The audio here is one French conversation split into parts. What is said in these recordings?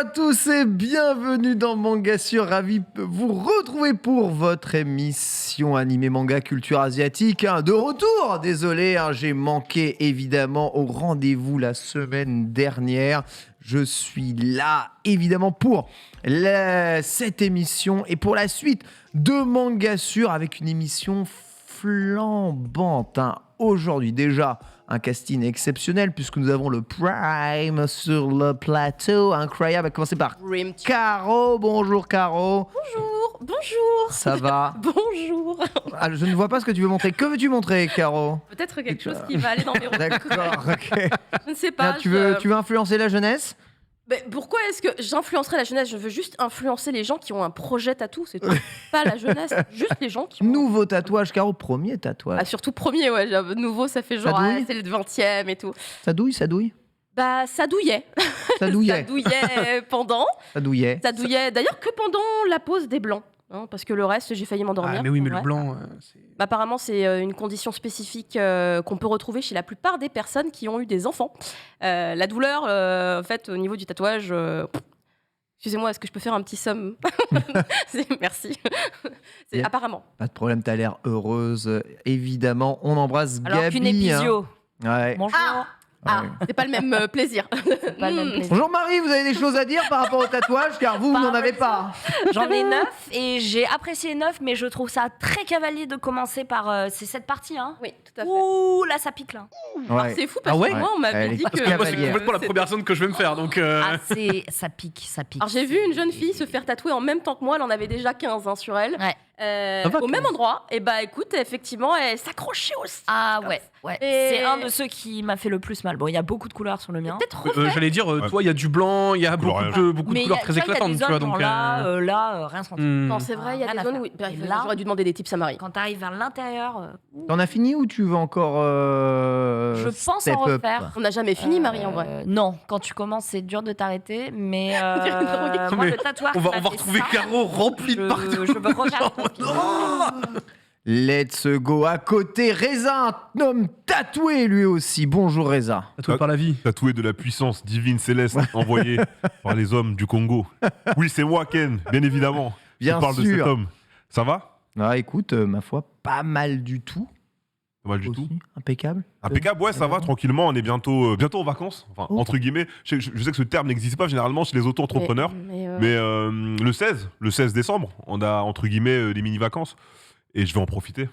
à tous et bienvenue dans Manga Sur, ravi de vous retrouver pour votre émission animée manga culture asiatique. De retour, désolé, j'ai manqué évidemment au rendez-vous la semaine dernière. Je suis là évidemment pour cette émission et pour la suite de Manga Sur avec une émission flambante. Aujourd'hui déjà, un casting exceptionnel puisque nous avons le Prime sur le plateau. Incroyable, à commencer par Caro. Bonjour Caro. Bonjour. Ça va? Bonjour. Je ne vois pas ce que tu veux montrer. Que veux-tu montrer, Caro? Peut-être quelque chose qui va aller dans mes recours. D'accord, ok. Je ne sais pas. Tu veux influencer la jeunesse? Mais pourquoi est-ce que j'influencerai la jeunesse? Je veux juste influencer les gens qui ont un projet tatou, c'est tout. Pas la jeunesse, juste les gens qui ont... Nouveau tatouage, Caro, premier tatouage. Ah, surtout premier, ouais. Nouveau, ça fait genre, c'est le 20e et tout. Ça douille? Bah, ça douillait. Ça douillait. Ça douillait pendant. Ça douillait. Ça douillait d'ailleurs que pendant la pause des blancs. Parce que le reste, j'ai failli m'endormir. Ah, mais oui, mais le blanc... Apparemment, c'est une condition spécifique qu'on peut retrouver chez la plupart des personnes qui ont eu des enfants. La douleur, en fait, au niveau du tatouage... Excusez-moi, est-ce que je peux faire un petit somme? Merci. Apparemment. Pas de problème, t'as l'air heureuse. Évidemment, on embrasse Gabi. Alors qu'une épisio. Ouais. Bonjour. C'est pas le même plaisir. Pas le même plaisir. Bonjour Marie, vous avez des choses à dire par rapport au tatouage car vous n'en avez pas. J'en ai 9 et j'ai apprécié 9, mais je trouve ça très cavalier de commencer par c'est cette partie. Hein. Oui, tout à fait. Ouh, là ça pique là. Ouais. C'est fou parce Ah ouais que moi on m'avait dit Parce que... que moi, c'est complètement la première zone que je vais me faire, donc... Ah, ça pique. Alors j'ai vu une jeune fille se faire tatouer en même temps que moi, elle en avait déjà 15 sur elle. Ouais. Au même endroit, et bah écoute, effectivement, elle s'accrochait aussi. Ah ouais. Et- C'est un de ceux qui m'a fait le plus mal. Bon, il y a beaucoup de couleurs sur le mien. Peut-être refait. J'allais dire, toi, il y a du blanc, il y a beaucoup de Mais couleurs très éclatantes, tu vois, donc... là, rien senti. Non, c'est vrai, il y a Rien des à zones faire. où... Bah, Et là- j'aurais dû demander des tips à Marie. Quand t'arrives vers l'intérieur, T'en as fini ou tu veux encore je pense step en up refaire. On n'a jamais fini, Marie, en vrai. Non, quand tu commences, c'est dur de t'arrêter, mais droguer. moi, Mais le tatouage On va qui m'a fait retrouver ça, Caro rempli de partout. je veux regarder. Let's go. À côté, Reza, un homme tatoué lui aussi. Bonjour Reza. Tatoué par la vie. Tatoué de la puissance divine céleste envoyée par les hommes du Congo. Oui, c'est moi, Ken, bien évidemment. Bien Je parle de sûr. cet homme. Ça va? Écoute, ma foi, pas mal du tout. Pas mal du Aussi. tout. Impeccable. Impeccable, ouais, ça va, tranquillement. On est bientôt en vacances. Enfin, Oh. entre guillemets. Je sais que ce terme n'existe pas généralement chez les auto-entrepreneurs. Mais le 16 décembre, on a, entre guillemets, les mini-vacances. Et je vais en profiter.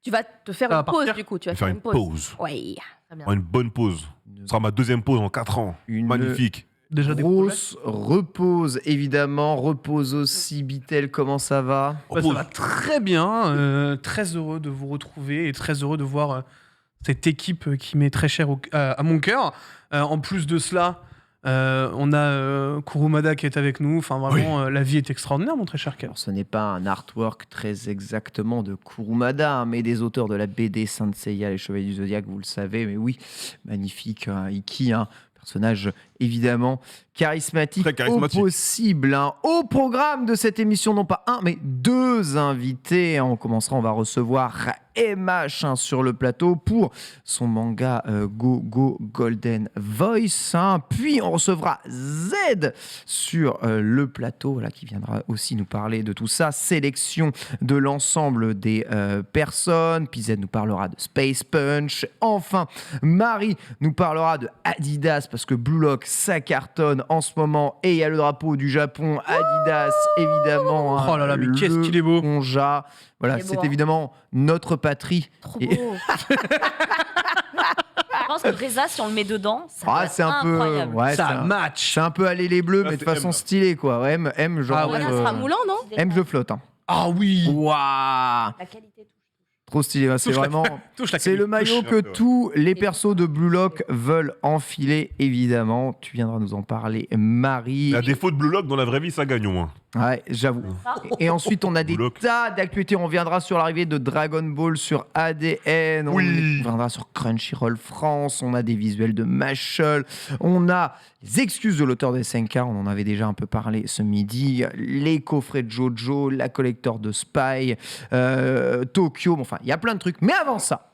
Tu vas te faire Ça va une pause, partir du coup. Tu vas Faire une pause. Ouais. Très bien. Une bonne pause. Ce sera ma deuxième pause en 4 ans. Une Magnifique. Déjà des grosse repose, évidemment. Repose aussi, Bitel, comment ça va? Bah, ça va très bien. Très heureux de vous retrouver et très heureux de voir cette équipe qui m'est très chère à mon cœur. En plus de cela, on a Kurumada qui est avec nous. Enfin, vraiment, la vie est extraordinaire, mon très cher Ken. Alors, ce n'est pas un artwork très exactement de Kurumada, mais des auteurs de la BD Saint Seiya, les Chevaliers du Zodiaque, vous le savez. Mais oui, magnifique, Iki, personnage évidemment charismatique, Très charismatique. au possible. Au programme de cette émission, non pas un, mais deux invités. On commencera, on va recevoir MH sur le plateau pour son manga Go Go Golden Voice. Puis on recevra Z sur le plateau, voilà, qui viendra aussi nous parler de tout ça. Sélection de l'ensemble des personnes. Puis Z nous parlera de Space Punch. Enfin, Marie nous parlera de Adidas parce que Blue Lock, ça cartonne en ce moment. Et il y a le drapeau du Japon, Adidas, évidemment. Oh là là, mais qu'est-ce qu'il est beau. Ponja. Voilà, Il est beau, c'est hein. évidemment notre patrie. Trop Et- beau. Je pense que Reza, si on le met dedans, ça va c'est être un peu. incroyable. Ouais, Ça c'est un- match. c'est un peu aller les bleus, Là, mais de c'est façon M. stylée, quoi. Ouais, M, genre. Ah ouais. Voilà, ça sera moulant, non? M, je flotte. Ah oui. Waouh! La qualité touche. Trop stylé. C'est Touche la- vraiment. Touche la C'est le qualité. maillot touche. que tous les persos de Blue Lock veulent enfiler, évidemment. Tu viendras nous en parler, Marie. À défaut de Blue Lock, dans la vraie vie, ça gagne au moins. Ouais, j'avoue. Et ensuite, on a des Blue Lock. tas d'actualités. On reviendra sur l'arrivée de Dragon Ball sur ADN. On Oui. reviendra sur Crunchyroll France. On a des visuels de Mashal. On a les excuses de l'auteur des SNK. On en avait déjà un peu parlé ce midi. Les coffrets de Jojo, la collector de Spy, Tokyo. Enfin, il y a plein de trucs. Mais avant ça,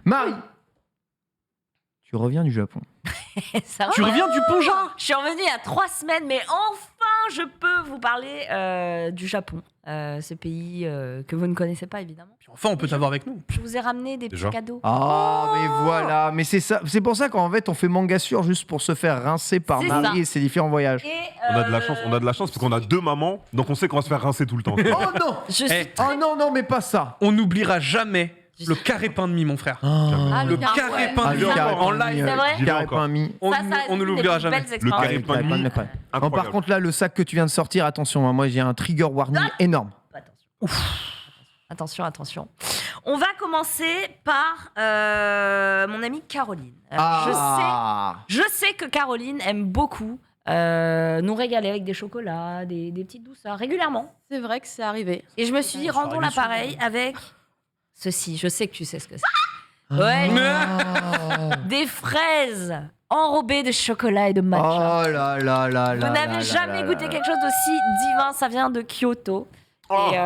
Marie, tu reviens du Japon. Ça va. Tu reviens du Ponja. Je suis revenue il y a 3 semaines, mais enfin, je peux vous parler du Japon. Ce pays que vous ne connaissez pas, évidemment. Puis enfin, on peut t'avoir avec nous. Je vous ai ramené des petits Déjà cadeaux. Ah, mais voilà, mais c'est ça, c'est pour ça qu'en fait on fait Mangassure juste pour se faire rincer par C'est Marie ça. et ses différents voyages. Et, On a de la chance parce qu'on a 2 mamans, donc on sait qu'on va se faire rincer tout le temps. Oh non, je suis Eh, oh non, mais pas ça. On n'oubliera jamais le carré pain de mie, mon frère. Ah, Le carré- carré ouais. pain de le mie carré en pain de mie, live. C'est vrai J'y vais Carré encore. pain mis. On ça, ça on ne l'oubliera jamais. Le carré pain de mie, Bon, par incroyable. contre là, le sac que tu viens de sortir, attention, hein, moi j'ai un trigger warning énorme. Attention. On va commencer par mon amie Caroline. Je sais que Caroline aime beaucoup nous régaler avec des chocolats, des petites douceurs régulièrement. C'est vrai que c'est arrivé. Et je me suis dit, Ça rendons arrive l'appareil avec ceci. Je sais que tu sais ce que c'est. Ouais, des fraises enrobées de chocolat et de matcha. Oh là là là là. Vous n'avez jamais goûté quelque chose d'aussi divin, ça vient de Kyoto. Oh. Et,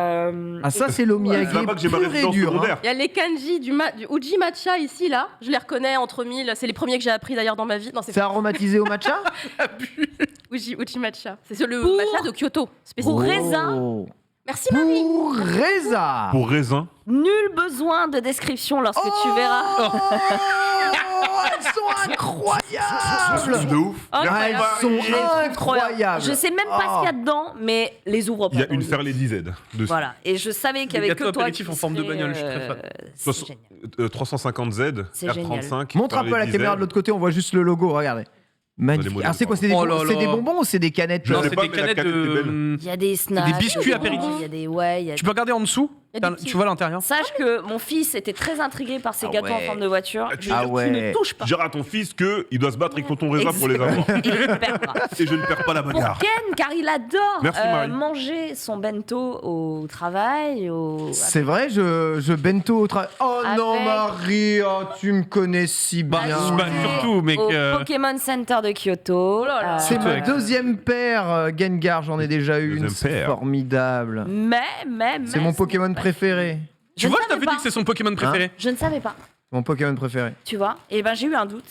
Ah ça c'est C'est l'omiyage là-bas que j'ai ma pur et résidence dur. Hein. secondaire. Il y a les kanji du Uji Matcha ici, là. Je les reconnais entre mille. C'est les premiers que j'ai appris d'ailleurs dans ma vie. Non, c'est C'est aromatisé au matcha. Uji matcha. C'est le Pour- matcha de Kyoto. Spécifique. Pour raisin. Oh. Merci Marie. Pour raisin. Pour raisin. Nul besoin de description lorsque tu verras. Oh, elles sont incroyables. De ouf. Ah, elles Incroyable. sont Je les trouve trop bien. incroyables. Je sais même pas ce qu'il y a dedans, mais les ouvre pas. Il y a dans une le Fairly Z dessus. Voilà, et je savais qu'il y Des avait gâteaux que toi apéritifs qui en forme de serais, bagnole, je suis très fan. C'est Soix- génial. 350 Z, C'est R35. Montre un peu à la Fairly caméra Z. de l'autre côté, on voit juste le logo, regardez. Magnifique. modèles, Alors c'est quoi, c'est Oh là c'est des là. bonbons ou c'est des canettes Je Non, sais c'est pas, des mais la canettes canette est de. belle. Il y a des snacks. Des biscuits apéritifs. Il y a des ouais, il y a Tu peux regarder en dessous. Il y a des petits- Tu vois l'intérieur. Sache que mon fils était très intrigué par ces Ah gâteaux en ouais. forme de voiture. Je Ah lui dis, ouais. tu ne touches pas. Dire à ton fils qu'il doit se battre avec tonton raisin pour les Exactement. avoir. Et il perdra. Et je ne perds pas la Pour bagarre. Ken, car il adore Merci, Marie. manger son bento au travail. C'est vrai, je bento au travail. Oh non Avec- Marie, oh, tu me connais si Bah, bien. surtout, mec. au Pokémon Center de Kyoto. Oh là là. C'est Surtout ma avec- deuxième paire Gengar, j'en ai déjà eu une, Deuxième c'est paire. formidable. Mais C'est mon ce Pokémon n'est pas- préféré. Tu Je vois, ne je t'avais savais dit pas. que c'est son Pokémon préféré. Je ne savais pas, Mon Pokémon préféré. tu vois. Et ben j'ai eu un doute.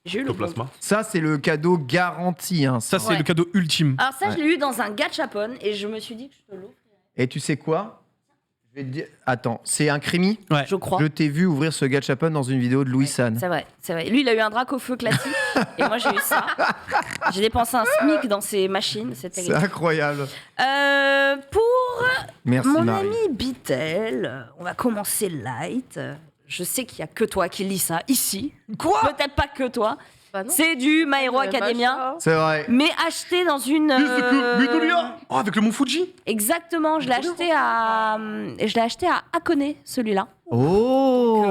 J'ai eu le Ectoplasma. Ça, c'est le cadeau garanti. Hein, ça. Ça, c'est Ouais. le cadeau ultime. Alors ça, Ouais. je l'ai eu dans un gachapon et je me suis dit que je te l'offre. Et tu sais quoi? Je vais te dire. Attends, c'est un Crémy. Ouais. Je crois. Je t'ai vu ouvrir ce gachapon dans une vidéo de Louis San. C'est vrai, c'est vrai. Lui, il a eu un Dracofeu classique et moi, j'ai eu ça. J'ai dépensé un SMIC dans ces machines, c'est C'est terrible. incroyable. Pour Merci mon Marie. ami Bitel, on va commencer light. Je sais qu'il y a que toi qui lis ça ici. Quoi? Peut-être pas que toi. Bah non. C'est du My Hero Le Academia, matcha. C'est vrai. mais acheté dans une. Oh, avec le Mont Fuji. Exactement, je l'ai acheté à Hakone, celui-là. Oh.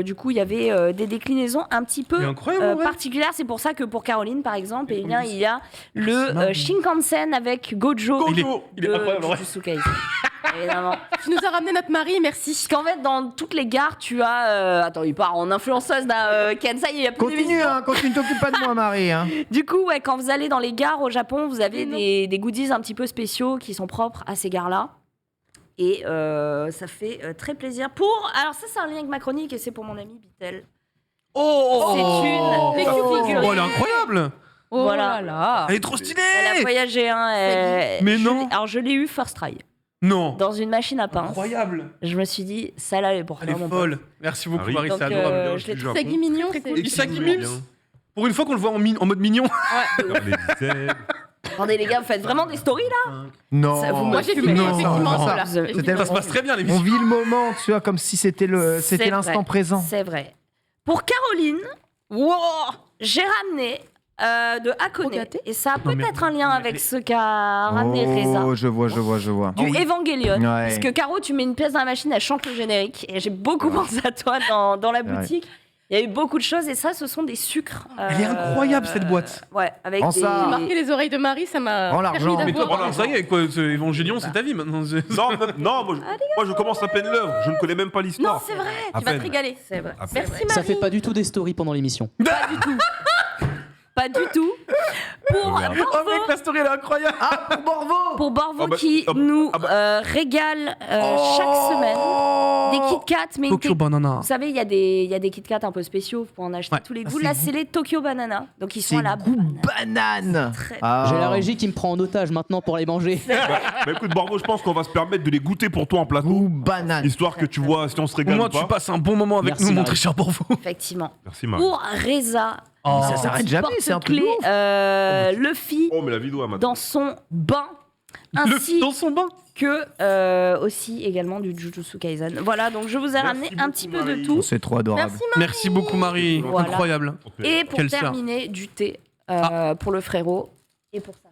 Du coup, il y avait des déclinaisons un petit peu Il est incroyable, en vrai. particulières. C'est pour ça que pour Caroline, par exemple, eh bien, plus. il y a le Marie. Shinkansen avec Gojo. Il est de incroyable, en vrai. Jujutsu Kaisen. Évidemment. Tu nous as ramené notre Marie, merci. Parce qu'en fait, dans toutes les gares, tu as. Attends, il part en influenceuse d'un Kansai, il y a plus Continue, d'émissions. hein, continue, t'occupes pas de moi, Marie. Hein. Du coup, ouais, quand vous allez dans les gares au Japon, vous avez Mais non. des goodies un petit peu spéciaux qui sont propres à ces gares-là. Et ça fait très plaisir. Alors, ça, c'est un lien avec ma chronique et c'est pour mon ami Bitel. Oh, C'est une figurine. Oh, elle est incroyable. Oh Voilà. là là. Elle est trop stylée. Elle a voyagé, hein. Mais non. Alors, je l'ai eu first try Non. dans une machine à pince. Incroyable. Je me suis dit, ça là, elle est pour Elle toi, est mon folle. Merci beaucoup, Marie. Marie, Donc, c'est adorable. je l'ai Japon. C'est mignon, c'est cool. Et Isaki Bien. Mims. Pour une fois qu'on le voit en mode mignon. Fairly Z. Attendez, les gars, vous faites vraiment des stories là Non. Ça, vous me Moi, j'ai fumez. vu Non. effectivement Non. cela. Vous avez- C'était Ça se passe très bien, On l'émission. vit le moment, tu vois, comme si c'était C'est l'instant vrai. présent. C'est vrai. Pour Caroline, j'ai ramené de Hakone. Trop gâté. Et ça a Non, mais- peut-être un lien mais avec allez. ce qu'a ramené Reza. Oh, je vois. Du Evangelion. Ouais. Parce que Caro, tu mets une pièce dans la machine, elle chante le générique. Et j'ai beaucoup pensé à toi dans la C'est vrai. boutique. Il y a eu beaucoup de choses et ça, ce sont des sucres. Elle est incroyable, cette boîte. Ouais, avec Prends des. ça. J'ai marqué les oreilles de Marie, ça m'a Prends l'argent. permis Mais toi, d'avoir- voilà, ça y est, quoi, ce Évangélion, c'est ta vie maintenant. Non, moi je commence à peine l'œuvre. Je ne connais même pas Non, l'histoire. c'est vrai, À tu vas te peine. régaler. C'est vrai. À peine. Merci Marie. Ça fait pas du tout des stories pendant l'émission. Pas pas du tout. Pour Oh mec, la story elle est incroyable. Ah, pour Borvo. Pour Borvo Ah bah, qui ah bah, nous ah bah. régale chaque semaine des Kit Kat. Mais Tokyo Banana. vous savez, il y a des Kit Kat un peu spéciaux pour en acheter Ouais. tous les Ah, goûts. c'est Là, goût- c'est les Tokyo Banana. Donc ils sont C'est à la goût banane. banane. Très- Ah. J'ai la régie qui me prend en otage maintenant pour les manger. Bah écoute, Borvo, je pense qu'on va se permettre de les goûter pour toi en plateau. Goût banane. Histoire que tu vois si on se Au régale moins, ou pas. tu passes un bon moment avec Merci, nous, mon Marie. très cher Borvo. Effectivement. Merci Marie. Pour Reza, Oh. Ça s'arrête jamais, c'est un truc de porte-clés, ouf. Luffy Oh, mais la vidéo à ma dans son bain, ainsi Dans son bain. que aussi également du Jujutsu Kaisen. Voilà, donc je vous ai ramené un petit peu de tout. C'est trop adorable. Merci Marie. Merci beaucoup, Marie. Voilà. Incroyable. Et pour Quelle sœur. terminer, du thé pour le frérot et pour sa femme.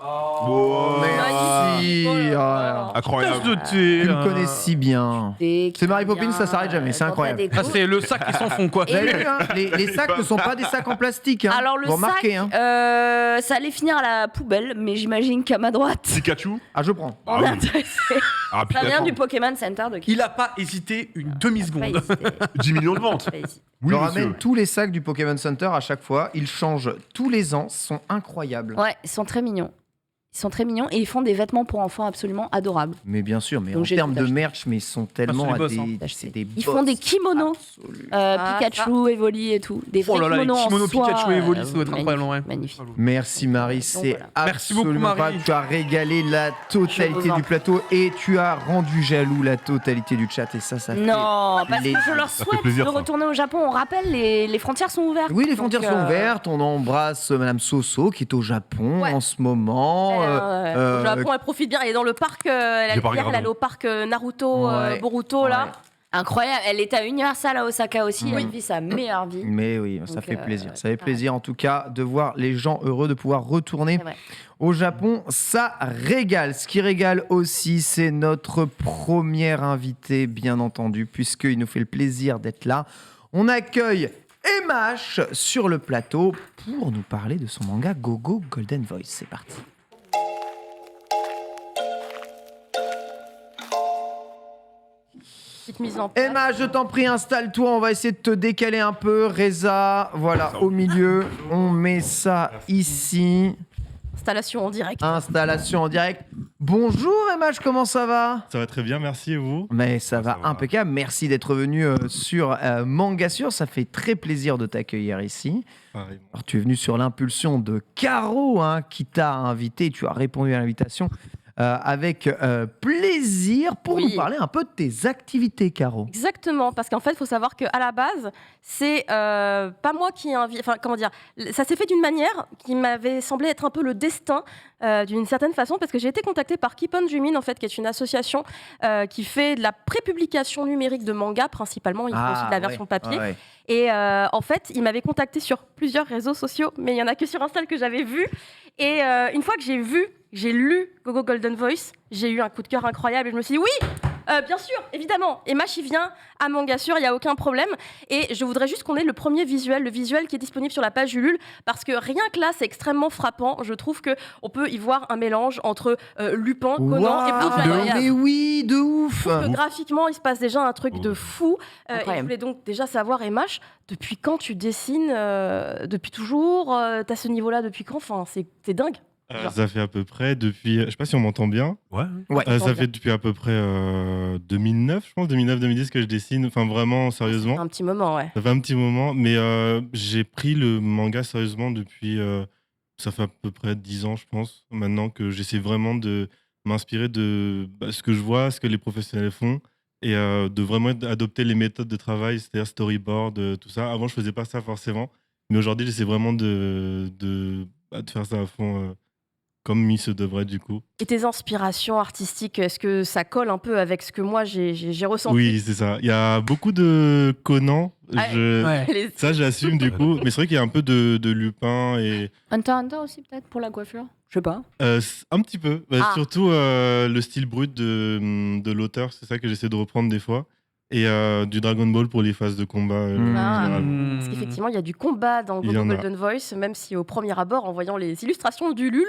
Oh, Merci. Oh là là. Ah. Tasse incroyable. de thé. Tu me connais si bien. Thé qui C'est Mary vient, Poppins, ça s'arrête jamais, c'est dans ta incroyable. déco. Ah, c'est le sac qui s'en fond, quoi. Vous avez vu, hein, les sacs ne sont pas des sacs en plastique. Hein. Alors le Vous remarquez, sac, hein. ça allait finir à la poubelle, mais j'imagine qu'à ma droite, Pikachu. Ah, je prends. Ah on oui. est intéressé. Ah, Ça vient Pikachu. du Pokémon Center de Il a pas hésité une demi-seconde. 10 millions de ventes. Oui, je monsieur. ramène tous les sacs du Pokémon Center à chaque fois. Ils changent tous les ans, sont incroyables. Ouais, ils sont très mignons. Ils sont très mignons et ils font des vêtements pour enfants absolument adorables. Mais bien sûr, mais Donc en j'ai termes tout de acheté. merch, mais ils sont tellement les à boss, des, hein. c'est des Ils boss font des kimonos, absolus. Pikachu, Evoli et tout. Des Oh vrais là là, les kimonos en kimonos soie, Pikachu et Evoli, ça doit être magnifique, incroyable, ouais. Magnifique. Merci Marie, c'est voilà. Merci beaucoup, absolument Marie. pas. Tu as régalé la Je totalité vous en du plateau et tu as rendu jaloux la totalité du chat et ça Non, parce que plaisir. je leur Ça fait souhaite plaisir, de ça. retourner au Japon. On rappelle, les frontières sont ouvertes. Oui, les Donc, frontières sont ouvertes. On embrasse Madame Soso qui est au Japon Ouais. en ce moment. Au Japon, elle profite bien. Elle est dans le parc. J'ai pas Hier, elle regardé. allait au parc Naruto, Ouais. Boruto, là. Ouais. Incroyable. Elle est à Universal à Osaka aussi. Ouais. Elle vit sa meilleure vie. Mais oui, ça Donc, fait plaisir. Ça fait ouais. plaisir en tout cas de voir les gens heureux de pouvoir retourner C'est vrai. au Japon. Ça régale. Ce qui régale aussi, c'est notre premier invité, bien entendu, puisqu'il nous fait le plaisir d'être là. On accueille MH sur le plateau pour nous parler de son manga Gogo Golden Voice. C'est parti. Petite mise en place. Emma, je t'en prie, installe-toi. On va essayer de te décaler un peu. Reza, voilà, au milieu. On met ça ici. Installation en direct. Installation en direct. Bonjour Emma, comment ça va? Ça va très bien, merci et vous? Mais ça va va. impeccable. Merci d'être venu sur Mangasure. Ça fait très plaisir de t'accueillir ici. Pareil. Alors, tu es venu sur l'impulsion de Caro, hein, qui t'a invité. Tu as répondu à l'invitation avec plaisir pour Oui. nous parler un peu de tes activités, Caro. Exactement, parce qu'en fait, il faut savoir qu'à la base, c'est pas moi qui invite. Enfin, comment dire, ça s'est fait d'une manière qui m'avait semblé être un peu le destin, d'une certaine façon, parce que j'ai été contactée par Keep on Dreamin', en fait, qui est une association qui fait de la prépublication numérique de manga, principalement. Ils font aussi de la version papier. ouais. Et en fait, il m'avait contacté sur plusieurs réseaux sociaux, mais il y en a que sur Insta que j'avais vu. Et une fois que j'ai lu Gogo Golden Voice, j'ai eu un coup de cœur incroyable et je me suis dit oui, bien sûr, évidemment. Et Mash, il vient à Mangasure, il n'y a aucun problème. Et je voudrais juste qu'on ait le premier visuel, le visuel qui est disponible sur la page Ulule, parce que rien que là, c'est extrêmement frappant. Je trouve qu'on peut y voir un mélange entre Lupin, Conan et Waouh, Poudre. mais oui, de ouf. Que graphiquement, il se passe déjà un truc de fou. Et je Incroyable. voulais donc déjà savoir, Emash, depuis quand tu dessines Depuis toujours T'as ce niveau-là depuis quand? Enfin, c'est dingue. Ça fait à peu près depuis. Je sais pas si on m'entend bien. Ouais. Ouais. Ça fait depuis à peu près 2009, je pense, 2009-2010 que je dessine. Enfin, vraiment, sérieusement. Un petit moment, ouais. Ça fait un petit moment, mais j'ai pris le manga sérieusement depuis. Ça fait à peu près 10 ans, je pense, maintenant que j'essaie vraiment de m'inspirer de ce que je vois, ce que les professionnels font, et de vraiment adopter les méthodes de travail, c'est-à-dire storyboard, tout ça. Avant, je faisais pas ça forcément, mais aujourd'hui, j'essaie vraiment de faire ça à fond, comme il se devrait du coup. Et tes inspirations artistiques, est-ce que ça colle un peu avec ce que moi j'ai ressenti? Oui, c'est ça. Il y a beaucoup de Conan. Ah, Ouais. Les- Ça, j'assume du coup. Mais c'est vrai qu'il y a un peu de Lupin et Hunter x Hunter aussi, peut-être, pour la coiffure? Je sais pas. un petit peu. Ah. Surtout le style brut de l'auteur. C'est ça que j'essaie de reprendre des fois. Et du Dragon Ball pour les phases de combat. Ah. généralement. Parce qu'effectivement, il y a du combat dans Il y Gogo en a. Golden Voice, même si au premier abord, en voyant les illustrations du LUL,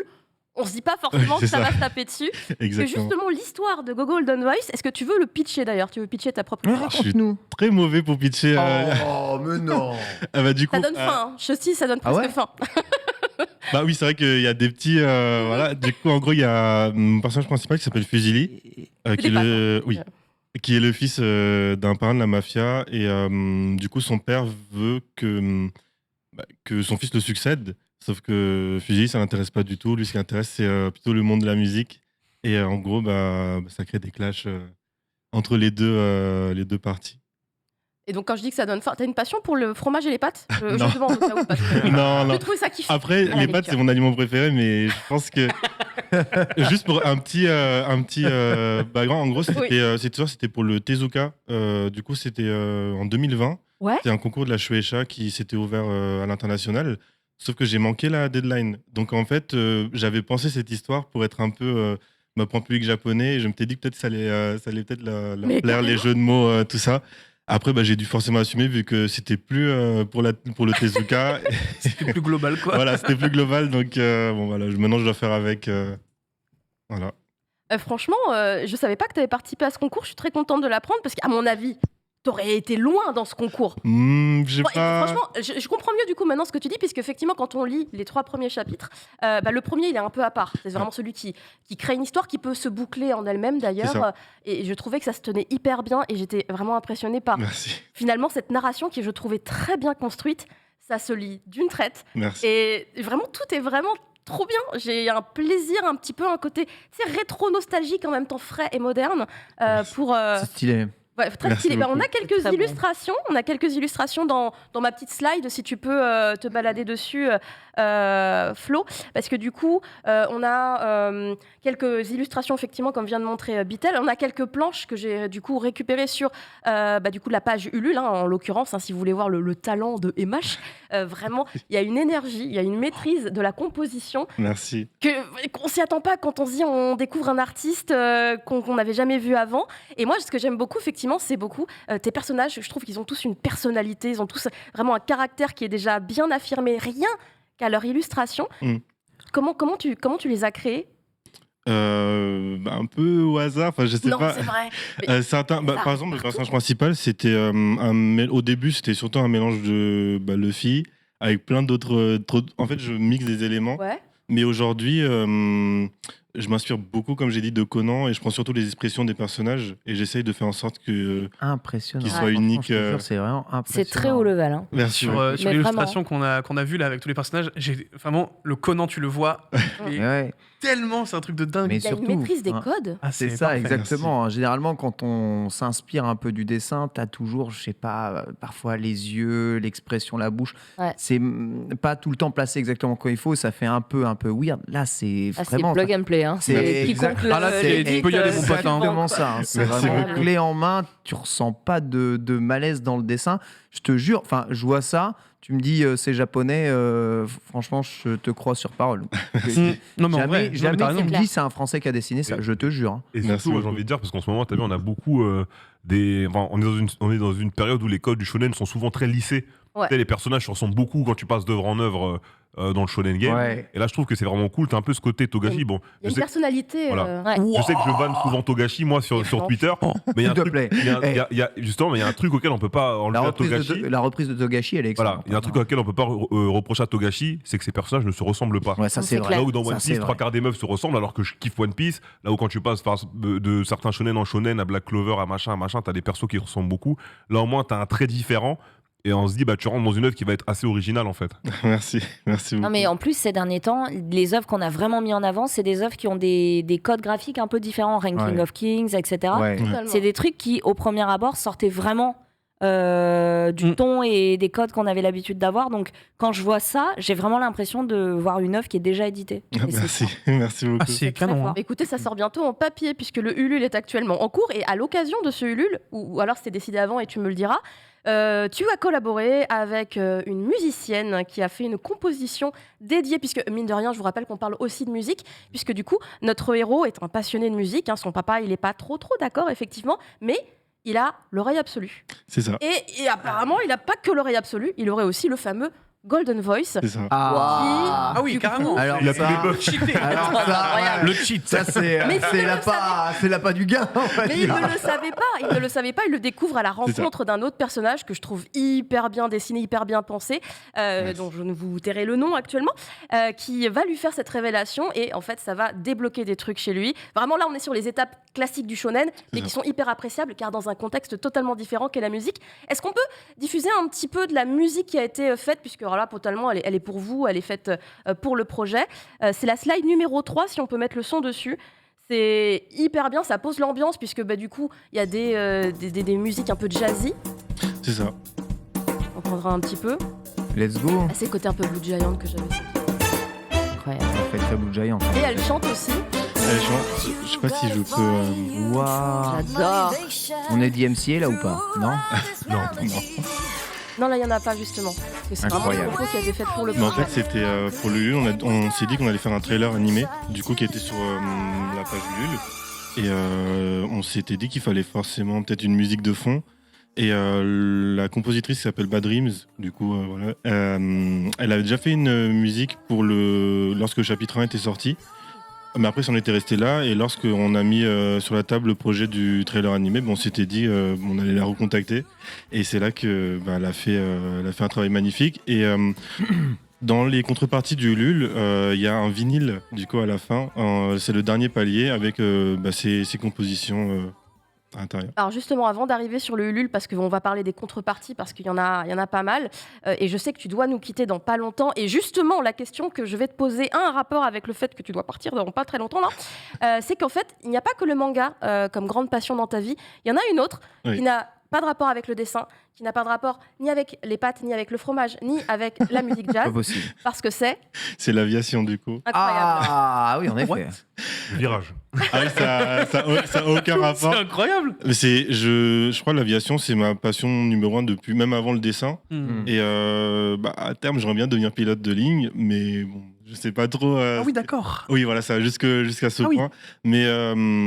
on se dit pas forcément Oui, que c'est ça va ça. se taper dessus. C'est Exactement. justement l'histoire de Gogo Golden Voice. Est-ce que tu veux le pitcher d'ailleurs? Tu veux pitcher ta propre Mais histoire? raconte-nous. Très mauvais pour pitcher. Oh, mais non. Du coup, Ça donne faim, hein. Je dis, ça donne Ah presque ouais faim. Bah oui, c'est vrai qu'il y a des petits. Voilà. Du coup, en gros, il y a un personnage principal qui s'appelle Fusili, qui est qui est le fils d'un parrain de la mafia. Et du coup, son père veut que son fils le succède. Sauf que Fusili, ça l'intéresse pas du tout. Lui, ce qui l'intéresse, c'est plutôt le monde de la musique. Et en gros, ça crée des clashs entre les deux parties. Et donc, quand je dis que ça donne faim, t'as une passion pour le fromage et les pâtes Je Non. demande au cas où, parce que Non, non. je trouve ça kiffant. Après, À la les pâtes, lecture. c'est mon aliment préféré, mais je pense que. Juste pour un petit background, en gros, c'était pour le Tezuka. Du coup, c'était en 2020. Ouais. C'était un concours de la Shueisha qui s'était ouvert à l'international. Sauf que j'ai manqué la deadline. Donc, en fait, j'avais pensé cette histoire pour être un peu pour un public japonais. Et je m'étais dit que peut-être ça allait peut-être leur Mais plaire, les carrément. jeux de mots, tout ça. Après, j'ai dû forcément assumer vu que c'était plus pour le Tezuka. C'était plus global, quoi. Voilà, c'était plus global. Donc, voilà, maintenant, je dois faire avec. Voilà. Franchement, je savais pas que t'avais participé à ce concours. Je suis très contente de l'apprendre parce qu'à mon avis, t'aurais été loin dans ce concours. J'ai Bon, et pas. franchement, je comprends mieux du coup maintenant ce que tu dis, puisque effectivement, quand on lit les 3 premiers chapitres, le premier il est un peu à part. C'est vraiment celui qui crée une histoire qui peut se boucler en elle-même C'est d'ailleurs. ça. Et je trouvais que ça se tenait hyper bien et j'étais vraiment impressionnée par Merci. finalement cette narration qui je trouvais très bien construite. Ça se lit d'une traite Merci. et vraiment tout est vraiment trop bien. J'ai un plaisir, un petit peu un côté rétro nostalgique en même temps frais et moderne Merci. pour. C'est stylé. Ouais, très Merci stylé. On beaucoup. a quelques Très bon. illustrations. On a quelques illustrations dans ma petite slide, si tu peux te balader dessus, Flo. Parce que du coup, on a quelques illustrations, effectivement, comme vient de montrer Bitel. On a quelques planches que j'ai du coup récupérées sur du coup, la page Ulule, en l'occurrence, si vous voulez voir le talent de MH. Vraiment, il y a une énergie, il y a une maîtrise de la composition Merci. qu'on s'y attend pas quand on se dit on découvre un artiste qu'on n'avait jamais vu avant. Et moi, ce que j'aime beaucoup, effectivement, c'est beaucoup tes personnages. Je trouve qu'ils ont tous une personnalité, ils ont tous vraiment un caractère qui est déjà bien affirmé, rien qu'à leur illustration. Comment tu les as créés? Un peu au hasard, enfin je sais Non, pas. c'est vrai. Certains, ça par exemple, le arrive personnage principal, c'était au début, c'était surtout un mélange de Luffy avec plein d'autres. En fait, je mixe des éléments. Ouais. Mais aujourd'hui, je m'inspire beaucoup, comme j'ai dit, de Conan et je prends surtout les expressions des personnages et j'essaye de faire en sorte que. Impressionnant. Qu'il soit Franchement, unique, je te jure, c'est vraiment impressionnant. C'est très haut level. Hein. Merci. Sur, ouais. sur Mais l'illustration qu'on a vue là avec tous les personnages, j'ai vraiment le Conan, tu le vois. Et Ouais. tellement, c'est un truc de dingue. Mais Il y a surtout, une maîtrise des hein, codes. Ah, C'est ça, parfait. exactement. Généralement, quand on s'inspire un peu du dessin, tu as toujours, je sais pas, parfois les yeux, l'expression, la bouche. Ouais. C'est pas tout le temps placé exactement comme il faut. Ça fait un peu weird. Là, c'est Ah, c'est vraiment. plug and play. Hein. C'est Quiconque exact. Ah, là, c'est- tu peux y aller, mon pote, hein. exactement ça. hein. C'est Merci vraiment beaucoup. clé en main. Tu ressens pas de malaise dans le dessin. Je te jure, enfin, je vois ça. Tu me dis, c'est japonais. Franchement, je te crois sur parole. Non, mais en vrai, Jamais t'as tu raison. me dis, c'est un Français qui a dessiné ça. Et- Je te jure. hein. Et Merci surtout, moi, j'ai beaucoup. envie de dire, parce qu'en ce moment, t'as vu, on a beaucoup on est dans une période où les codes du shonen sont souvent très lissés. Ouais. Tu sais, les personnages se ressemblent beaucoup quand tu passes d'œuvre en œuvre dans le shonen game. Ouais. Et là, je trouve que c'est vraiment cool. T'as un peu ce côté Togashi. Bon, Il y a je une sais, personnalité. Voilà. Ouais. je sais que je vanne souvent Togashi, moi, sur Twitter. Mais il y a un S'il te truc, plaît. justement, mais il y a un truc auquel on peut pas enlever La à reprise, Togashi. la reprise de Togashi, elle est excellente. Voilà, il y a un truc auquel on peut pas reprocher à Togashi, c'est que ces personnages ne se ressemblent pas. Ouais, ça C'est c'est vrai. clair. Là où dans Ça, One c'est Piece, vrai. 3 quarts des meufs se ressemblent, alors que je kiffe One Piece. Là où quand tu passes de certains shonen en shonen à Black Clover, à machin, t'as des persos qui ressemblent beaucoup. Là au moins, t'as un trait différent. Et on se dit, tu rentres dans une œuvre qui va être assez originale en fait. Merci beaucoup. Non, mais en plus, ces derniers temps, les œuvres qu'on a vraiment mis en avant, c'est des œuvres qui ont des codes graphiques un peu différents, Ranking Ouais. of Kings, etc. Ouais. Totalement. C'est des trucs qui, au premier abord, sortaient vraiment du ton et des codes qu'on avait l'habitude d'avoir. Donc, quand je vois ça, j'ai vraiment l'impression de voir une œuvre qui est déjà éditée. Et c'est Merci. ça. Merci beaucoup. Ah, c'est très canon. fort. hein. Écoutez, ça sort bientôt en papier puisque le Ulule est actuellement en cours et à l'occasion de ce Ulule, ou alors c'était décidé avant et tu me le diras, tu as collaboré avec une musicienne qui a fait une composition dédiée, puisque mine de rien, je vous rappelle qu'on parle aussi de musique, puisque du coup, notre héros est un passionné de musique, son papa, il n'est pas trop d'accord, effectivement, mais il a l'oreille absolue. C'est ça. Et apparemment, il n'a pas que l'oreille absolue, il aurait aussi le fameux Golden Voice. C'est ça. Ah oui, Du carrément. coup- Alors Il a ça, pris les meufs. Cheaté. alors ça, Le cheat. ça c'est Mais il ne le l'appât du gain, on va Mais il dire. ne le savait pas, il le découvre à la rencontre d'un autre personnage que je trouve hyper bien dessiné, hyper bien pensé, dont je ne vous tairai le nom actuellement, qui va lui faire cette révélation et en fait ça va débloquer des trucs chez lui. Vraiment là on est sur les étapes classiques du shonen, mais qui sont hyper appréciables car dans un contexte totalement différent qu'est la musique. Est-ce qu'on peut diffuser un petit peu de la musique qui a été faite, puisque alors là totalement elle est pour vous, elle est faite pour le projet. C'est la slide numéro 3, si on peut mettre le son dessus. C'est hyper bien, ça pose l'ambiance puisque du coup il y a des musiques un peu jazzy. C'est ça. On prendra un petit peu. Let's go. C'est le côté un peu Blue Giant que j'avais senti. Incroyable. Ça fait très Blue Giant. Et elle chante aussi. Je sais pas si je peux. Waouh. J'adore. On est DMCA là ou pas? Non. Non. Non, là il n'y en a pas justement. Parce que c'est vraiment Incroyable. une compo qui a été faite pour le Mais en projet. fait, c'était pour le Lulu. On s'est dit qu'on allait faire un trailer animé, du coup, qui était sur la page Lulu. Et on s'était dit qu'il fallait forcément peut-être une musique de fond. Et la compositrice qui s'appelle Bad Dreams, du coup, voilà, elle avait déjà fait une musique lorsque le chapitre 1 était sorti. Mais après, on était resté là, et lorsqu'on a mis sur la table le projet du trailer animé, on s'était dit on allait la recontacter. Et c'est là que elle a fait un travail magnifique. Et dans les contreparties du Ulule, il y a un vinyle, du coup, à la fin. C'est le dernier palier avec ses compositions à l'intérieur. Alors justement, avant d'arriver sur le Ulule, parce qu'on va parler des contreparties, parce qu'il y en a pas mal, et je sais que tu dois nous quitter dans pas longtemps, et justement, la question que je vais te poser a un rapport avec le fait que tu dois partir dans pas très longtemps, là, c'est qu'en fait, il n'y a pas que le manga comme grande passion dans ta vie, il y en a une autre Oui. qui n'a pas de rapport avec le dessin, qui n'a pas de rapport ni avec les pâtes, ni avec le fromage, ni avec la musique Pas jazz, possible. parce que c'est C'est l'aviation, du coup. incroyable. Ah oui, en effet. Le virage. Ah oui, ça a aucun rapport. C'est incroyable. Mais je crois que l'aviation, c'est ma passion numéro 1 depuis même avant le dessin. Hmm. Et à terme, j'aimerais bien devenir pilote de ligne, mais bon, je sais pas trop. Ah oui, d'accord. Oui, voilà, ça jusqu'à ce Ah oui. point. Mais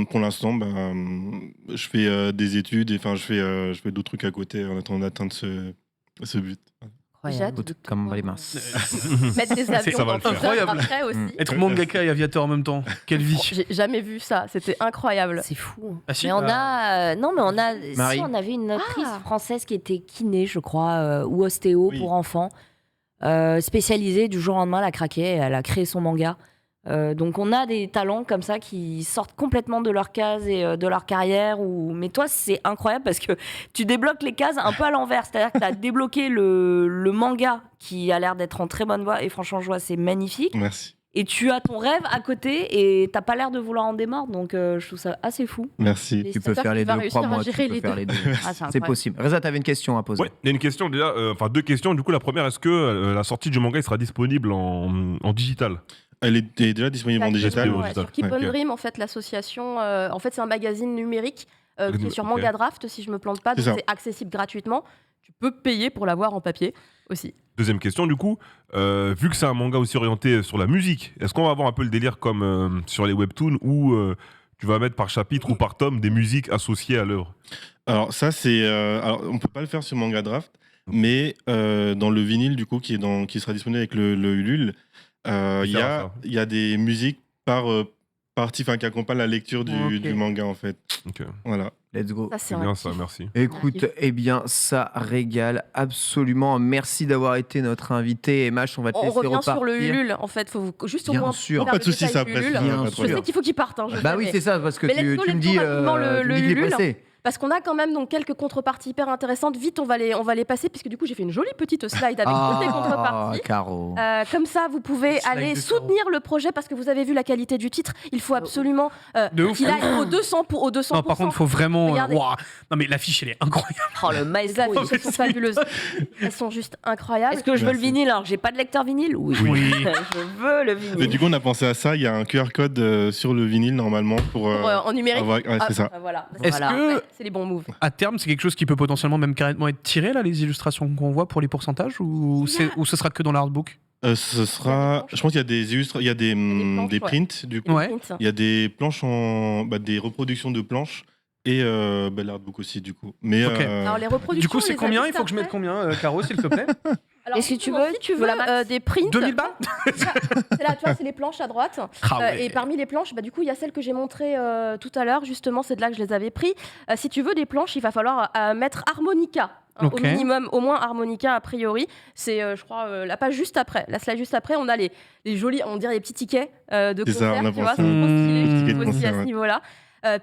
pour l'instant, je fais des études, et je fais d'autres trucs à côté en attendant d'atteindre ce but. J'ai hâte Écoute, de comme te les voir mains. mettre des avions ça va dans le ton faire. Incroyable. après aussi. Être mangaka et aviateur en même temps. Quelle vie. J'ai jamais vu ça, c'était incroyable. C'est fou. Ah, si. Mais on a. Non, mais on a. Marie. Si, on avait une actrice Ah. française qui était kiné, je crois, ou ostéo Oui. pour enfants, spécialisée du jour au lendemain, elle a craqué, elle a créé son manga. Donc on a des talents comme ça qui sortent complètement de leur case et de leur carrière. Mais toi, c'est incroyable parce que tu débloques les cases un peu à l'envers. C'est-à-dire que tu as débloqué le manga qui a l'air d'être en très bonne voie. Et franchement, je vois, c'est magnifique. Merci. Et tu as ton rêve à côté et t'as pas l'air de vouloir en démordre. Donc je trouve ça assez fou. Merci. Et Tu peux j'espère faire que les tu vas deux, réussir à crois-moi, tu gérer peux les faire deux. les deux. Ah, c'est C'est incroyable. possible. Reza, t'avais une question à poser. Ouais, il y a une question déjà, deux questions. Du coup, la première, est-ce que la sortie du manga il sera disponible en digital? Elle est déjà disponible en digital. Ouais, Sur Keep ok. on Dream, en fait, l'association, en fait, c'est un magazine numérique qui est sur Ok. Manga Draft, si je me plante pas, C'est donc ça. c'est accessible gratuitement. Tu peux payer pour l'avoir en papier aussi. Deuxième question, du coup, vu que c'est un manga aussi orienté sur la musique, est-ce qu'on va avoir un peu le délire comme sur les webtoons où tu vas mettre par chapitre ou par tome des musiques associées à l'œuvre? Alors ça, alors, on peut pas le faire sur Manga Draft, mais dans le vinyle, du coup, qui sera disponible avec le Ulule, il y a des musiques par partie, qui accompagnent la lecture Ok. du manga, en fait. Ok, Voilà. Let's go. Ça, c'est c'est un bien kiff. ça, merci. Écoute, eh bien, ça régale absolument. Merci d'avoir été notre invité. Et Mach, on va te On laisser revient repartir. sur le Ulule, en fait, faut juste au Bien moins sûr. faire Pas de le soucis, détail ça du presse, Ulule. ça va Bien pas Je trop sais sûr. qu'il faut qu'il parte. Hein, je Bah sais, oui, mais- c'est ça, parce que Mais let's go, tu me let's dis, go rapidement le tu me dis qu'il est Ulule. pressé. Parce qu'on a quand même donc quelques contreparties hyper intéressantes. Vite, on va les passer, puisque du coup, j'ai fait une jolie petite slide avec toutes les contreparties. Caro. Comme ça, vous pouvez Slide aller de soutenir le projet parce que vous avez vu la qualité du titre. Il faut absolument De ouf. qu'il aille au 200 au 200%. Non, par contre, faut vraiment. Regardez. Ouah. Non, mais l'affiche, elle est incroyable. Oh, le Les maestro. affiches, elles sont fabuleuses. Elles sont juste incroyables. Est-ce que je veux le Merci. vinyle alors que j'ai pas de lecteur vinyle? Oui. Oui. Je veux le vinyle. Mais du coup, on a pensé à ça. Il y a un QR code sur le vinyle, normalement, pour... En numérique. ouais, c'est ça. Voilà. Est-ce Voilà. que- Ouais, c'est les bons moves. À terme, c'est quelque chose qui peut potentiellement même carrément être tiré, là, les illustrations qu'on voit pour les pourcentages, ou ce sera que dans l'artbook? Ce sera... Je pense qu'il y a des il y a des planches, des ouais. prints, du coup. Ouais. Print. Il y a des planches des reproductions de planches et l'artbook aussi, du coup. Mais Ok. Alors, les reproductions. Du coup, c'est on les a combien? juste Il faut que je mette après. combien, Caro, s'il te plaît? Alors, Est-ce que tu justement, veux si tu veux veux la max des prints, 2000 balles c'est là, tu vois, c'est les planches à droite. Ah ouais. Et parmi les planches, du coup, il y a celle que j'ai montrée tout à l'heure. Justement, c'est de là que je les avais pris. Si tu veux des planches, il va falloir mettre harmonica. Au Ok. minimum, au moins harmonica a priori. C'est, je crois, la page juste après. La slide juste après, on a les jolis, on dirait les petits tickets de C'est ça, concert. on a Tu vois, pensé. c'est trop stylé. Tickets Je de trouve aussi concert, à ce ouais. niveau-là.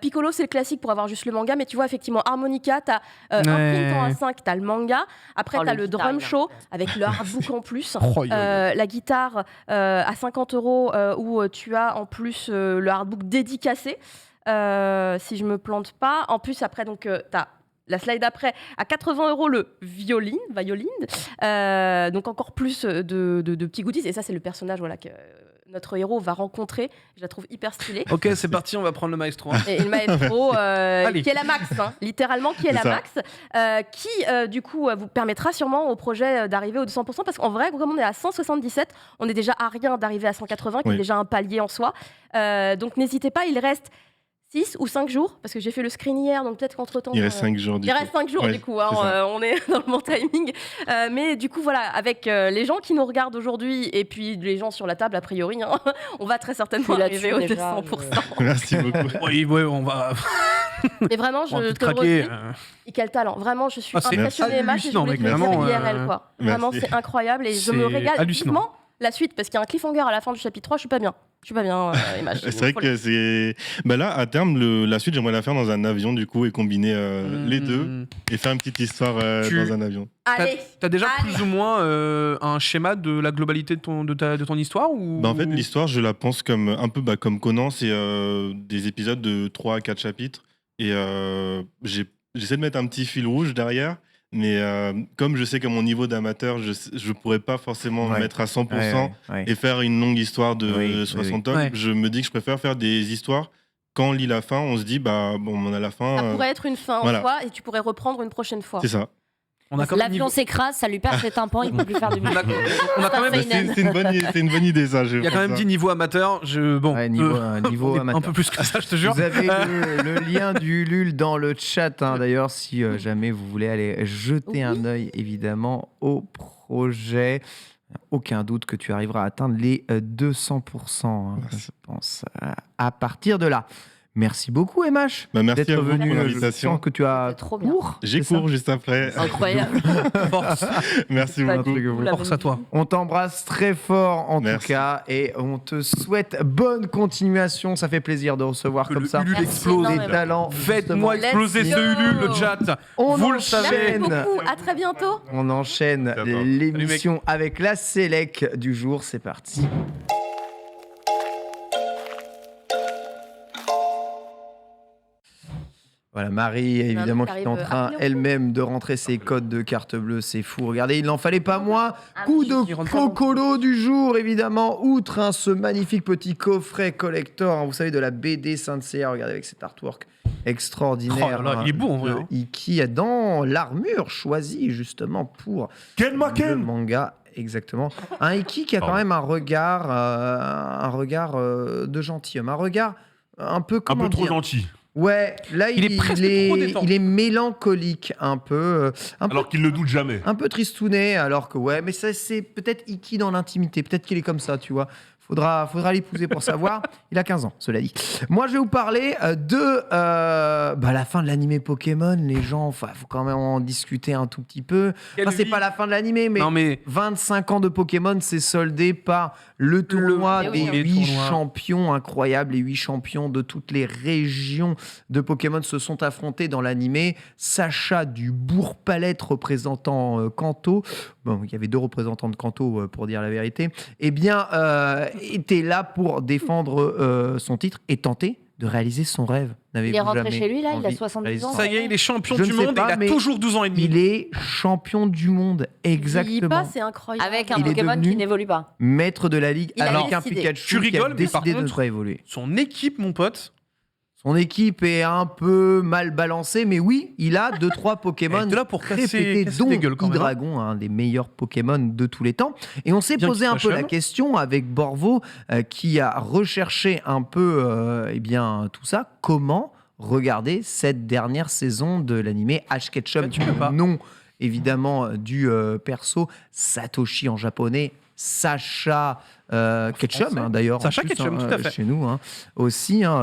Piccolo, c'est le classique pour avoir juste le manga, mais tu vois, effectivement, harmonica, t'as un Ouais. print en A5, t'as le manga. Après, t'as le le guitare, drum il est show avec le hardbook en plus. Oh, yo, yo. La guitare à 50 € où tu as en plus le hardbook dédicacé, si je me plante pas. En plus, après, donc, tu as la slide d'après à 80 € le violin, donc encore plus de petits goodies. Et ça, c'est le personnage que notre héros va rencontrer. Je la trouve hyper stylée. Ok, c'est parti, on va prendre le maestro. Hein. Et le maestro, Allez. qui est la max, littéralement qui est C'est la ça. max, qui du coup vous permettra sûrement au projet d'arriver aux 200%, parce qu'en vrai, comme on est à 177, on est déjà à rien d'arriver à 180, qui est Oui. déjà un palier en soi. Donc n'hésitez pas, il reste 6 ou 5 jours, parce que j'ai fait le screen hier, donc peut-être qu'entre-temps... Il reste 5 jours. Il reste 5 jours Ouais, du coup, c'est ça. on est dans le bon timing. Mais du coup, voilà, avec les gens qui nous regardent aujourd'hui et puis les gens sur la table, a priori, on va très certainement Puis là-dessus, arriver aux déjà, 200%. Merci beaucoup. Oui, ouais, on va. Mais vraiment, On va je tout te le craquer. redis. Et quel talent. Vraiment, je suis Ah, c'est impressionnée. Emma, je hallucinant, voulais mec, te le dire vraiment, IRL, quoi. merci. Vraiment, c'est incroyable. Et je me C'est régale. hallucinant. Vivement la suite, parce qu'il y a un cliffhanger à la fin du chapitre 3, je suis pas bien. Emma. C'est vrai que c'est. Bah là, à terme, la suite, j'aimerais la faire dans un avion, du coup, et combiner les deux et faire une petite histoire dans un avion. Allez. T'as déjà Allez. plus ou moins un schéma de la globalité de ton histoire ou... Bah, en fait, l'histoire, je la pense comme un peu comme Conan, c'est des épisodes de 3 à 4 chapitres. Et j'essaie de mettre un petit fil rouge derrière. Mais comme je sais qu'à mon niveau d'amateur, je pourrais pas forcément me Ouais. mettre à 100% Ouais. et faire une longue histoire de Oui, 60 tomes. Ouais. Je me dis que je préfère faire des histoires. Quand on lit la fin, on se dit, bah bon, on a la fin. Ça pourrait être une fin voilà. en soi et tu pourrais reprendre une prochaine fois. C'est ça. On a quand même L'avion s'écrase, ça lui perd ses tympans, il peut plus faire de musique. on a quand même, C'est C'est une bonne idée, ça. il y a quand même dit niveau amateur. Bon, Ouais, niveau on est amateur. un peu plus que ça, je te jure. Vous avez le lien du Ulule dans le chat, d'ailleurs, si jamais vous voulez aller jeter un œil, évidemment, au projet. Aucun doute que tu arriveras à atteindre les 200%, je pense, à partir de là. Merci beaucoup, MH, Bah, merci d'être à vous venu. pour Je l'invitation. sens que tu as C'est trop bien. cours. J'ai c'est ça cours juste après. Incroyable. Force, Merci Pas beaucoup. du tout la force même à toi. On t'embrasse très fort en Merci. tout cas et on te souhaite bonne continuation. Ça fait plaisir de recevoir Que comme le ça Ulule Merci explose. des énormément. talents. Faites-moi Let's exploser ce go. Ulule, le chat. On Vous le Merci savez. beaucoup. À très bientôt. On enchaîne D'accord. l'émission avec la Sélec du jour. C'est parti. Voilà, Marie, évidemment, qui qui est arrive en train rapidement. elle-même de rentrer ses codes de carte bleue. C'est fou. Regardez, il n'en fallait pas moins. Ah Coup oui, de il rentre pas dans le cocolo du jour, évidemment. Outre ce magnifique petit coffret collector, vous savez, de la BD Saint-Cyr. Regardez avec cet artwork extraordinaire. Oh là là, il est beau, en vrai, de hein. Iki dans l'armure choisie justement pour Ken le Maken manga. Exactement. Un Iki qui a quand Pardon. même un regard de gentilhomme. Un regard un peu Un comment peu trop dire gentil. Ouais, là Il est presque trop détendu. il est mélancolique un peu, Alors qu'il ne doute jamais. un peu tristounet, alors que ouais, mais ça c'est peut-être Iki dans l'intimité, peut-être qu'il est comme ça, tu vois. Faudra l'épouser pour savoir. Il a 15 ans, cela dit. Moi, je vais vous parler de la fin de l'animé Pokémon. Les gens, faut quand même en discuter un tout petit peu. Quelle Enfin, c'est vie. pas la fin de l'animé, mais Non, mais 25 ans de Pokémon, c'est soldé par le tournoi Eh des oui, 8 tournoi. champions incroyables. Les 8 champions de toutes les régions de Pokémon se sont affrontés dans l'animé. Sacha du Bourg-Palette représentant Kanto. Bon, il y avait 2 représentants de Kanto pour dire la vérité. Eh bien, était là pour défendre son titre et tenter de réaliser son rêve. Il est rentré chez lui, là, il a envie 72 de réaliser ans. son ça rêve? y est, il est champion Je du ne sais monde pas, et il mais a toujours 12 ans et demi. Il est champion du monde, Il exactement. pas, c'est incroyable. Avec un Il est Pokémon devenu- qui n'évolue pas. Maître de la ligue Il a avec un décidé. Pikachu Tu rigoles, qui a mais par décidé de ne contre- pas évoluer. Son équipe, mon pote, Son équipe est un peu mal balancée, mais oui, il a 2-3 Pokémon Elle était là pour très casser- pétés, casser dont des gueules, quand même, hein. Hydragon, un des meilleurs Pokémon de tous les temps. Et on s'est Bien posé qu'il un soit peu la chum. question avec Borvo, qui a recherché un peu tout ça. Comment regarder cette dernière saison de l'animé Ash Ketchum, Bah, tu peux pas. nom évidemment du perso Satoshi en japonais, Sacha Ketchum, hein, d'ailleurs. Sacha en plus, Ketchum, tout à fait. Chez nous, hein, aussi, hein,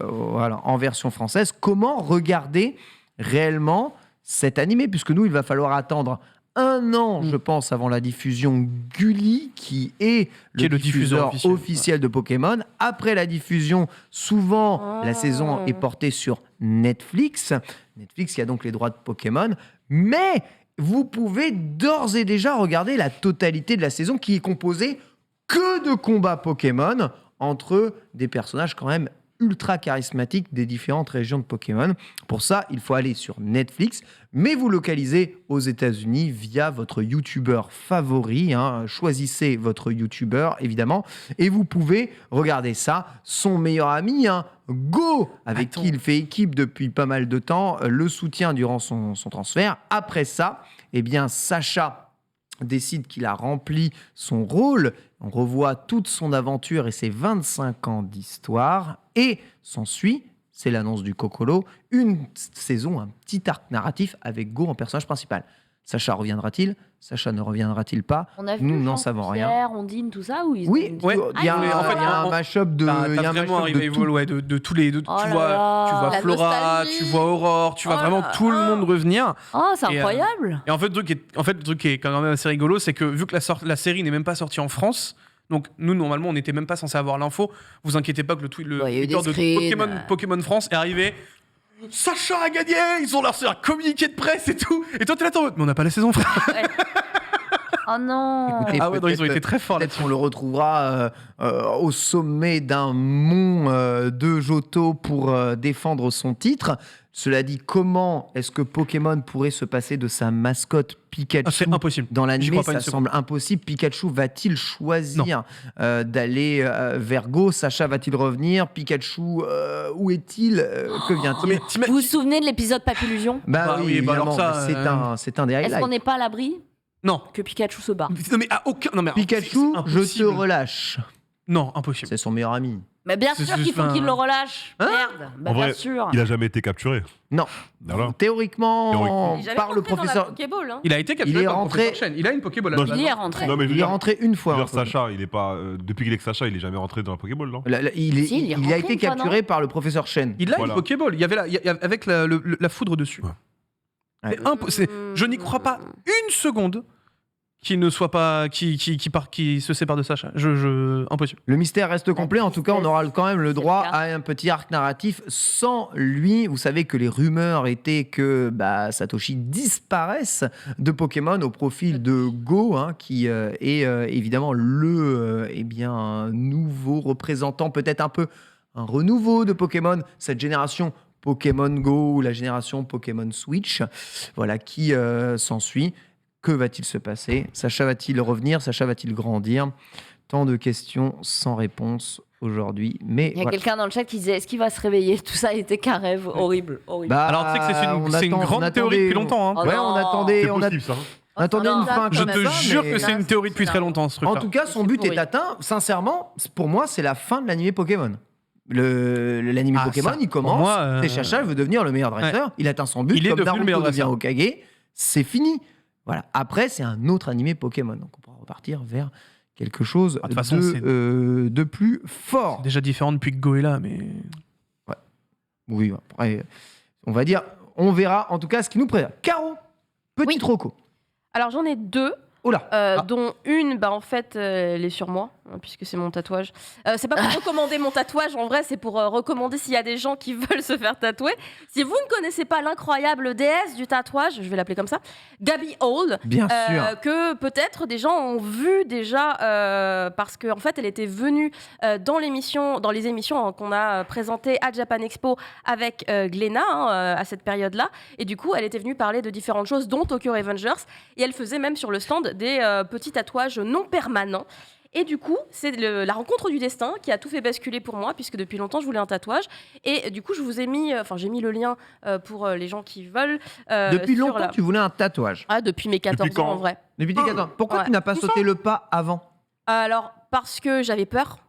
voilà, en version française. Comment regarder réellement cet animé, puisque nous, il va falloir attendre 1 an, je pense, avant la diffusion Gulli, qui est le diffuseur officiel de Pokémon. Après la diffusion, souvent, la saison est portée sur Netflix. Netflix qui a donc les droits de Pokémon. Mais vous pouvez d'ores et déjà regarder la totalité de la saison, qui est composée que de combats Pokémon entre des personnages quand même ultra charismatique des différentes régions de Pokémon. Pour ça, il faut aller sur Netflix, mais vous localisez aux États-Unis via votre YouTuber favori. Hein. Choisissez votre YouTuber, évidemment, et vous pouvez regarder ça. Son meilleur ami, hein, Go, avec qui il fait équipe depuis pas mal de temps, le soutient durant son transfert. Après ça, eh bien, Sacha décide qu'il a rempli son rôle. On revoit toute son aventure et ses 25 ans d'histoire. Et s'ensuit, c'est l'annonce du Cocolo, une saison, un petit arc narratif avec Go en personnage principal. Sacha reviendra-t-il? Sacha ne reviendra-t-il pas? On a vu Nous n'en savons rien. Jean-Pierre, Ondine, tout ça, ou ils Oui, Ouais. il y a, Mais en fait, il y a un mashup de. T'as il y a un vraiment mashup un de revival, tout. ouais, de tous les. Oh tu là vois là. La Flora, nostalgie. tu vois Aurore, tu vois Oh vraiment là tout le là. monde revenir. Oh, c'est Et, incroyable. Et en fait, le truc qui est quand même assez rigolo, c'est que vu que la série n'est même pas sortie en France, donc nous, normalement, on n'était même pas censé avoir l'info. Vous inquiétez pas que le Ouais, il y a eu Twitter de des screens. Pokémon France est arrivé. Sacha a gagné. Ils ont lancé un communiqué de presse et tout. Et toi, t'es là, mais on n'a pas la saison, frère. Oh non. Écoutez, Ah ouais, non, ils ont peut-être- été très forts Peut-être là-dessus. qu'on le retrouvera au sommet d'un mont de Johto pour défendre son titre. Cela dit, comment est-ce que Pokémon pourrait se passer de sa mascotte Pikachu Ah, c'est impossible. dans J'y l'anime? crois pas une Ça seconde. semble impossible. Pikachu va-t-il choisir d'aller vers Go? Sacha va-t-il revenir? Pikachu, où est-il? Que vient-il? Mais Vous vous souvenez de l'épisode Papillusion? Bah oui, bah évidemment, alors ça, c'est un des Est-ce highlights. qu'on n'est pas à l'abri Non. que Pikachu se bat? Non, mais à aucun. Non, mais Pikachu, c'est je te impossible. relâche. Non, impossible. C'est son meilleur ami. Mais bien C'est sûr qu'il juste faut un- qu'il le relâche. Hein? Merde. Bah En bien vrai, sûr. Il a jamais été capturé. Non. Voilà. Théoriquement, Il est jamais par le rentré dans la professeur. Pokéball, hein. Il a été capturé Il est par le rentré- professeur Chen. Il a une Pokéball. Non, à la Il base. y est rentré. Non, mais je veux Il est dire, rentré une je fois. veux dire, Sacha, il est pas. Depuis qu'il est que Sacha, il est jamais rentré dans la Pokéball, non Il Si, il est a rentré été une fois, capturé par le professeur Shen. Il a Voilà. une Pokéball. Il y avait avec la foudre dessus. Ouais. C'est je n'y crois pas une seconde qu'il ne soit pas qui se sépare de Sacha. Impossible. Le mystère reste complet. En tout cas, on aura quand même le droit C'est le cas. à un petit arc narratif sans lui. Vous savez que les rumeurs étaient que Satoshi disparaisse de Pokémon au profil de Go, hein, qui est évidemment le nouveau représentant, peut-être un peu un renouveau de Pokémon, cette génération Pokémon Go ou la génération Pokémon Switch, voilà, qui s'ensuit. Que va-t-il se passer? Sacha va-t-il revenir? Sacha va-t-il grandir? Tant de questions sans réponse aujourd'hui. Mais Il y a voilà. quelqu'un dans le chat qui disait est-ce qu'il va se réveiller? Tout ça était qu'un rêve horrible. Horrible. Alors tu sais que c'est une grande théorie depuis longtemps. Hein. Oh Ouais, non. on attendait, C'est on possible, ça. attendait non, une fin Je comme te ça, jure mais- que c'est une théorie depuis très longtemps, ce truc. En tout cas, son C'est but est pourri. atteint. Sincèrement, pour moi, c'est la fin de l'animé Pokémon. L'animé Ah, Pokémon, ça, il pour commence. moi, et Chacha veut devenir le meilleur dresseur. Il atteint son but. Il est comme devenu le meilleur Naruto devient dresseur. Hokage. C'est fini. Voilà. Après, c'est un autre animé Pokémon. Donc, on pourra repartir vers quelque chose Ah, de toute façon, de plus fort. C'est déjà différent depuis que Go est là, mais Oui, après, on va dire, on verra en tout cas ce qui nous prévient. Caro, petit troco. Alors j'en ai 2. Oh là. Dont une, en fait, elle est sur moi, hein, puisque c'est mon tatouage. C'est pas pour recommander mon tatouage, en vrai, c'est pour recommander s'il y a des gens qui veulent se faire tatouer. Si vous ne connaissez pas l'incroyable déesse du tatouage, je vais l'appeler comme ça, Gabby Hall, Bien sûr. que peut-être des gens ont vu déjà, parce qu'en fait, elle était venue dans les émissions qu'on a présentées à Japan Expo avec Glénat à cette période-là. Et du coup, elle était venue parler de différentes choses, dont Tokyo Revengers. Et elle faisait même sur le stand des petits tatouages non permanents. Et du coup, c'est la rencontre du destin qui a tout fait basculer pour moi, puisque depuis longtemps, je voulais un tatouage. Et du coup, je vous ai mis, j'ai mis le lien pour les gens qui veulent. Depuis sur longtemps, tu voulais un tatouage. Ah, depuis mes 14 Depuis ans, quand en vrai. Depuis tes 14 ans. Pourquoi Ouais. tu n'as pas sauté le pas avant? Alors, parce que j'avais peur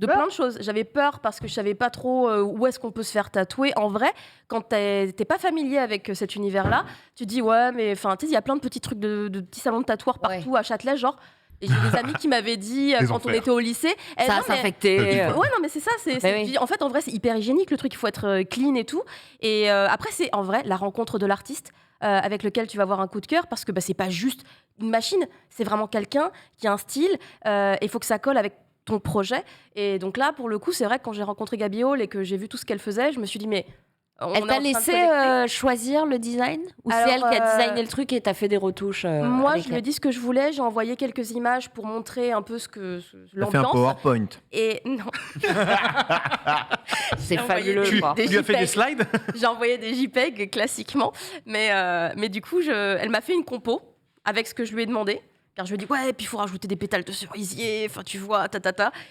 de plein de choses. J'avais peur parce que je savais pas trop où est-ce qu'on peut se faire tatouer. En vrai, quand t'es pas familier avec cet univers-là, tu te dis ouais, mais enfin, tu sais, il y a plein de petits trucs de petits salons de tatoueurs partout à Châtelet, genre. Et j'ai des amis qui m'avaient dit quand on était au lycée, ça a s'infecté. Ouais, non, mais c'est ça. En fait, en vrai, c'est hyper hygiénique le truc. Il faut être clean et tout. Et après, c'est en vrai la rencontre de l'artiste avec lequel tu vas avoir un coup de cœur parce que c'est pas juste une machine, c'est vraiment quelqu'un qui a un style. Il faut que ça colle avec ton projet. Et donc là, pour le coup, c'est vrai que quand j'ai rencontré Gabi Hall et que j'ai vu tout ce qu'elle faisait, je me suis dit, mais elle t'a laissé choisir le design? Ou c'est elle qui a designé le truc et t'as fait des retouches Moi, je lui ai dit ce que je voulais. J'ai envoyé quelques images pour montrer un peu l'ambiance. Fait un PowerPoint. Et non. C'est fabuleux. Tu lui as fait des slides? J'ai envoyé des JPEG classiquement. Mais du coup, elle m'a fait une compo avec ce que je lui ai demandé. Car je lui ai dit, ouais, et puis il faut rajouter des pétales de cerisier, enfin tu vois,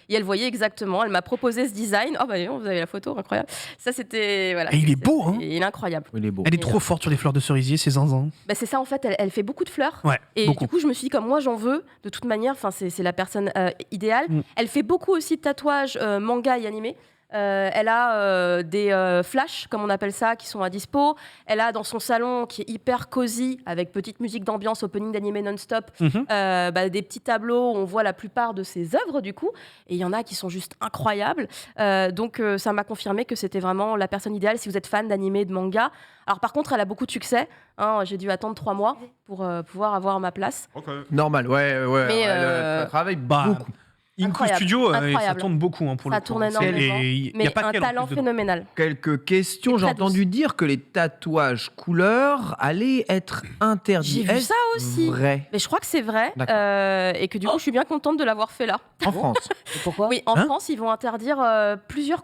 Et elle voyait exactement, elle m'a proposé ce design. Oh bah vous avez la photo, incroyable. Ça c'était, voilà. Et il est beau, hein. Il est incroyable. Il est beau. Elle est trop forte sur les fleurs de cerisier, c'est zinzin. C'est ça en fait, elle fait beaucoup de fleurs. Ouais, et beaucoup. du coup, je me suis dit, comme moi j'en veux, de toute manière, c'est la personne idéale. Elle fait beaucoup aussi de tatouages manga et animé. Elle a des flashs, comme on appelle ça, qui sont à dispo. Elle a dans son salon, qui est hyper cosy, avec petite musique d'ambiance, opening d'animé non-stop, des petits tableaux où on voit la plupart de ses œuvres, du coup. Et il y en a qui sont juste incroyables. Donc, ça m'a confirmé que c'était vraiment la personne idéale si vous êtes fan d'animé, de manga. Alors, par contre, elle a beaucoup de succès. J'ai dû attendre 3 mois pour pouvoir avoir ma place. Normal, ouais. Mais elle travaille beaucoup. Inco Studio, ça incroyable. tourne beaucoup pour le coup. Ça tourne énormément. Mais un talent phénoménal. Quelques questions. J'ai entendu dire que les tatouages couleurs allaient être interdits. J'ai vu ça aussi. Vrai. Mais je crois que c'est vrai. Et que du coup, je suis bien contente de l'avoir fait là. En France. Et pourquoi? Oui, en France, ils vont interdire plusieurs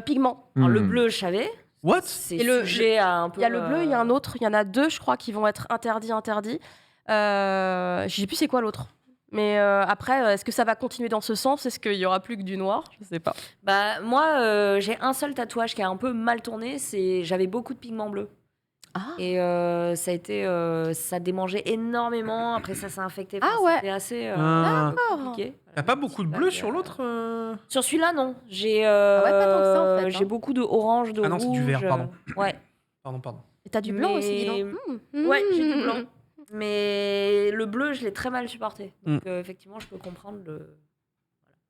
pigments. Alors, le bleu, je savais. What? C'est sujet à un peu. Il y a le bleu, il y a un autre. Il y en a 2, je crois, qui vont être interdits. Je sais plus c'est quoi l'autre. Mais après, est-ce que ça va continuer dans ce sens? Est-ce qu'il y aura plus que du noir? Je sais pas. Moi, j'ai un seul tatouage qui a un peu mal tourné. J'avais beaucoup de pigments bleus. Et ça a été, ça démangeait énormément. Après, ça s'est infecté. C'était assez compliqué. T'as pas beaucoup de bleu sur l'autre Sur celui-là, non. J'ai pas tant que ça, en fait, j'ai beaucoup de orange, de rouge. Ah non, c'est du vert, pardon. Ouais. Pardon. Et t'as du blanc aussi, dis donc. Ouais, j'ai du blanc. Mais le bleu, je l'ai très mal supporté. Donc, effectivement, je peux comprendre le.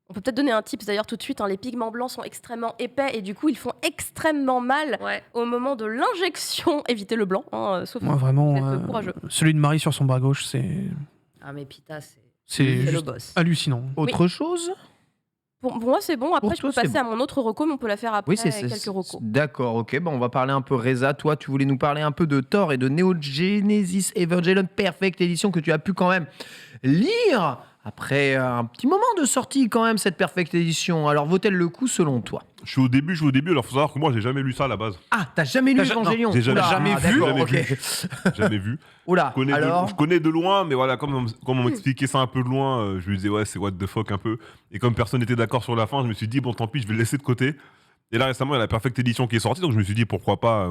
On peut peut-être donner un tips d'ailleurs tout de suite. Les pigments blancs sont extrêmement épais et du coup, ils font extrêmement mal au moment de l'injection. Évitez le blanc, sauf moi, vraiment, vous êtes courageux. celui de Marie sur son bras gauche, c'est. Ah, mais Pita, c'est le juste boss. hallucinant. Autre chose? Pour moi, c'est bon. Après, Pour je peux toi, passer à mon autre reco, mais on peut la faire après Oui, c'est quelques recos. D'accord, ok. On va parler un peu Reza. Toi, tu voulais nous parler un peu de Thor et de Neo Genesis Evangelion Perfect Edition que tu as pu quand même lire après un petit moment de sortie quand même, cette Perfect Edition. Alors, vaut-elle le coup selon toi? Je suis au début. Alors, faut savoir que moi, j'ai jamais lu ça à la base. Ah, t'as jamais lu Evangelion? J'ai jamais vu. D'accord, ok. Jamais vu. Oula, Je connais de loin, mais voilà, comme on m'expliquait ça un peu de loin, je me disais, ouais, c'est what the fuck un peu. Et comme personne n'était d'accord sur la fin, je me suis dit, bon, tant pis, je vais le laisser de côté. Et là, récemment, il y a la Perfect Edition qui est sortie, donc je me suis dit, pourquoi pas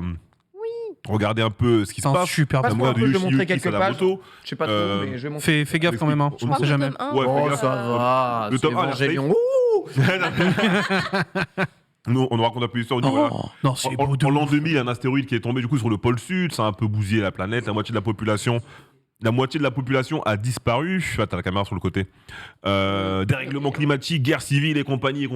regarder un peu ce qui se passe. Super Passe-moi un peu, je vais montrer quelques pages. Je sais pas trop, mais je vais montrer. Fais gaffe quand même, hein. On sait jamais. Ouais, Oh, fais gaffe. ça va. Le tome 1, Evangelion. Nous, on nous raconte un peu l'histoire. Non, c'est beau de En l'an ouf. 2000, il y a un astéroïde qui est tombé du coup sur le pôle sud, ça a un peu bousillé la planète, la moitié de la population a disparu. T'as la caméra sur le côté. Dérèglement climatique, guerre civile et compagnie.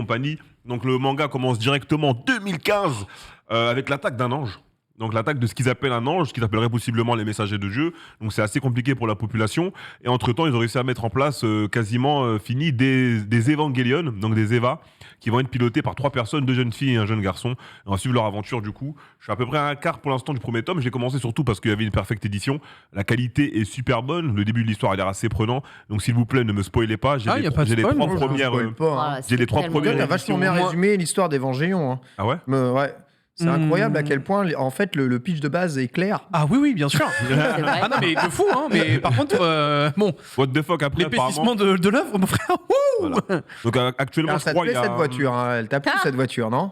Donc le manga commence directement en 2015 avec l'attaque d'un ange. Donc l'attaque de ce qu'ils appellent un ange, ce qu'ils appelleraient possiblement les messagers de Dieu. Donc c'est assez compliqué pour la population. Et entre-temps, ils ont réussi à mettre en place quasiment fini des Evangelion, donc des Eva, qui vont être pilotés par 3 personnes, 2 jeunes filles et un jeune garçon. Et on va suivre leur aventure du coup. Je suis à peu près à un quart pour l'instant du premier tome. J'ai commencé surtout parce qu'il y avait une perfecte édition. La qualité est super bonne. Le début de l'histoire a l'air assez prenant. Donc s'il vous plaît, ne me spoilez pas. J'ai les 3 premières. J'ai les 3 premières. T'as vachement bien résumé l'histoire d'Evangelion. Hein. Ah ouais? Ouais. C'est incroyable à quel point, en fait, le pitch de base est clair. Ah oui, bien sûr. Ah non, mais de fou, hein. Mais par contre, bon. What the fuck après, l'épaississement de l'œuvre, mon frère. Voilà. Donc actuellement, Alors, je ça te crois plaît il y a... cette voiture, hein. Elle t'a plu cette voiture, non?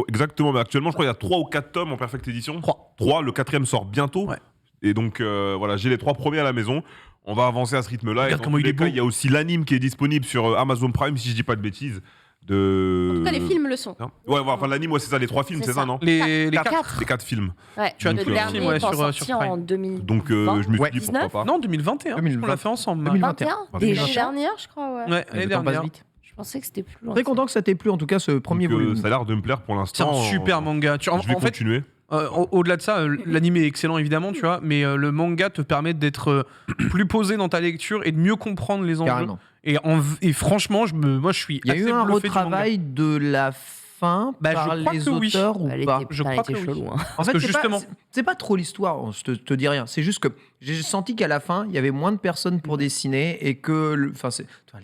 Exactement, mais actuellement, je crois qu'il y a 3 ou 4 tomes en perfect édition. 3, le 4e sort bientôt. Ouais. Et donc, voilà, j'ai les 3 premiers à la maison. On va avancer à ce rythme-là. Regarde et comment il est beau. Il y a aussi l'anime qui est disponible sur Amazon Prime, si je dis pas de bêtises. de... En tout cas, les films le sont. Hein ouais, enfin l'anime, ouais, c'est ça, les 3 films, C'est c'est ça, ça. non Les Quatre. 4. Les 4 films. Ouais. Tu as Donc, tous le les dernier films ouais, est sur sorti Prime. en 2020. Donc je me suis Ouais. dit pourquoi pas. Non, 2021. 2020. On l'a fait ensemble. 2021. L'année Déjà dernière, je crois, ouais. Ouais, Le l'année temps passe dernière. vite. Je pensais que c'était plus loin. Très content que ça t'ait plu, en tout cas, ce premier Donc, volume. ça a l'air de me plaire pour C'est l'instant. un super manga. Je vais En fait, continuer. au-delà de ça, l'anime est excellent évidemment, tu vois, mais le manga te permet d'être plus posé dans ta lecture et de mieux comprendre les enjeux. Carrément. Et franchement, moi je suis Il y a assez eu un bluffé du manga. retravail de la fin Bah, par je crois les que oui. auteurs ou Elle pas était, Je putain, crois elle était que oui. chelou. Hein. En fait, que c'est justement- c'est pas trop l'histoire, je te dis rien. C'est juste que j'ai senti qu'à la fin, il y avait moins de personnes pour dessiner et que. Enfin,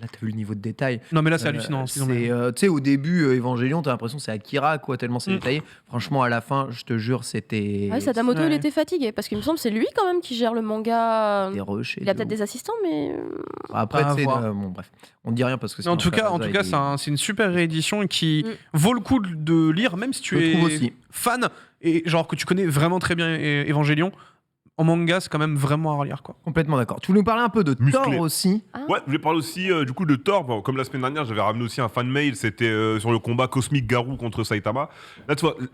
là, t'as vu le niveau de détail. Non mais là c'est hallucinant. Tu sais, au début, Evangelion, t'as l'impression que c'est Akira, quoi, tellement c'est détaillé. Franchement, à la fin, je te jure, c'était. Ah oui, Sadamoto, Ouais. il était fatigué parce qu'il me semble que c'est lui quand même qui gère le manga. Des rushs et Il a de peut-être ouf. des assistants, mais. Après, à tu sais, voir. bon, bref, on ne dit rien parce que Mais en sinon, tout cas, Ferraza, il est- c'est une super réédition qui Mm. vaut le coup de lire, même si tu Je es trouve aussi. fan et genre que tu connais vraiment très bien Evangelion. En manga, c'est quand même vraiment à relire quoi. Complètement d'accord. Tu voulais nous parler un peu de Musclé. Thor aussi. Ouais, je voulais parler aussi du coup de Thor. Bon, comme la semaine dernière, j'avais ramené aussi un fan mail. C'était sur le combat cosmique Garou contre Saitama.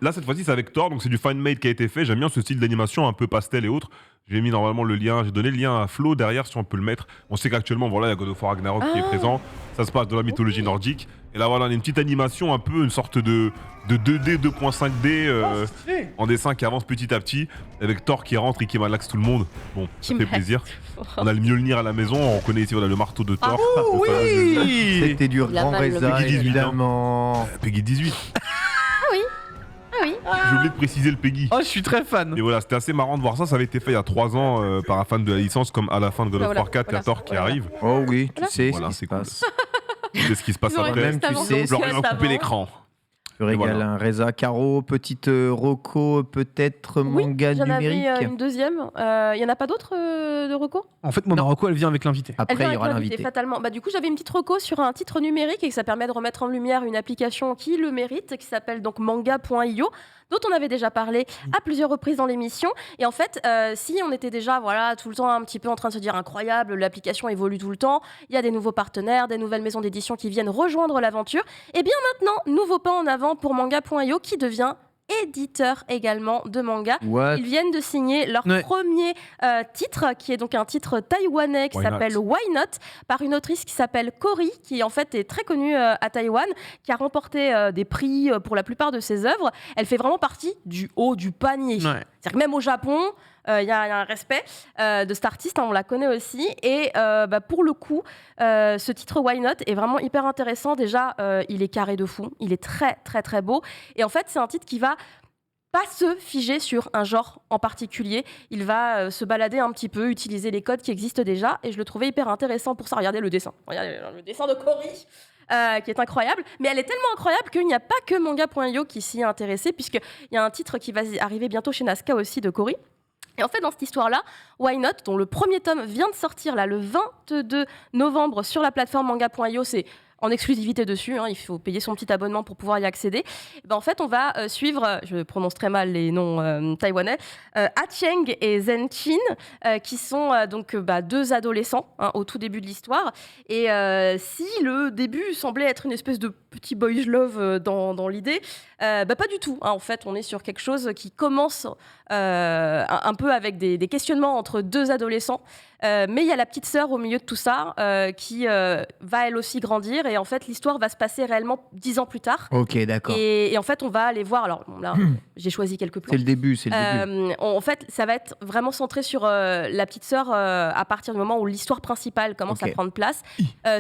Là, cette fois-ci, c'est avec Thor. Donc, c'est du fan mail qui a été fait. J'aime bien ce style d'animation un peu pastel et autres. J'ai mis normalement le lien. J'ai donné le lien à Flo derrière si on peut le mettre. On sait qu'actuellement, voilà, il y a God of War Ragnarok qui est présent. Ça se passe dans la mythologie nordique. Et là, voilà, on a une petite animation, un peu une sorte de 2D, 2.5D en dessin qui avance petit à petit. Avec Thor qui rentre et qui malaxe tout le monde. Bon, ça fait plaisir. On a le Mjolnir à la maison. On connaît ici voilà, le marteau de Thor. Oh Le fameux Mjolnir. oui. C'était du Il a grand mal le Reza, Peggy 18, évidemment. Peggy 18. Ah oui. J'ai oublié de préciser le Peggy. Oh, je suis très fan. Et voilà, c'était assez marrant de voir ça. Ça avait été fait il y a 3 ans par un fan de la licence, comme à la fin de God of Voilà, War 4, il y a voilà, Thor qui voilà. arrive. Oh oui, tu sais Voilà, ce qui c'est se cool. passe. C'est ce qui se passe Ils auraient après. Même juste tu avant, sais, Je leur ai juste coupé avant. l'écran. Tu régales voilà. un Reza. Caro, petite Rocco, peut-être Oui, manga j'en avais numérique. une deuxième. Il y en a pas d'autres de reco? En fait, mon Marocco, elle vient avec l'invité. Elle Après, vient il y avec aura l'invité, l'invité. fatalement. Bah, du coup, j'avais une petite reco sur un titre numérique et que ça permet de remettre en lumière une application qui le mérite, qui s'appelle donc manga.io, dont on avait déjà parlé à plusieurs reprises dans l'émission. Et en fait, si on était déjà tout le temps un petit peu en train de se dire incroyable, l'application évolue tout le temps, il y a des nouveaux partenaires, des nouvelles maisons d'édition qui viennent rejoindre l'aventure, et bien maintenant, nouveau pas en avant pour manga.io qui devient éditeur également de manga. What? Ils viennent de signer leur Ouais. premier titre, qui est donc un titre taïwanais qui Why Not. s'appelle Why Not, par une autrice qui s'appelle Cory, qui en fait est très connue à Taïwan, qui a remporté des prix pour la plupart de ses œuvres. Elle fait vraiment partie du haut du panier. Ouais. C'est-à-dire que même au Japon, il y a un respect de cet artiste, on la connaît aussi. Et pour le coup, ce titre Why Not est vraiment hyper intéressant. Déjà, il est carré de fou, il est très très très beau. Et en fait, c'est un titre qui va pas se figer sur un genre en particulier. Il va se balader un petit peu, utiliser les codes qui existent déjà. Et je le trouvais hyper intéressant pour ça. Regardez le dessin. Regardez le dessin de Cory. Qui est incroyable, mais elle est tellement incroyable qu'il n'y a pas que manga.io qui s'y est intéressé, puisqu'il y a un titre qui va arriver bientôt chez Nazca aussi de Cory. Et en fait, dans cette histoire-là, Why Not, dont le premier tome vient de sortir là, le 22 novembre sur la plateforme manga.io, c'est en exclusivité dessus, il faut payer son petit abonnement pour pouvoir y accéder. Et ben, en fait, on va suivre, je prononce très mal les noms taïwanais, Ah-Cheng et Zen-Chin, qui sont donc deux adolescents au tout début de l'histoire. Et si le début semblait être une espèce de petit boys love dans l'idée, pas du tout. En fait, on est sur quelque chose qui commence un peu avec des questionnements entre deux adolescents. Mais il y a la petite sœur au milieu de tout ça qui va elle aussi grandir, et en fait l'histoire va se passer réellement 10 ans plus tard. Ok, d'accord. Et en fait on va aller voir, alors bon, là j'ai choisi quelques plans. C'est le début, c'est le début. En fait ça va être vraiment centré sur la petite sœur à partir du moment où l'histoire principale commence Ok. à prendre place,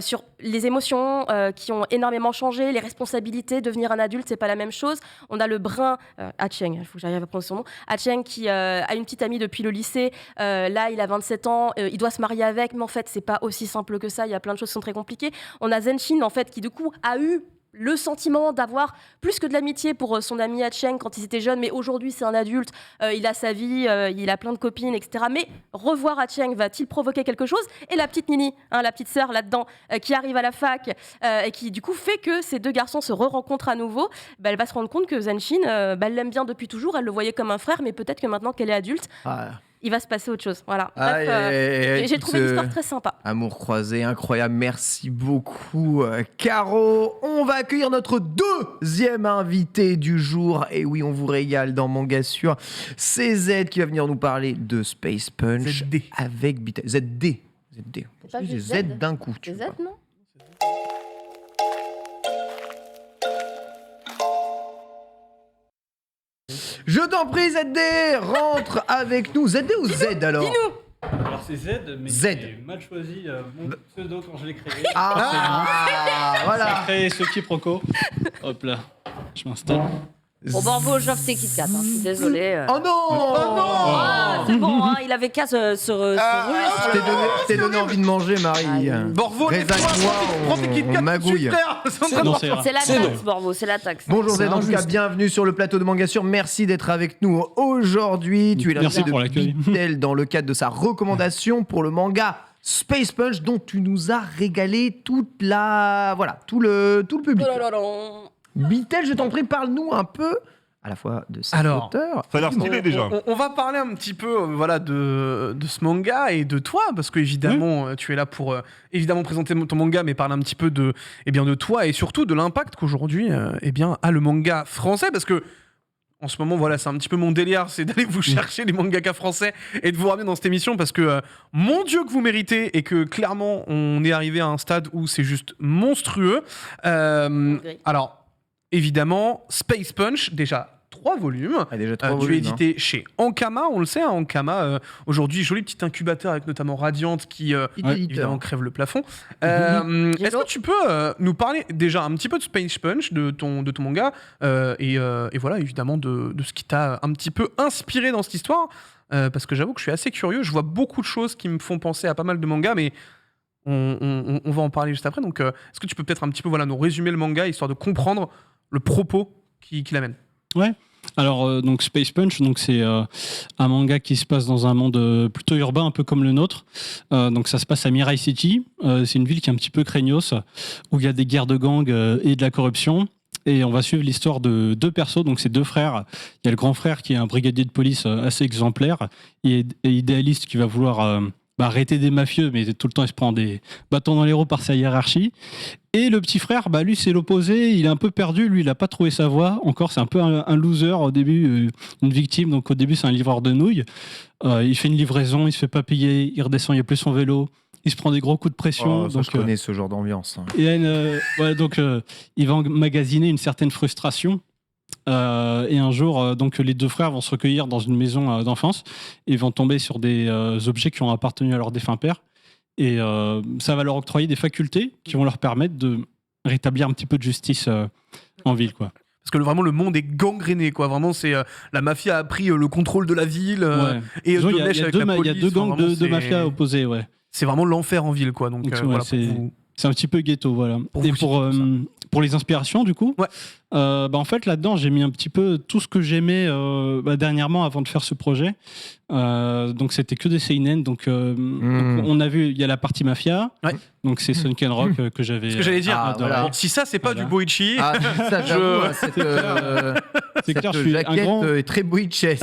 sur les émotions qui ont énormément changé, les responsabilités, devenir un adulte c'est pas la même chose. On a le brin Ah-Cheng, il faut que j'arrive à prendre son nom, Ah-Cheng qui a une petite amie depuis le lycée, là il a 27 ans, il doit se marier avec, mais en fait c'est pas aussi simple que ça, il y a plein de choses qui sont très compliquées. On a Zen-Chin en fait qui du coup a eu le sentiment d'avoir plus que de l'amitié pour son ami Ah-Cheng quand ils étaient jeunes, mais aujourd'hui c'est un adulte, il a sa vie, il a plein de copines, etc. Mais revoir Ah-Cheng va-t-il provoquer quelque chose? Et la petite Nini, la petite sœur là-dedans, qui arrive à la fac et qui du coup fait que ces deux garçons se re-rencontrent à nouveau, elle va se rendre compte que Zen-Chin, elle l'aime bien depuis toujours, elle le voyait comme un frère, mais peut-être que maintenant qu'elle est adulte, Ah, il va se passer autre chose. Voilà. Aïe, Bref, aïe, aïe, j'ai écoute, trouvé l'histoire très sympa. Amour croisé, incroyable. Merci beaucoup, Caro. On va accueillir notre deuxième invité du jour. Et oui, on vous régale dans Manga Sur. C'est Z qui va venir nous parler de Space Punch ZD. avec Beatle. ZD. ZD. C'est pas C'est juste Z Z. d'un coup. tu C'est vois. Z, non? Je t'en prie, ZD, rentre avec nous. ZD ou Z alors? Dis-nous. Alors c'est Z, mais Z. j'ai mal choisi mon pseudo quand je l'ai créé. Ah, J'ai voilà. créé ce quiproquo. Hop là, je m'installe. Bon, Borvo, j'offre tes Kit Kat, je suis désolée. Oh non! Ah, c'est bon, hein, il avait qu'à se ruer sur Je t'ai donné envie de manger, Marie. Borvo, Raisin noir, prends tes Kit Kat on tout de magouille. suite, frère. Non, c'est rare. C'est la taxe, Borvo, c'est la taxe. Bonjour Z, C'est en tout cas, injuste. bienvenue sur le plateau de Manga Sur. Merci d'être avec nous aujourd'hui. Tu es Merci l'invité pour de l'accueil. Beatle dans le cadre de sa recommandation pour le manga Space Punch, dont tu nous as régalé tout le public. Oh là là là. Beatle, je t'en prie, parle-nous un peu à la fois de cet Alors, auteur. Ça a l'air stylé déjà. On va parler un petit peu de ce manga et de toi, parce que évidemment, tu es là pour évidemment présenter ton manga, mais parler un petit peu de toi et surtout de l'impact qu'aujourd'hui a le manga français, parce que en ce moment, voilà, c'est un petit peu mon délire, c'est d'aller vous chercher les mangakas français et de vous ramener dans cette émission, parce que mon Dieu que vous méritez, et que clairement on est arrivé à un stade où c'est juste monstrueux. Alors, évidemment, Space Punch, déjà 3 volumes. Ah, déjà Tu trois es volumes, édité chez Ankama, on le sait, hein, Ankama, aujourd'hui, joli petit incubateur avec notamment Radiant qui évidemment crève le plafond. Est-ce que tu peux nous parler déjà un petit peu de Space Punch, de ton manga, et voilà, évidemment, de ce qui t'a un petit peu inspiré dans cette histoire, parce que j'avoue que je suis assez curieux, je vois beaucoup de choses qui me font penser à pas mal de mangas, mais on va en parler juste après. Donc, est-ce que tu peux peut-être un petit peu nous résumer le manga, histoire de comprendre le propos qui l'amène? Ouais. Alors donc Space Punch, donc c'est un manga qui se passe dans un monde plutôt urbain, un peu comme le nôtre. Donc ça se passe à Mirai City. C'est une ville qui est un petit peu craignos, où il y a des guerres de gangs et de la corruption. Et on va suivre l'histoire de 2 persos, donc c'est 2 frères. Il y a le grand frère qui est un brigadier de police assez exemplaire et idéaliste, qui va vouloir arrêter des mafieux, mais tout le temps il se prend des bâtons dans les roues par sa hiérarchie. Et le petit frère, lui c'est l'opposé, il est un peu perdu, lui il a pas trouvé sa voie, encore c'est un peu un loser au début, une victime, donc au début c'est un livreur de nouilles. Il fait une livraison, il se fait pas payer, il redescend, il n'y a plus son vélo, il se prend des gros coups de pression. Ça, je connais ce genre d'ambiance. Hein. Il y a il va emmagasiner une certaine frustration. Et un jour, donc les 2 frères vont se recueillir dans une maison d'enfance et vont tomber sur des objets qui ont appartenu à leur défunt père. Et ça va leur octroyer des facultés qui vont leur permettre de rétablir un petit peu de justice en ville, quoi. Parce que vraiment le monde est gangréné, quoi. Vraiment, c'est la mafia a pris le contrôle de la ville et Disons, de il y a mèche avec la police. Il y a 2 gangs Enfin, vraiment, de mafia opposés, ouais. C'est vraiment l'enfer en ville, quoi. Donc, Donc, voilà, c'est un petit peu ghetto, voilà. Pour Et vous pour les inspirations, du coup, Ouais. en fait, là-dedans, j'ai mis un petit peu tout ce que j'aimais dernièrement avant de faire ce projet. Donc, c'était que des seinen. Donc, on a vu, il y a la partie mafia. Ouais. Donc, c'est Sunken Rock que j'avais. ce que j'allais dire. adoré. voilà. Si ça, c'est pas Voilà. du Boichi. Ah, ça, j'avoue, cette C'est clair, je cette suis un jaquette grand. est très boichesque.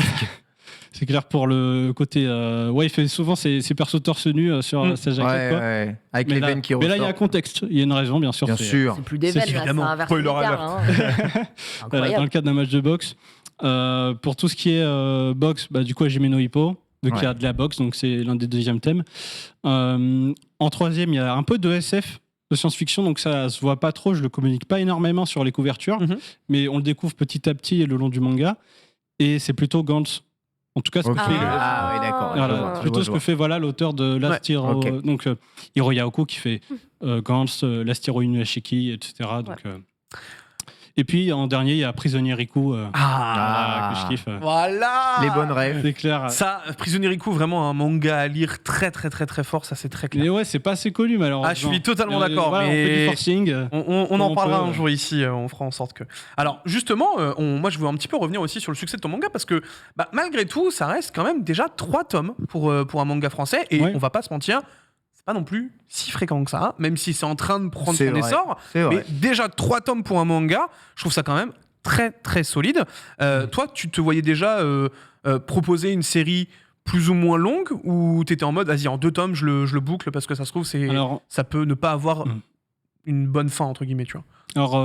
C'est clair pour le côté. Il fait souvent ses persos torse nu sur sa jaquette, quoi. Ouais. Avec Mais les là, veines qui mais là, il y a un ressortent. contexte, il y a une raison, bien sûr. Bien c'est- sûr. C'est plus des veines, là, c'est évidemment. un verre Spoiler militaire, alert. Voilà, dans Incroyable. le cadre d'un match de boxe. Pour tout ce qui est boxe, du coup, Hajime no Hippo, vu qu'il y a de la boxe, donc c'est l'un des 2e thèmes. En 3e, il y a un peu de SF, de science-fiction, donc ça se voit pas trop, je le communique pas énormément sur les couvertures, mais on le découvre petit à petit le long du manga, et c'est plutôt Gantz. En tout cas, ce que Ok. fait Ah oui, d'accord. voilà, je vois, je plutôt vois, ce je que vois. fait l'auteur de Last Hero, ok. donc Hiro Yaoko qui fait Gantz, Last Hero Inuyashiki, etc. Donc, et puis en dernier, il y a Prisonnier Riku, Ah. que je kiffe. Voilà. Les bonnes rêves. C'est clair. Ça, Prisonnier Riku, vraiment un manga à lire très très très très fort, ça c'est très clair. Mais ouais, c'est pas assez connu malheureusement. Ah, je suis totalement d'accord, Voilà, mais- on fait du forcing. On en on parlera peut, un jour ici, on fera en sorte que... Alors justement, moi je veux un petit peu revenir aussi sur le succès de ton manga, parce que malgré tout, ça reste quand même déjà 3 tomes pour un manga français, et Ouais. on va pas se mentir, c'est pas non plus si fréquent que ça, même si c'est en train de prendre C'est son vrai, essor, c'est vrai. mais déjà 3 tomes pour un manga, je trouve ça quand même très très solide. Toi, tu te voyais déjà proposer une série plus ou moins longue ou t'étais en mode vas-y en 2 tomes je le boucle parce que ça se trouve Alors, ça peut ne pas avoir une bonne fin entre guillemets, tu vois. Alors,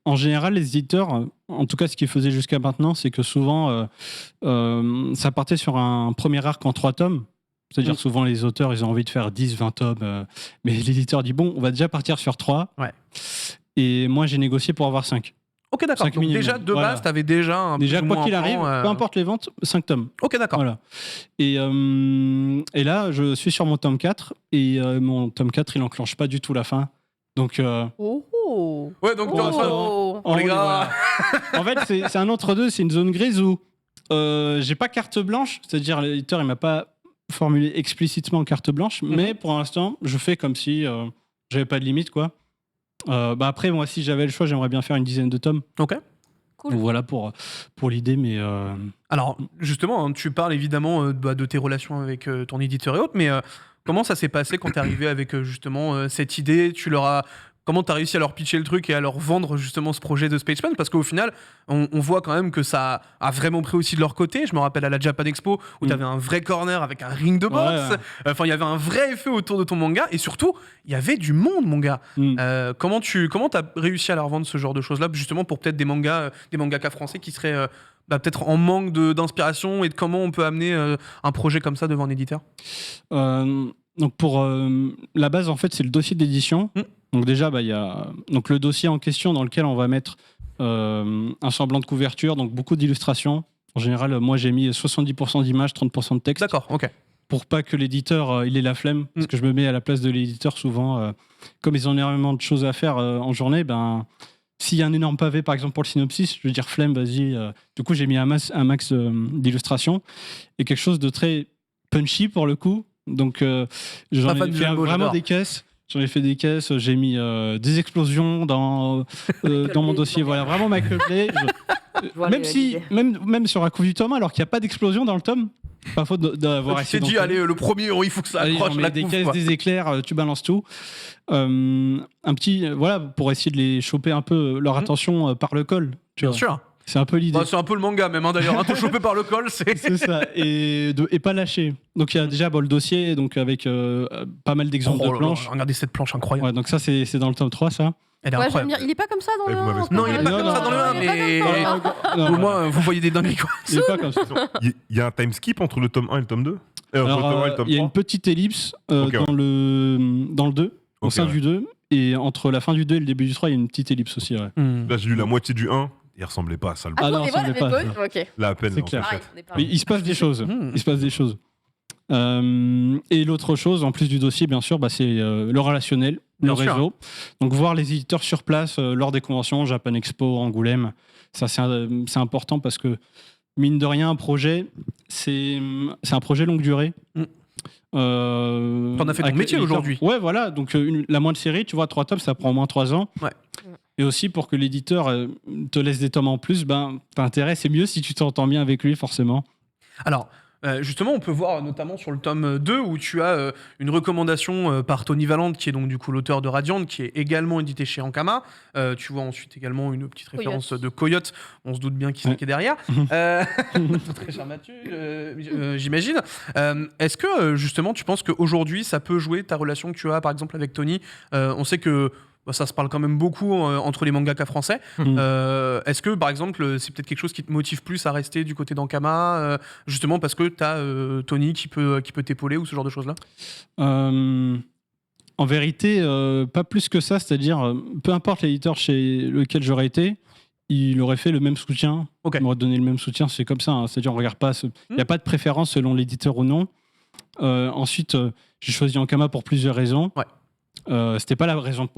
en général, les éditeurs, en tout cas ce qu'ils faisaient jusqu'à maintenant, c'est que souvent, ça partait sur un premier arc en 3 tomes. C'est-à-dire souvent les auteurs, ils ont envie de faire 10, 20 tomes. Mais l'éditeur dit, bon, on va déjà partir sur 3. Ouais. Et moi, j'ai négocié pour avoir 5. Ok, d'accord. 5 Donc minimum. déjà, de Voilà. base, t'avais déjà un Déjà, plus ou quoi moins qu'il un arrive, plan, peu importe les ventes, 5 tomes. Ok, d'accord. Voilà. Et là, je suis sur mon tome 4. Et mon tome 4, il n'enclenche pas du tout la fin. Donc, Oh. Ouais, donc t'es en train de- Oh. Oh, les oui, gars. voilà. En fait, c'est un entre-deux, c'est une zone grise où j'ai pas carte blanche, c'est-à-dire l'éditeur il m'a pas formulé explicitement carte blanche, mais pour l'instant, je fais comme si j'avais pas de limite, quoi. Après, moi, si j'avais le choix, j'aimerais bien faire une dizaine de tomes. Ok. Cool. Donc voilà pour l'idée, mais Alors, justement, hein, tu parles évidemment de tes relations avec ton éditeur et autres, mais comment ça s'est passé quand t'es arrivé avec justement cette idée? Comment t'as réussi à leur pitcher le truc et à leur vendre justement ce projet de Spaceman? Parce qu'au final, on voit quand même que ça a vraiment pris aussi de leur côté. Je me rappelle à la Japan Expo où t'avais un vrai corner avec un ring de boxe. Ouais. Enfin, il y avait un vrai effet autour de ton manga et surtout, il y avait du monde, mon gars. Comment t'as réussi à leur vendre ce genre de choses-là, justement pour peut-être des mangaka français qui seraient peut-être en manque d'inspiration et de comment on peut amener un projet comme ça devant un éditeur? Donc pour la base, en fait, c'est le dossier d'édition. Donc déjà, il y a donc le dossier en question dans lequel on va mettre un semblant de couverture, donc beaucoup d'illustrations. En général, moi, j'ai mis 70% d'images, 30% de texte. D'accord, ok. Pour pas que l'éditeur il ait la flemme, parce que je me mets à la place de l'éditeur souvent. Comme ils ont énormément de choses à faire en journée, s'il y a un énorme pavé, par exemple pour le synopsis, je veux dire flemme, vas-y. Du coup, j'ai mis un max d'illustrations et quelque chose de très punchy pour le coup. Donc, j'en Pas fan ai du fait jeu de mots, vraiment j'adore. des caisses. J'en ai fait des caisses. J'ai mis des explosions dans mon dossier. Voilà, vraiment Michael Bay. vois Même l'idée. même sur un coup du tome, alors qu'il n'y a pas d'explosion dans le tome. Pas faute d'avoir Tu t'es essayé. dit, allez, le premier, il faut que ça Allez, accroche on met la des couve, caisses, quoi. des éclairs, tu balances tout. Un petit, voilà, pour essayer de les choper un peu leur attention par le col. Tu Bien vois. sûr. C'est un peu l'idée. C'est un peu le manga même, hein, d'ailleurs. Te choper par le col, c'est... C'est ça, et pas lâcher. Donc il y a déjà le dossier, donc avec pas mal d'exemples Oh de là là, planches. regardez cette planche incroyable. Ouais, donc ça c'est dans le tome 3, ça. Elle est Ouais, j'aime incroyable. bien. Il est pas comme ça dans Ouais, le. vous m'avez en Non, il est pas Non, comme ça dans le non, 1, il est pas mais comme ça. Non, au moins, vous voyez des dingueries, quoi. il est pas comme ça. Il y a un time skip entre le tome 1 et le tome 2 entre le tome 1 et le tome Il y a 3 une petite ellipse Ok, dans le 2, au Ok, sein ouais. du 2, et entre la fin du 2 et le début du 3, il y a une petite ellipse aussi. Ouais. Là, j'ai lu la moitié du 1. Il ressemblait pas à ça. Ah non, et ça voilà, me mais plaît pas, bon, ok. Là, à peine. C'est en clair. fait. Pareil, on est pas- Mais il se passe des choses. Il se passe des choses. Et l'autre chose, en plus du dossier, bien sûr, c'est le relationnel, le Bien sûr. réseau. Donc voir les éditeurs sur place lors des conventions, Japan Expo, Angoulême, ça c'est important parce que mine de rien, un projet, c'est un projet longue durée. T'en as fait ton avec métier l'éditeur. aujourd'hui. Ouais, voilà. Donc la moindre série, tu vois, 3 tomes, ça prend au moins 3 ans. Ouais. Et aussi pour que l'éditeur te laisse des tomes en plus, t'as intérêt, c'est mieux si tu t'entends bien avec lui, forcément. Alors, justement, on peut voir notamment sur le tome 2 où tu as une recommandation par Tony Valente, qui est donc du coup l'auteur de Radiant, qui est également édité chez Ankama. Tu vois ensuite également une petite référence de Coyote. On se doute bien qui c'est qui est derrière. Très cher Mathieu, j'imagine. Est-ce que justement tu penses qu'aujourd'hui ça peut jouer ta relation que tu as par exemple avec Tony? On sait que ça se parle quand même beaucoup entre les mangaka français. Est-ce que, par exemple, c'est peut-être quelque chose qui te motive plus à rester du côté d'Ankama, justement parce que tu as Tony qui peut t'épauler ou ce genre de choses-là? En vérité, pas plus que ça. C'est-à-dire, peu importe l'éditeur chez lequel j'aurais été, il aurait fait le même soutien. Ok. Il m'aurait donné le même soutien. C'est comme ça. Hein. C'est-à-dire, on regarde pas. Il n'y a pas de préférence selon l'éditeur ou non. Ensuite, j'ai choisi Ankama pour plusieurs raisons. Ouais. C'était pas la raison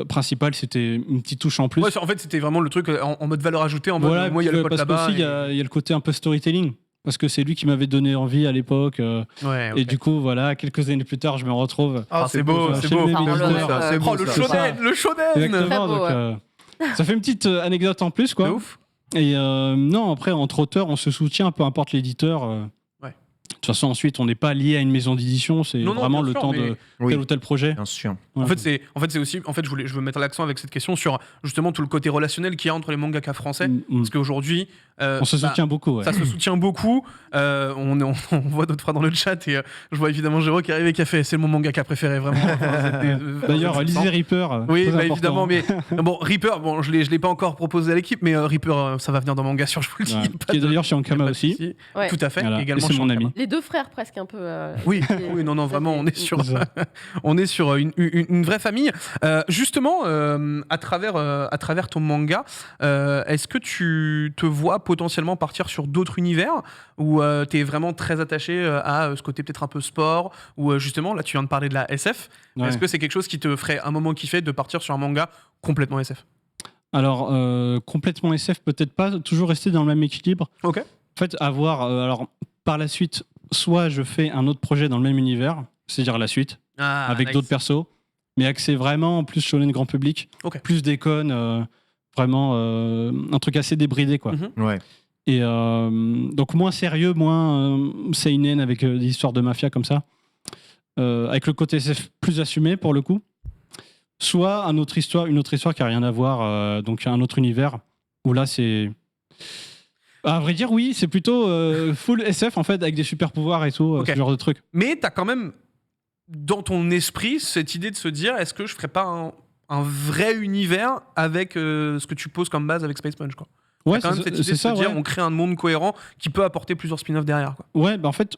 principale, c'était une petite touche en plus. Ouais, en fait, c'était vraiment le truc en mode valeur ajoutée, en mode Voilà, moi, il y a le pote parce là-bas. qu'aussi, il y a le côté un peu storytelling. Parce que c'est lui qui m'avait donné envie à l'époque. Ouais, ok. Et du coup, voilà, quelques années plus tard, je me retrouve. Ah, c'est beau, c'est chez beau. le même Ah, éditeur. le- c'est Oh, beau, le ça. shonen, le shonen. Exactement. Très beau, donc, ouais. ça fait une petite anecdote en plus, De quoi. ouf. Et non, après, entre auteurs, on se soutient, peu importe l'éditeur. Ouais. toute façon, ensuite, on n'est pas lié à une maison d'édition, c'est Non, vraiment bien le sûr, temps mais- de Oui, tel ou tel projet. bien sûr. En fait, c'est aussi. En fait, je veux mettre l'accent avec cette question sur justement tout le côté relationnel qu'il y a entre les mangaka français. Parce qu'aujourd'hui. On se soutient beaucoup. Ouais. Ça se soutient beaucoup. On voit d'autres fois dans le chat et je vois évidemment Géraud qui arrive et qui a fait c'est mon mangaka préféré, vraiment. D'ailleurs, lisez Reaper. Oui, très bah, important. évidemment, mais bon, Reaper, bon, je l'ai pas encore proposé à l'équipe, mais Reaper, ça va venir dans Manga Sûr, je vous le dis. Ouais. y a pas Qui est de- d'ailleurs chez y a Ankama pas de aussi. souci. Ouais. Tout à fait, Voilà. également Et c'est chez mon Ankama. ami. Les deux frères presque un peu. Oui, oui, non, vraiment, on est sur, on est sur une vraie famille. Justement, à travers ton manga, est-ce que tu te vois potentiellement partir sur d'autres univers où tu es vraiment très attaché à ce côté peut-être un peu sport, ou justement, là, tu viens de parler de la SF. Ouais. Est-ce que c'est quelque chose qui te ferait un moment kiffer de partir sur un manga complètement SF? Alors, complètement SF, peut-être pas, toujours rester dans le même équilibre. Ok. En fait, avoir. Alors, par la suite, soit je fais un autre projet dans le même univers, c'est-à-dire la suite, avec nice. d'autres persos, mais axé vraiment plus shonen grand public, Ok. plus déconne, vraiment un truc assez débridé, quoi. Mhm. Ouais. Et donc, moins sérieux, moins seinen avec des histoires de mafia comme ça, avec le côté SF plus assumé pour le coup. Soit une autre histoire qui a rien à voir, donc un autre univers, où là c'est. À vrai dire, oui, c'est plutôt full SF en fait, avec des super pouvoirs et tout, Ok. ce genre de truc. Mais t'as quand même dans ton esprit cette idée de se dire est-ce que je ferais pas un vrai univers avec ce que tu poses comme base avec Space Punch, quoi. Ouais, T'as quand même cette idée c'est de se ça. dire Ouais. on crée un monde cohérent qui peut apporter plusieurs spin-offs derrière, quoi. Ouais, bah en fait,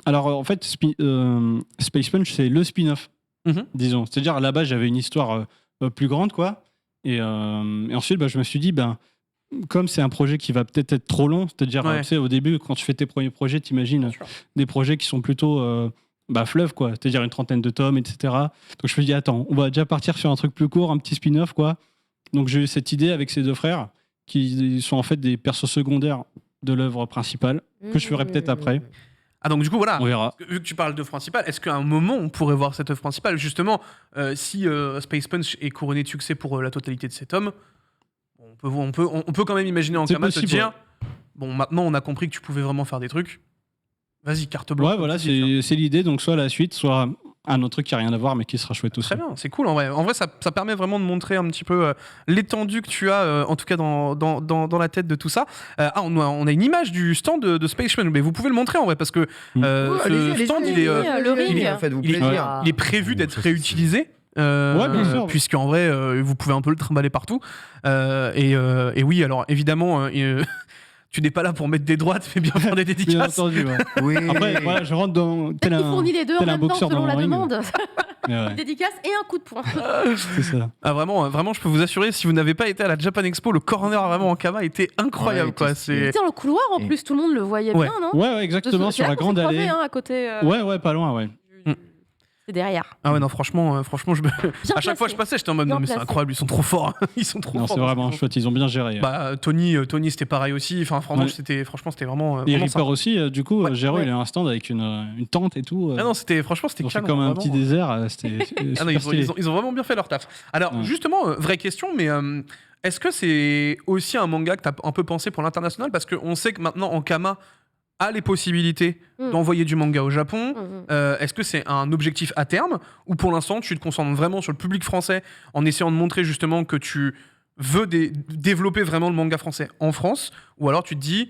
alors en fait, Space Punch c'est le spin-off, Mhm. disons. C'est-à-dire à la base j'avais une histoire plus grande, quoi. Et ensuite, bah, je me suis dit, ben, comme c'est un projet qui va peut-être être trop long, c'est-à-dire, Ouais. tu sais, au début, quand tu fais tes premiers projets, t'imagines Bien sûr. des projets qui sont plutôt fleuve, quoi, c'est-à-dire une trentaine de tomes, etc. Donc je me suis dit, attends, on va déjà partir sur un truc plus court, un petit spin-off, quoi. Donc j'ai eu cette idée avec ces deux frères, qui sont en fait des persos secondaires de l'œuvre principale, que je ferai peut-être après, Ah, donc du coup, voilà. on verra. Vu que tu parles d'œuvre principale, est-ce qu'à un moment on pourrait voir cette œuvre principale? Justement, si Space Punch est couronné de succès pour la totalité de ses tomes, on peut quand même imaginer en C'est Kama te possible, dire bon, maintenant on a compris que tu pouvais vraiment faire des trucs. Vas-y, carte blanche. Ouais, comme voilà, tu dis, tu c'est l'idée, donc soit la suite, soit un autre truc qui a rien à voir, mais qui sera chouette aussi. Très bien, c'est cool en vrai. En vrai, ça permet vraiment de montrer un petit peu l'étendue que tu as, en tout cas dans la tête de tout ça. On a une image du stand de Space Punch, mais vous pouvez le montrer en vrai, parce que ce stand, il est, le ring. Faites-vous il est- plaisir. il est prévu d'être Ça, c'est- réutilisé. Ouais, bien sûr. Puisqu'en vrai, vous pouvez un peu le trimballer partout. Et oui, alors évidemment, tu n'es pas là pour mettre des droites, mais bien faire des Bien dédicaces. entendu, ouais. Oui. Après, voilà, je rentre dans tel Peut-être qu'il un, fournit les deux en tel un même temps boxeur selon dans la le ring. demande. Mais ouais, Une dédicace et un coup de poing. c'est ça. Ah, vraiment, je peux vous assurer, si vous n'avez pas été à la Japan Expo, le corner vraiment en Kama était incroyable. Ouais, Quoi. c'était- C'est... Dans le couloir en Et- plus, tout le monde le voyait Ouais. bien, non Ouais, exactement, C'est sur là la qu'on s'est grande croisés, allée. hein, à côté. Ouais, pas loin, ouais. C'est derrière. Ah ouais, non, franchement, Bien à chaque fois que je placé. passais, j'étais en mode Bien non, mais c'est placé. incroyable, ils sont trop forts. Ils sont trop Non, forts. c'est vraiment chouette, ils ont bien géré. Bah, Tony, c'était pareil aussi. Enfin, franchement, Ouais. c'était vraiment. Et vraiment Reaper aussi, du coup, Ouais, Géro, ouais. il a un stand avec une tente et tout. Ah non, franchement, c'était ils ont fait canon, comme un vraiment. petit désert, c'était Ah non, super ils stylé. ont vraiment bien fait leur taf. Alors, Ouais. justement, vraie question, mais est-ce que c'est aussi un manga que tu as un peu pensé pour l'international? Parce qu'on sait que maintenant, Ankama a les possibilités Mm. d'envoyer du manga au Japon. Mhm. Est-ce que c'est un objectif à terme, ou pour l'instant, tu te concentres vraiment sur le public français en essayant de montrer justement que tu veux développer vraiment le manga français en France, ou alors tu te dis,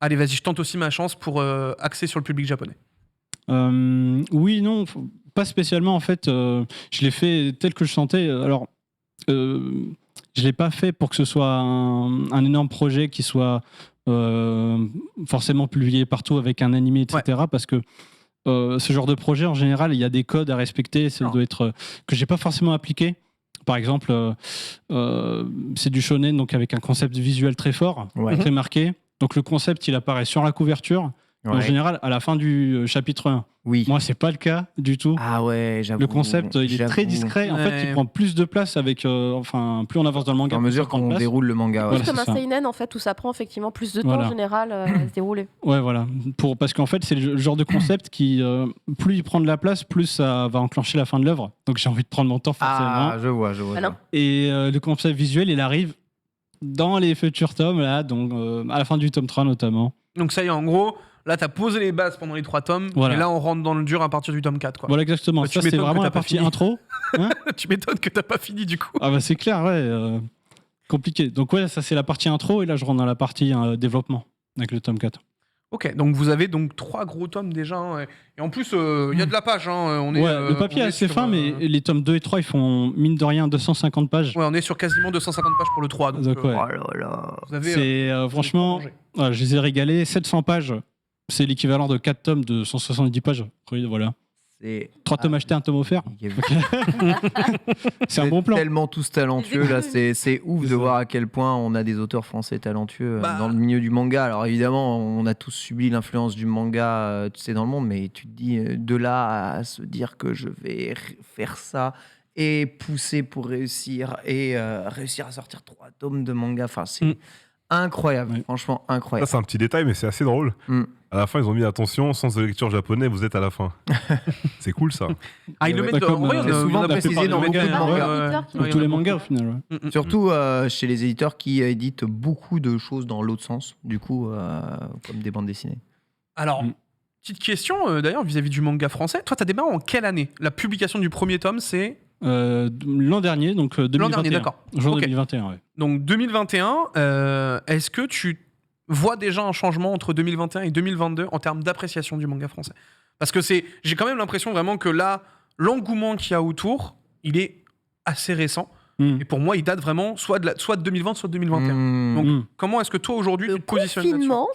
allez, vas-y, je tente aussi ma chance pour axer sur le public japonais? Oui, non, pas spécialement en fait. Je l'ai fait tel que je sentais. Alors, je l'ai pas fait pour que ce soit un énorme projet qui soit forcément publié partout avec un animé, etc. Parce que ce genre de projet, en général, il y a des codes à respecter. Ça doit être que j'ai pas forcément appliqué. Par exemple, c'est du shonen, donc avec un concept visuel très fort, Ouais. très marqué. Donc le concept, il apparaît sur la couverture. En Ouais. général, à la fin du chapitre 1. Oui. Moi, c'est pas le cas du tout. Ah ouais, j'avoue. Le concept, il est très j'avoue. discret. En fait, Ouais. il prend plus de place avec. Plus on avance dans le manga. À plus mesure ça prend de qu'on place. déroule le manga. Voilà, Ouais. Comme c'est un ça. seinen en fait où ça prend effectivement plus de temps Voilà. en général à se dérouler. Ouais, voilà. Parce qu'en fait, c'est le genre de concept qui, plus il prend de la place, plus ça va enclencher la fin de l'œuvre. Donc j'ai envie de prendre mon temps forcément. Ah, je vois. Ah non. Et le concept visuel, il arrive dans les futurs tomes, là, donc à la fin du tome 3 notamment. Donc ça y est, en gros, Là, t'as posé les bases pendant les 3 tomes, Voilà. et là, on rentre dans le dur à partir du tome 4. Quoi. Voilà, exactement. Bah, tu Ça, c'est m'étonnes que vraiment t'as la pas partie fini. intro. Tu m'étonnes que t'as pas fini du coup. Ah bah c'est clair, ouais. Compliqué. Donc ouais, ça c'est la partie intro et là je rentre dans la partie développement avec le tome 4. Ok, donc vous avez donc 3 gros tomes déjà. Hein, et en plus, il y a de la page. Hein, on est, Ouais, le papier on est est assez sur, fin, mais les tomes 2 et 3 ils font mine de rien 250 pages. Ouais, on est sur quasiment 250 pages pour le 3. Donc, Donc, ouais. Oh là là. vous avez, C'est franchement, voilà, je les ai régalés. 700 pages, c'est l'équivalent de 4 tomes de 170 pages. Oui, voilà. C'est 3 tomes achetés, un tome offert. C'est un bon plan. Tellement tous talentueux là, c'est ouf C'est de ça. voir à quel point on a des auteurs français talentueux Bah. dans le milieu du manga. Alors évidemment, on a tous subi l'influence du manga, tu sais, dans le monde, mais tu te dis de là à se dire que je vais faire ça et pousser pour réussir et réussir à sortir 3 tomes de manga. Enfin, c'est incroyable, Ouais. franchement Ça, incroyable. c'est un petit détail, mais c'est assez drôle. Mm. À la fin, ils ont mis attention, sens de lecture japonais, vous êtes à la fin. C'est cool ça. Ah, ils le Ouais, mettent comme, en vrai, c'est il y en a souvent beaucoup précisé qui dans le beaucoup mettent, de hein, mangas. ouais, Éditeurs qui ouais, Pour il y tous en a les beaucoup. mangas au final. Ouais. Surtout chez les éditeurs qui éditent beaucoup de choses dans l'autre sens, du coup, comme des bandes dessinées. Alors, Mm. petite question d'ailleurs vis-à-vis du manga français. Toi, t'as démarré en quelle année? La publication du premier tome, c'est L'an dernier, donc 2021. l'an dernier, d'accord. Juin Ok. 2021, ouais. Donc 2021, est-ce que tu vois déjà un changement entre 2021 et 2022 en termes d'appréciation du manga français? Parce que j'ai quand même l'impression vraiment que là, l'engouement qu'il y a autour, il est assez récent. Mm. Et pour moi, il date vraiment soit de 2020, soit de 2021. Mm. Donc, Mm. comment est-ce que toi, aujourd'hui, tu Le te positionnes là-dessus? confinement.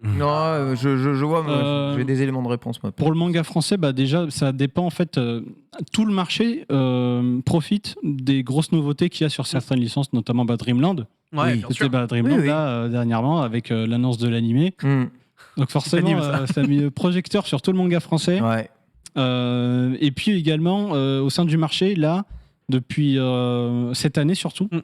Non, je vois, moi, j'ai des éléments de réponse. Moi. Pour le manga français, bah déjà, ça dépend en fait. Tout le marché profite des grosses nouveautés qu'il y a sur certaines licences, notamment Dreamland. Ouais, Oui. bien C'était sûr. Dreamland Oui, oui. là dernièrement avec l'annonce de l'animé. Mm. Donc forcément, L'anime, ça. ça a mis le projecteur sur tout le manga français. Ouais. Et puis également au sein du marché là, depuis cette année surtout. Mm.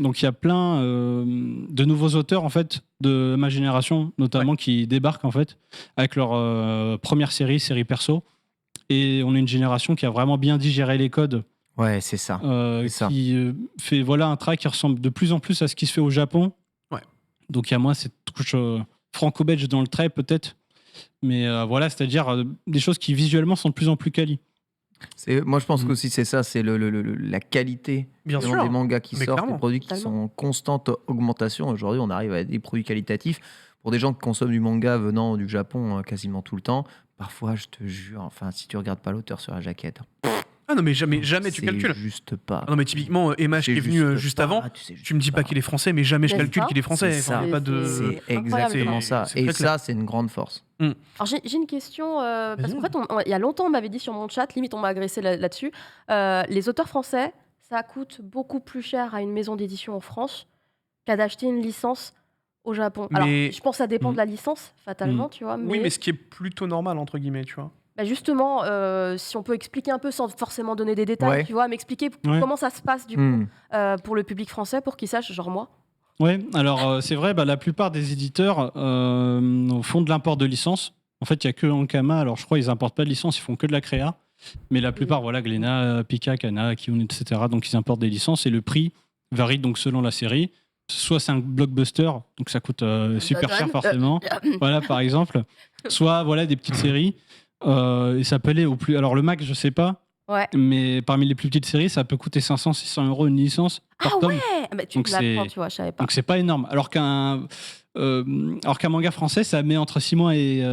Donc il y a plein de nouveaux auteurs en fait de ma génération notamment qui débarquent en fait avec leur première série perso. Et on est une génération qui a vraiment bien digéré les codes, Ouais, c'est ça. C'est ça. qui fait voilà un travail qui ressemble de plus en plus à ce qui se fait au Japon. Ouais. Donc il y a moins cette touche franco-belge dans le trait peut-être, mais voilà, c'est-à-dire des choses qui visuellement sont de plus en plus quali. Moi, je pense Mm. qu'aussi c'est ça, c'est la qualité Bien vraiment sûr. des mangas qui Mais sortent, clairement. des produits qui sont en constante augmentation. Aujourd'hui, on arrive à des produits qualitatifs. Pour des gens qui consomment du manga venant du Japon quasiment tout le temps, parfois, je te jure, enfin, si tu regardes pas l'auteur sur la jaquette, Ah non, mais jamais tu c'est calcules. juste pas. Ah non, mais typiquement, Emma, qui est venu juste pas, avant, tu sais juste tu me dis pas qu'il est français, mais jamais je C'est calcule ça. qu'il est français. C'est Enfin, ça. y a pas de... C'est incroyable. exactement ça. C'est Et très clair. ça, c'est une grande force. Alors j'ai une question, parce Vas-y. qu'en fait, il y a longtemps, on m'avait dit sur mon chat, limite on m'a agressé là-dessus, les auteurs français, ça coûte beaucoup plus cher à une maison d'édition en France qu'à d'acheter une licence au Japon. Alors, Mais- je pense que ça dépend de la licence, fatalement, tu vois. Oui, mais ce qui est plutôt normal, entre guillemets, tu vois. Bah justement, si on peut expliquer un peu sans forcément donner des détails, Ouais. tu vois, m'expliquer Ouais. comment ça se passe du coup Mm. pour le public français, pour qu'ils sachent, genre moi. Ouais, alors c'est vrai, la plupart des éditeurs font de l'import de licences. En fait, il n'y a que Ankama, alors je crois qu'ils n'importent pas de licence, ils font que de la créa. Mais la plupart, voilà, Glénat, Pika, Kana, Kiun, etc. Donc ils importent des licences et le prix varie donc selon la série. Soit c'est un blockbuster, donc ça coûte super cher forcément. Voilà, par exemple. Soit voilà des petites séries. Et ça peut aller au plus. Alors le max, je sais pas. Ouais. Mais parmi les plus petites séries, ça peut coûter 500-600 € une licence par Ah tome. ouais bah, tu Donc me l'apprends, c'est- tu vois, je savais pas. Donc c'est pas énorme. Alors qu'un manga français, ça met entre 6 mois et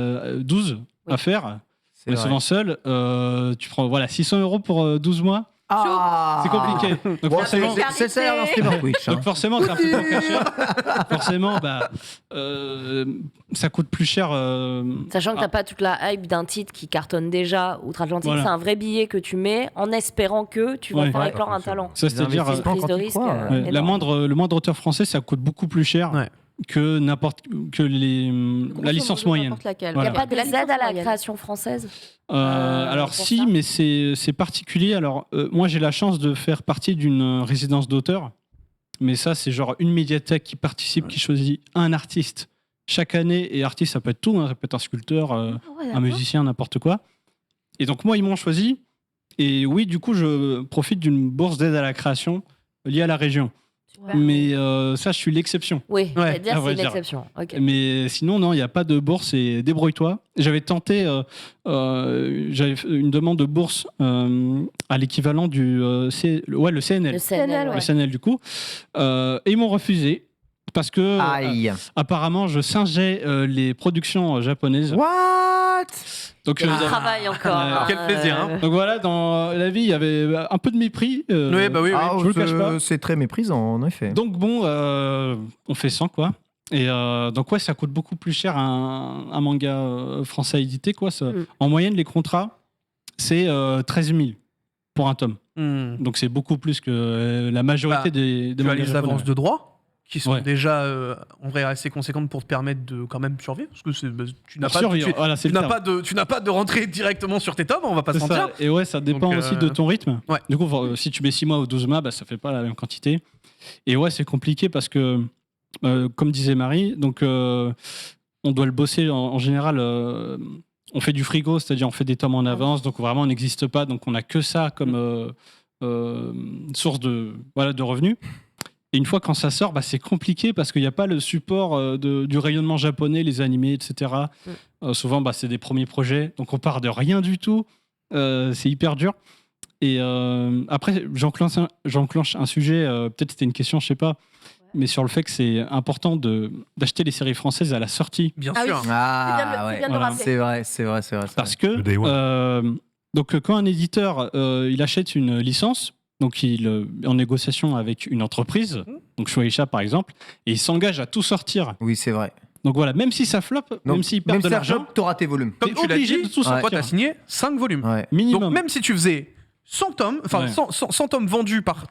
12 Oui. à faire. C'est Mais vrai. souvent seul, tu prends voilà 600 € pour 12 mois. Ah C'est compliqué. Donc Bon, forcément, c'est ça l'instrument Twitch. hein. donc forcément, c'est un peu plus cher. Forcément, ça coûte plus cher. Sachant que t'as pas toute la hype d'un titre qui cartonne déjà outre-Atlantique, Voilà. c'est un vrai billet que tu mets en espérant que tu vas Ouais. faire Ouais. éclore un talent. Ça, Les c'est-à-dire investissements prise quand de tu risque, crois, ouais, énorme. le moindre auteur français, ça coûte beaucoup plus cher Ouais. que la licence moyenne. N'importe laquelle. Voilà. Il n'y a pas Que la des licence aides à la moyenne. création française Alors pour si, ça mais c'est particulier. Alors moi j'ai la chance de faire partie d'une résidence d'auteur, mais ça c'est genre une médiathèque qui participe, qui choisit un artiste chaque année. Et artiste ça peut être tout, hein, ça peut être un sculpteur, Ah ouais, un d'accord. musicien, n'importe quoi. Et donc moi ils m'ont choisi. Et oui, du coup je profite d'une bourse d'aide à la création liée à la région. Super. Mais ça, je suis l'exception. Oui, Ouais, c'est-à-dire à c'est vrai une dire. exception. Ok. Mais sinon, non, il n'y a pas de bourse et débrouille-toi. J'avais tenté, j'avais fait une demande de bourse à l'équivalent du le CNL. Le CNL, CNL, Le ouais. CNL, du coup. Et ils m'ont refusé parce que Aïe. apparemment, je singeais les productions japonaises. What? Donc, Quel travail encore. Ah, quel plaisir, hein. donc voilà, dans la vie, il y avait un peu de mépris. Oui, bah oui, oui. Ah, je vous le cache pas. c'est très méprisant, en effet. Donc bon, on fait 100 quoi. Et donc ouais, ça coûte beaucoup plus cher un manga français édité quoi. En moyenne, les contrats, c'est 13 000 pour un tome. Donc c'est beaucoup plus que la majorité Bah, des Tu as mangas les japonais. avances de droit qui sont Ouais. déjà en vrai assez conséquentes pour te permettre de quand même survivre parce que tu n'as pas, Survivre, voilà, c'est tu le n'as terme. pas de rentrée directement sur tes tomes, on va pas se C'est mentir. ça. Et ouais, ça dépend Donc, aussi de ton rythme. ouais. Du coup, si tu mets 6 mois ou 12 mois, bah, ça fait pas la même quantité. Et ouais, c'est compliqué parce que, comme disait Marie, donc on doit le bosser en général. On fait du frigo, c'est-à-dire on fait des tomes en avance, donc vraiment on n'existe pas, donc on a que ça comme source de revenus. Et une fois quand ça sort, bah, c'est compliqué parce qu'il n'y a pas le support du rayonnement japonais, les animés, etc. Souvent, bah, c'est des premiers projets, donc on part de rien du tout. C'est hyper dur. Et après, j'enclenche un sujet, peut-être c'était une question, je sais pas, mais sur le fait que c'est important d'acheter les séries françaises à la sortie. Bien Ah oui. sûr. C'est bien de- Ah, c'est bien de Voilà. rappeler. c'est vrai. Parce Le day one. que donc quand un éditeur il achète une licence, donc il est en négociation avec une entreprise, donc Shueisha par exemple, et il s'engage à tout sortir. Oui, c'est vrai. Donc voilà, même si ça flop, même s'il perd de si ça l'argent, floppe, t'auras tes volumes. Comme t'es tu l'as obligé dit, de tout sortir. toi t'as signé 5 volumes. Ouais. minimum. Donc même si tu faisais 100 tomes, enfin Ouais. 100 tomes vendus par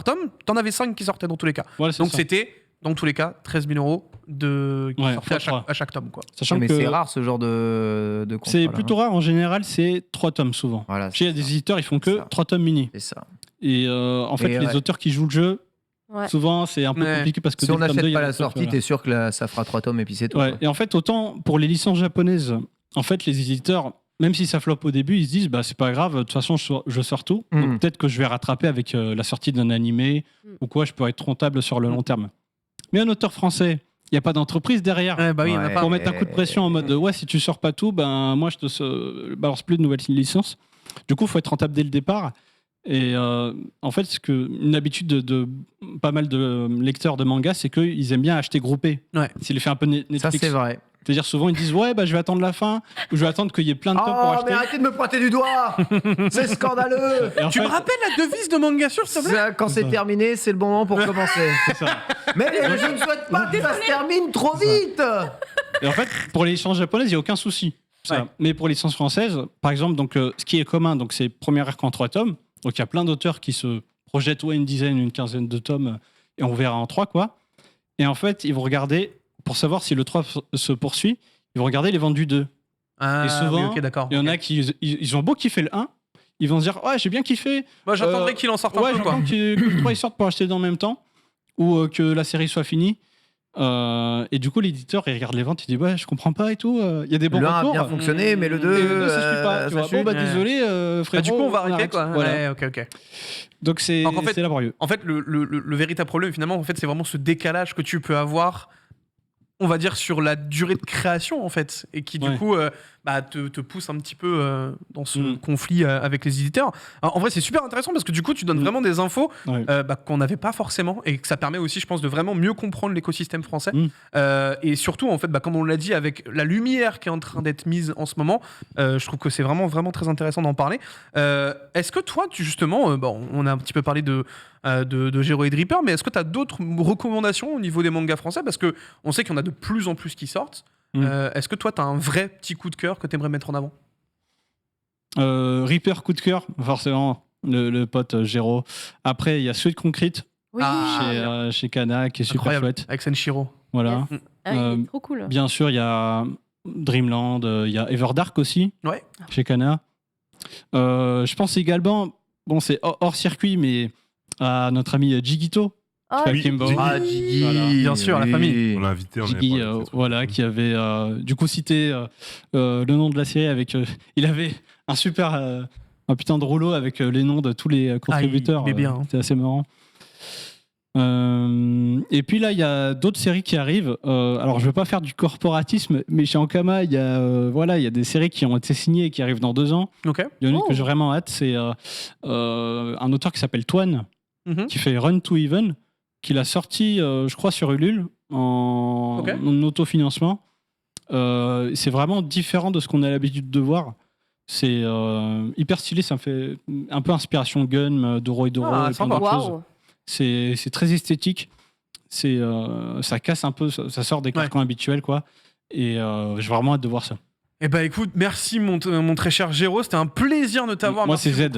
tome, t'en avais 5 qui sortaient dans tous les cas. Voilà, c'est Donc ça. c'était, dans tous les cas, 13 000 euros qui Ouais, sortaient fois à chaque tome. Quoi. Sachant Mais que c'est rare ce genre de contrat. c'est là, plutôt hein. rare, en général, c'est 3 tomes souvent. Voilà, Tu sais, il y a c'est des ça. éditeurs, ils font C'est que ça. 3 tomes mini. C'est ça. Et en fait, Et les ouais. auteurs qui jouent le jeu, Ouais. souvent, c'est un peu Ouais. compliqué parce que Si dès on le tome n'achète 2, il y a pas des la trucs, sortie, voilà. t'es sûr que ça fera 3 tomes et puis c'est tout. Ouais. quoi. Et en fait, autant pour les licences japonaises, en fait, les éditeurs, même si ça floppe au début, ils se disent bah c'est pas grave, de toute façon je sors tout. Mhm. Donc peut-être que je vais rattraper avec la sortie d'un animé ou quoi, je peux être rentable sur le long terme. Mais un auteur français, il n'y a pas d'entreprise derrière. Ouais, bah oui, il y en a Ouais. pas. Pour mettre un coup de pression en mode ouais, si tu sors pas tout, ben moi je te balance plus de nouvelles licences. Du coup, il faut être rentable dès le départ. Et en fait, une habitude de pas mal de lecteurs de manga, c'est qu'ils aiment bien acheter groupé. Ouais. C'est l'effet un peu Netflix. Ça, c'est vrai. C'est-à-dire souvent ils disent ouais, bah, je vais attendre la fin ou je vais attendre qu'il y ait plein de tomes pour Oh, acheter. mais arrêtez de me pointer du doigt. C'est scandaleux. Et en Tu fait, me rappelles la devise de Manga Sur, s'il te plaît Quand c'est ça. terminé, c'est le bon moment pour commencer. c'est ça. Mais je ne souhaite pas que ça se termine trop vite. Et en fait, pour les licences japonaises, il n'y a aucun souci. Ça. Ouais. Mais pour les licences françaises, par exemple, donc, ce qui est commun, donc, c'est premier arc en 3 tomes. Donc il y a plein d'auteurs qui se projettent une dizaine, une quinzaine de tomes, et on verra en 3, quoi. Et en fait, ils vont regarder, pour savoir si le 3 se poursuit, ils vont regarder les ventes du 2. Ah, Et souvent, oui, ok, d'accord. Il y en a qui ils ont beau kiffer le 1, ils vont se dire ouais, j'ai bien kiffé. Moi, j'attendrai qu'il en sorte un Ouais, peu, quoi. j'attends que le 3 il sorte pour acheter dans le même temps, ou que la série soit finie. Et du coup, l'éditeur, il regarde les ventes, il dit ouais, je comprends pas et tout. Il y a des bons Le 1 a retours. bien fonctionné, mais le 2, Et le 2, ça suit pas. Tu vois. Bon, bah, Ouais. désolé, frérot. Bah, du coup, on va arrêter, arrête. quoi. Voilà. Ouais, ok. Donc, c'est Donc, en fait- laborieux. En fait, le véritable problème, finalement, en fait, c'est vraiment ce décalage que tu peux avoir, on va dire, sur la durée de création, en fait, et qui, du Ouais. coup, te pousse un petit peu dans ce Mm. conflit avec les éditeurs. Alors, en vrai, c'est super intéressant parce que, du coup, tu donnes Mm. vraiment des infos Ouais. qu'on n'avait pas forcément et que ça permet aussi, je pense, de vraiment mieux comprendre l'écosystème français. Mm. Et surtout, en fait, comme on l'a dit, avec la lumière qui est en train d'être mise en ce moment, je trouve que c'est vraiment, vraiment très intéressant d'en parler. Est-ce que toi, justement, on a un petit peu parlé de Gero et de Reaper, mais est-ce que tu as d'autres recommandations au niveau des mangas français? Parce qu'on sait qu'il y en a de plus en plus qui sortent. Est-ce que toi, tu as un vrai petit coup de cœur que tu aimerais mettre en avant? Reaper, coup de cœur, forcément, le pote Gero. Après, il y a Sweet Concrete Oui. chez Kana, qui est super Incroyable, chouette. avec Senshiro. Voilà. Yes. Ah, il est Euh, trop cool. Bien sûr, il y a Dreamland, il y a Everdark aussi, Ouais. chez Kana. Je pense également, bon, c'est hors circuit, mais à notre ami Jigito, Ah, chez oui, Akimbo. Jiggy. Ah, Jiggy. Voilà. Bien sûr, la famille. On l'a invité, on Jiggy, avait parlé de ça. voilà, qui avait du coup cité le nom de la série avec. Il avait un super. Un putain de rouleau avec les noms de tous les contributeurs. il est bien, hein. C'était assez marrant. Et puis là, il y a d'autres séries qui arrivent. Alors, je ne veux pas faire du corporatisme, mais chez Ankama, il y a des séries qui ont été signées et qui arrivent dans 2 ans. Ok. Il y en a une que j'ai vraiment hâte, c'est un auteur qui s'appelle Twan, qui fait Run to Even, qu'il a sorti, je crois, sur Ulule en autofinancement. C'est vraiment différent de ce qu'on a l'habitude de voir. C'est hyper stylé, ça me fait un peu inspiration Gun, Doro et Doro et plein d'autres choses. C'est très esthétique. Ça casse un peu, ça sort des carcans habituels, quoi. Et j'ai vraiment hâte de voir ça. Eh ben écoute, merci mon très cher Géraud, c'était un plaisir de t'avoir. Moi c'est Z.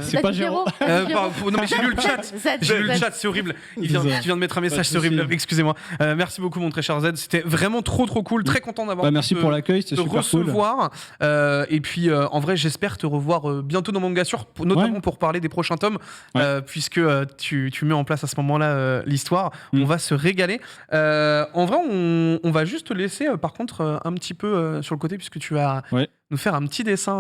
C'est pas Géraud. Non mais j'ai lu le chat. J'ai lu le chat, c'est horrible. Tu viens de mettre un message, c'est horrible. Excusez-moi. Merci beaucoup mon très cher Z, c'était vraiment trop cool, très content d'avoir. Merci pour l'accueil, c'était super recevoir. Et puis en vrai, j'espère te revoir bientôt dans Mangassure, notamment pour parler des prochains tomes, puisque tu mets en place à ce moment-là l'histoire. On va se régaler. En vrai, on va juste te laisser par contre un petit peu sur le côté, puisque tu vas nous faire un petit dessin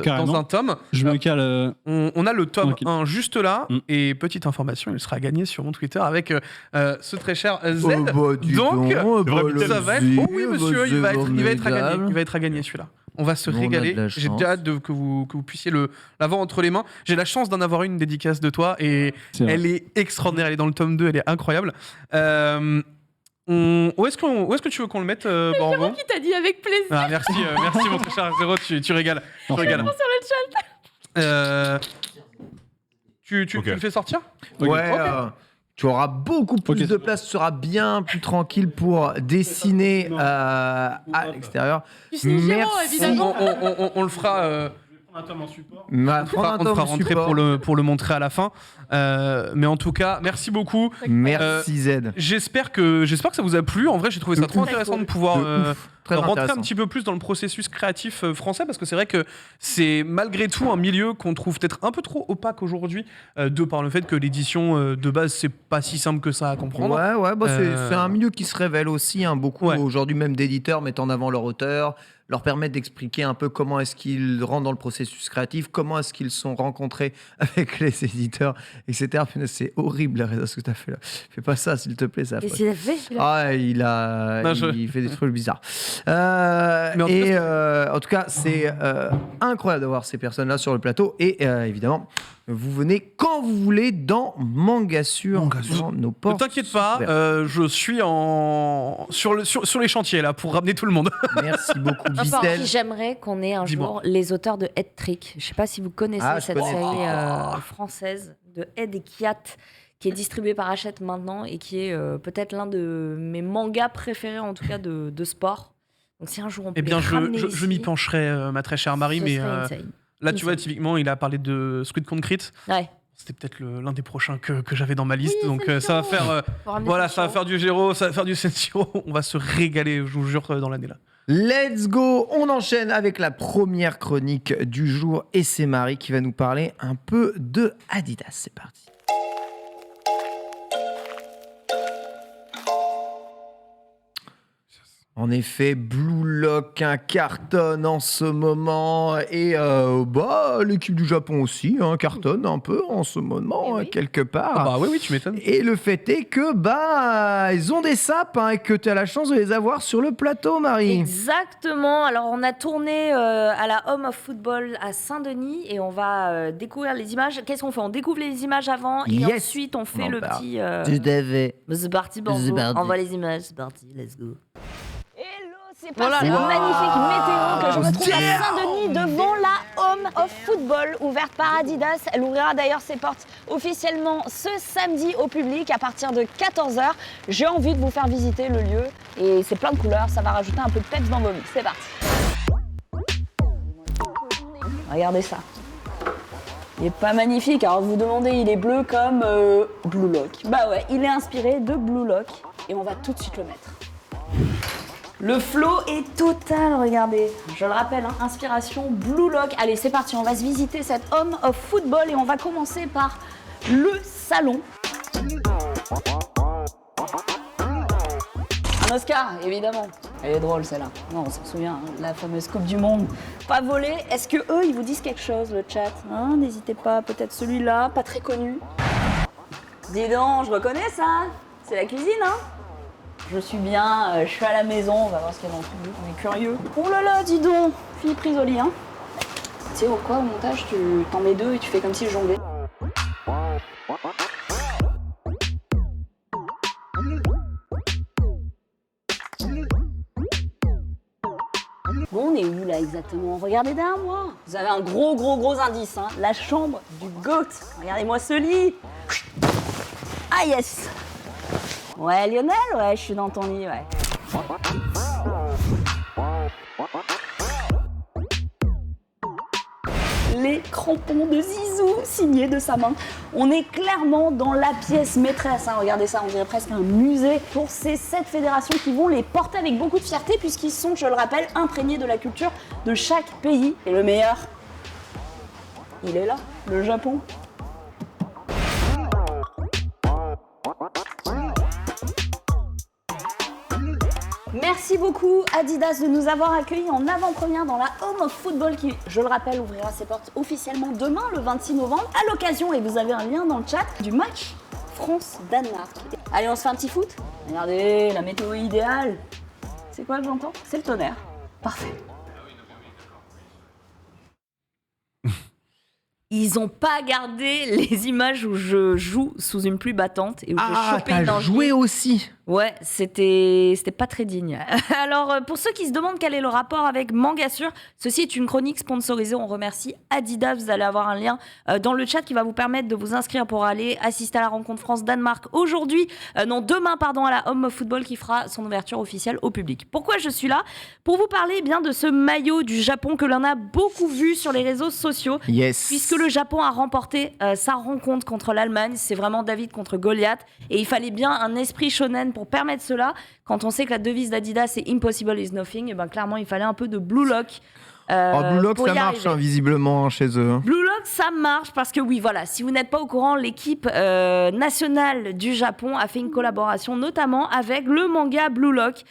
dans un tome. Je me cale. On a le tome 1 juste là. Et petite information, il sera gagné sur mon Twitter avec ce très cher Z. Donc, ça va être. Oh oui, monsieur, il va être à gagner. Il va être à gagner celui-là. On va se régaler. J'ai hâte que vous puissiez l'avoir entre les mains. J'ai la chance d'en avoir une dédicace de toi et elle est extraordinaire. Elle est dans le tome 2, elle est incroyable. Où est-ce que tu veux qu'on le mette, Borgo? Qui t'a dit avec plaisir. Merci mon très cher Zéro, tu régales. Sur le chat. Tu le fais sortir? Tu auras beaucoup plus de place, tu seras bien plus tranquille pour dessiner à l'extérieur. Merci. Évidemment. On le fera. On un tome en support. On le fera rentrer pour le montrer à la fin. Mais en tout cas, merci beaucoup. Merci Z. J'espère que ça vous a plu. En vrai, j'ai trouvé ça trop intéressant de pouvoir rentrer un petit peu plus dans le processus créatif français, parce que c'est vrai que c'est malgré tout un milieu qu'on trouve peut-être un peu trop opaque aujourd'hui, de par le fait que l'édition de base, c'est pas si simple que ça à comprendre. C'est un milieu qui se révèle aussi beaucoup aujourd'hui, même d'éditeurs mettent en avant leur auteur, leur permettent d'expliquer un peu comment est-ce qu'ils rentrent dans le processus créatif, comment est-ce qu'ils sont rencontrés avec les éditeurs, etc. C'est horrible les réseaux, ce que tu as fait là. Fais pas ça, s'il te plaît. Qu'est-ce qu'il a fait Il fait des trucs bizarres. En tout cas, c'est incroyable d'avoir ces personnes-là sur le plateau. Et évidemment, vous venez quand vous voulez dans Mangassure. Dans nos portes. Ne t'inquiète pas, je suis sur les chantiers là pour ramener tout le monde. Merci beaucoup, Bistel. J'aimerais qu'on ait un jour les auteurs de Head Trick. Je sais pas si vous connaissez cette série française de Head et Kiat, qui est distribuée par Hachette maintenant et qui est peut-être l'un de mes mangas préférés, en tout cas de sport. Donc si un jour on peut je m'y pencherai, ma très chère Marie, mais là tu vois, typiquement, il a parlé de Squid Concrete. C'était peut-être l'un des prochains que j'avais dans ma liste, donc ça va faire ça va faire du Géraud, ça va faire du Senshiro. On va se régaler, je vous jure, dans l'année là. Let's go, on enchaîne avec la première chronique du jour et c'est Marie qui va nous parler un peu de Adidas. C'est parti. En effet, Blue Lock cartonne en ce moment et l'équipe du Japon aussi cartonne un peu en ce moment quelque part. Oui, tu m'étonnes. Et le fait est que ils ont des sapes et que tu as la chance de les avoir sur le plateau, Marie. Exactement. Alors on a tourné à la Home of Football à Saint-Denis et on va découvrir les images. Qu'est-ce qu'on fait? On découvre les images avant et ensuite on fait petit. C'est parti, Borgo. Envoie les images, c'est parti, let's go. C'est parti, magnifique météo que je retrouve à Saint-Denis devant la Home of Football ouverte par Adidas. Elle ouvrira d'ailleurs ses portes officiellement ce samedi au public à partir de 14h. J'ai envie de vous faire visiter le lieu et c'est plein de couleurs, ça va rajouter un peu de peps dans vos vies. C'est parti. Regardez ça. Il est pas magnifique, alors vous vous demandez, il est bleu comme Blue Lock. Bah ouais, il est inspiré de Blue Lock et on va tout de suite le mettre. Le flow est total, regardez. Je le rappelle, inspiration Blue Lock. Allez, c'est parti, on va se visiter cette Home of Football et on va commencer par le salon. Un Oscar, évidemment. Elle est drôle celle-là. Non, on s'en souvient, la fameuse Coupe du Monde. Pas volée. Est-ce que eux, ils vous disent quelque chose, le chat? N'hésitez pas, peut-être celui-là, pas très connu. Dis donc, je reconnais ça. C'est la cuisine, hein. Je suis bien, je suis à la maison, on va voir ce qu'il y a dans le frigo, on est curieux. Oh là là, dis donc, fille prise au lit, hein. Tu sais quoi, au montage, tu t'en mets 2 et tu fais comme si je jonglais. Bon, on est où là exactement? Regardez derrière moi. Vous avez un gros indice, hein. La chambre du GOAT. Regardez-moi ce lit. Ah yes. Ouais, Lionel, ouais, je suis dans ton lit, ouais. Les crampons de Zizou, signés de sa main. On est clairement dans la pièce maîtresse, hein. Regardez ça, on dirait presque un musée pour ces 7 fédérations qui vont les porter avec beaucoup de fierté puisqu'ils sont, je le rappelle, imprégnés de la culture de chaque pays. Et le meilleur, il est là, le Japon. Merci beaucoup Adidas de nous avoir accueillis en avant-première dans la Home of Football qui, je le rappelle, ouvrira ses portes officiellement demain le 26 novembre à l'occasion, et vous avez un lien dans le chat, du match France-Danemark. Allez, on se fait un petit foot? Regardez, la météo idéale. C'est quoi que j'entends? C'est le tonnerre. Parfait. Ils ont pas gardé les images où je joue sous une pluie battante et où je chopais une t'as joué aussi. Ouais, c'était pas très digne. Alors, pour ceux qui se demandent quel est le rapport avec Mangasure, ceci est une chronique sponsorisée. On remercie Adidas. Vous allez avoir un lien dans le chat qui va vous permettre de vous inscrire pour aller assister à la rencontre France-Danemark demain, à la Home of Football qui fera son ouverture officielle au public. Pourquoi je suis là? Pour vous parler bien de ce maillot du Japon que l'on a beaucoup vu sur les réseaux sociaux. Yes. Puisque le Japon a remporté sa rencontre contre l'Allemagne. C'est vraiment David contre Goliath. Et il fallait bien un esprit shonen pour permettre cela. Quand on sait que la devise d'Adidas c'est Impossible is nothing, et ben clairement il fallait un peu de Blue Lock. Blue Lock ça marche visiblement chez eux. Blue Lock ça marche parce que oui voilà, si vous n'êtes pas au courant, l'équipe nationale du Japon a fait une collaboration notamment avec le manga Blue Lock.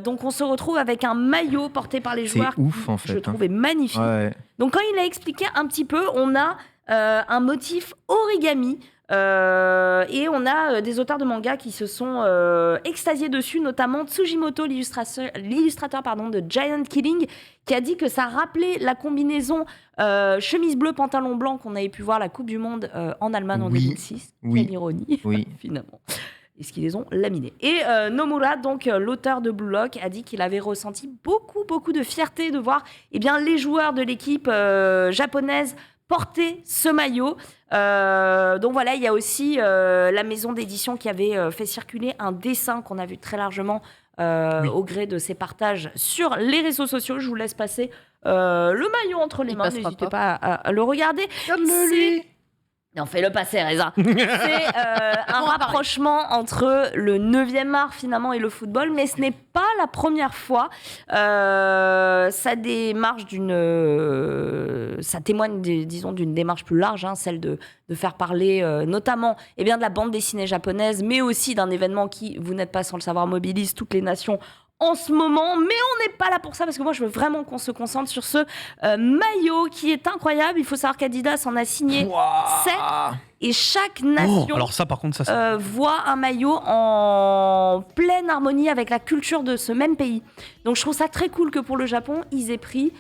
Donc on se retrouve avec un maillot porté par les joueurs. C'est ouf en fait. Je trouvais magnifique. Ouais. Donc quand il a expliqué un petit peu, on a un motif origami. Et on a des auteurs de manga qui se sont extasiés dessus, notamment Tsujimoto, l'illustrateur de Giant Killing, qui a dit que ça rappelait la combinaison chemise bleue, pantalon blanc qu'on avait pu voir à la Coupe du Monde en Allemagne en 2006. Quelle ironie, finalement. Est-ce qu'ils les ont laminés? Et Nomura, donc l'auteur de Blue Lock, a dit qu'il avait ressenti beaucoup de fierté de voir les joueurs de l'équipe japonaise porter ce maillot. Donc voilà, il y a aussi la maison d'édition qui avait fait circuler un dessin qu'on a vu très largement au gré de ses partages sur les réseaux sociaux. Je vous laisse passer le maillot entre les mains, n'hésitez pas à le regarder. Non, fais-le passer, Reza. C'est un rapprochement entre le 9e art, finalement, et le football, mais ce n'est pas la première fois. Ça témoigne, disons, d'une démarche plus large, celle de faire parler, notamment, de la bande dessinée japonaise, mais aussi d'un événement qui, vous n'êtes pas sans le savoir, mobilise toutes les nations en ce moment, mais on n'est pas là pour ça parce que moi je veux vraiment qu'on se concentre sur ce maillot qui est incroyable. Il faut savoir qu'Adidas en a signé 7 et chaque nation alors ça par contre ça voit un maillot en pleine harmonie avec la culture de ce même pays. Donc je trouve ça très cool que pour le Japon ils aient pris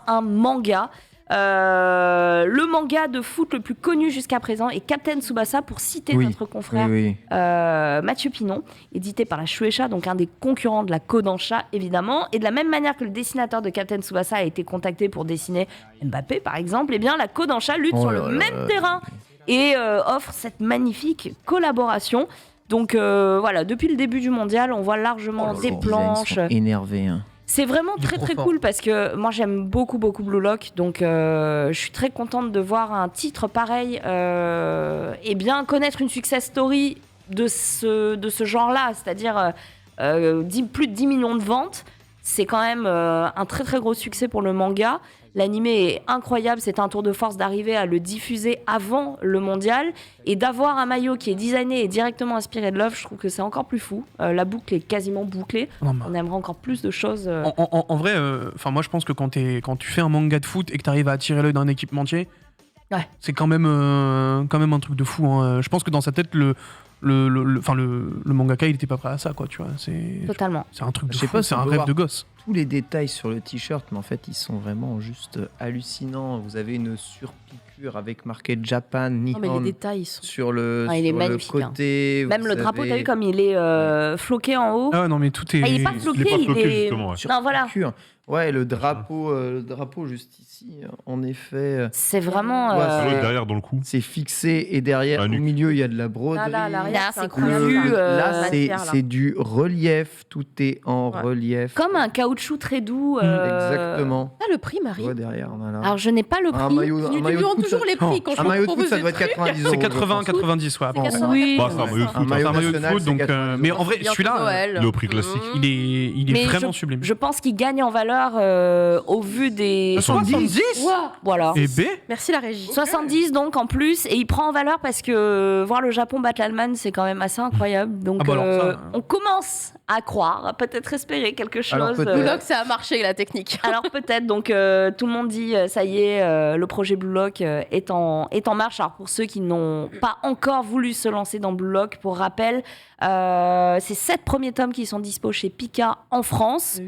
un manga. Le manga de foot le plus connu jusqu'à présent est Captain Tsubasa, pour citer notre confrère Mathieu Pinon, édité par la Shueisha, donc un des concurrents de la Kodansha évidemment. Et de la même manière que le dessinateur de Captain Tsubasa a été contacté pour dessiner Mbappé par exemple, la Kodansha lutte sur le même terrain et offre cette magnifique collaboration. Donc voilà, depuis le début du mondial, on voit largement des planches. Ils sont énervés. C'est vraiment très cool parce que moi j'aime beaucoup Blue Lock, donc je suis très contente de voir un titre pareil connaître une success story de ce genre-là, c'est-à-dire plus de 10 millions de ventes. C'est quand même un très gros succès pour le manga. L'animé est incroyable, c'est un tour de force d'arriver à le diffuser avant le mondial et d'avoir un maillot qui est designé et directement inspiré de Love. Je trouve que c'est encore plus fou. La boucle est quasiment bouclée. On aimerait encore plus de choses. En vrai, moi je pense que quand tu fais un manga de foot et que tu arrives à attirer l'œil d'un équipementier, Ouais. C'est quand même un truc de fou. Hein. Je pense que dans sa tête, le mangaka, il était pas prêt à ça, quoi. Tu vois, Totalement. c'est un truc de Je sais fou. pas, C'est on un peut rêve voir de gosse. tous les détails sur le t-shirt, mais en fait, ils sont vraiment juste hallucinants. Vous avez une surpiqûre avec marqué Japan, Non, mais les Nihon détails, ils sont. sur le, Ah, il est sur le magnifique, hein. côté. Même vous le drapeau, avez t'as vu comme il est floqué en haut. Ah ouais, non, mais tout est. Ah, il est pas Il floqué, est pas il floqué, est. justement, ouais. Non, voilà. surpiqûre. Ouais, le drapeau juste ici, en effet, C'est vraiment. Ouais, Ah, l'autre c'est- derrière dans le cou. c'est fixé et derrière, La au nuque. milieu, il y a de la broderie. Là, l'arrière, Là, c'est c'est incroyable. cousu, Là, matière, là. c'est du relief, tout est en Ouais. relief. Comme un caoutchouc très doux. Exactement. Ah, le prix, Tu Marie. vois derrière, voilà. Alors, je n'ai pas le Un prix. maillot, Tu un nous maillot de demandes foot, toujours ça- les prix quand je un maillot de propose foot, ça des doit être trucs. 90 euros. C'est je 80, pense. 90, ouais. C'est Bon, 80. Oui. Bah, c'est un maillot de Un foot. hein. maillot un maillot de national, foot, c'est donc. 90 Mais euros. en vrai, Bientôt celui-là, Noël. Il est au prix classique. il est Mais vraiment sublime. Je pense qu'il gagne en valeur au vu des. 70. Voilà. Et B. Merci la régie. 70 donc en plus, et il prend en valeur parce que voir le Japon battre l'Allemagne, c'est quand même assez incroyable. Donc Ah bah alors ça, on commence à croire, à peut-être espérer quelque chose. Alors, peut-être. Blue Lock, ça a marché la technique. Alors peut-être, donc tout le monde dit ça y est, le projet Blue Lock est en marche. Alors pour ceux qui n'ont pas encore voulu se lancer dans Blue Lock, pour rappel, c'est 7 premiers tomes qui sont dispo chez Pika en France,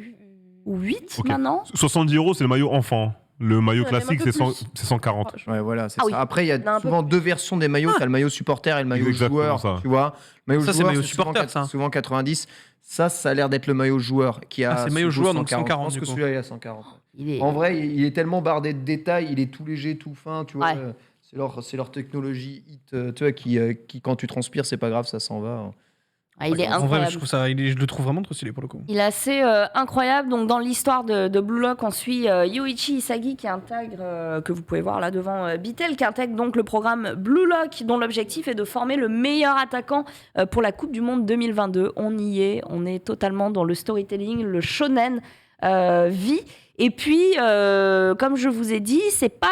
ou 8 Ok. maintenant. 70 euros, c'est le maillot enfant. Le maillot Ouais, même classique, un peu c'est plus. 140. Ouais, voilà, c'est Ah ça. oui. Après, il y On a a un peu souvent deux versions des maillots. T'as le maillot supporter et le maillot Exactement joueur. ça. Tu vois, le maillot Ça, c'est joueur, maillot souvent supporter, ça. souvent 90. Ça a l'air d'être le maillot joueur qui a. Ah, c'est maillot sous joueur, donc 140. 140, Je pense du que coup. celui-là, il est à 140. Il est... En vrai, il est tellement bardé de détails, il est tout léger, tout fin, tu vois. Ouais. C'est leur technologie hit, tu vois, qui, quand tu transpires, c'est pas grave, ça s'en va. Ah, il est En vrai, incroyable. je trouve ça, je le trouve vraiment trop stylé pour le coup. Il est assez incroyable. Donc, dans l'histoire de Blue Lock, on suit Yoichi Isagi qui intègre, que vous pouvez voir là devant Bitel, qui intègre donc le programme Blue Lock, dont l'objectif est de former le meilleur attaquant pour la Coupe du Monde 2022. On y est, on est totalement dans le storytelling, le shonen vie. Et puis, comme je vous ai dit, c'est pas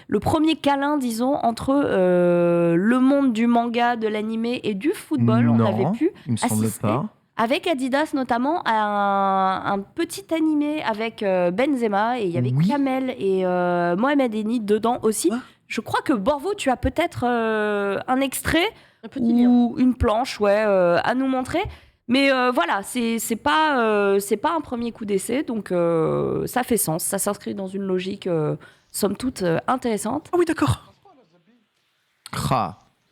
le premier câlin, disons, entre le monde du manga, de l'animé et du football. On Non, avait pu il me semble assister, pas. avec Adidas notamment, à un petit animé avec Benzema, et il y avait Oui. Kamel et Mohamed Eni dedans aussi. Ah. Je crois que Borvo, tu as peut-être un extrait Un petit lien. ou une planche, ouais, à nous montrer. Mais voilà, c'est pas un premier coup d'essai, donc ça fait sens. Ça s'inscrit dans une logique, somme toute, intéressante. Ah oui, d'accord.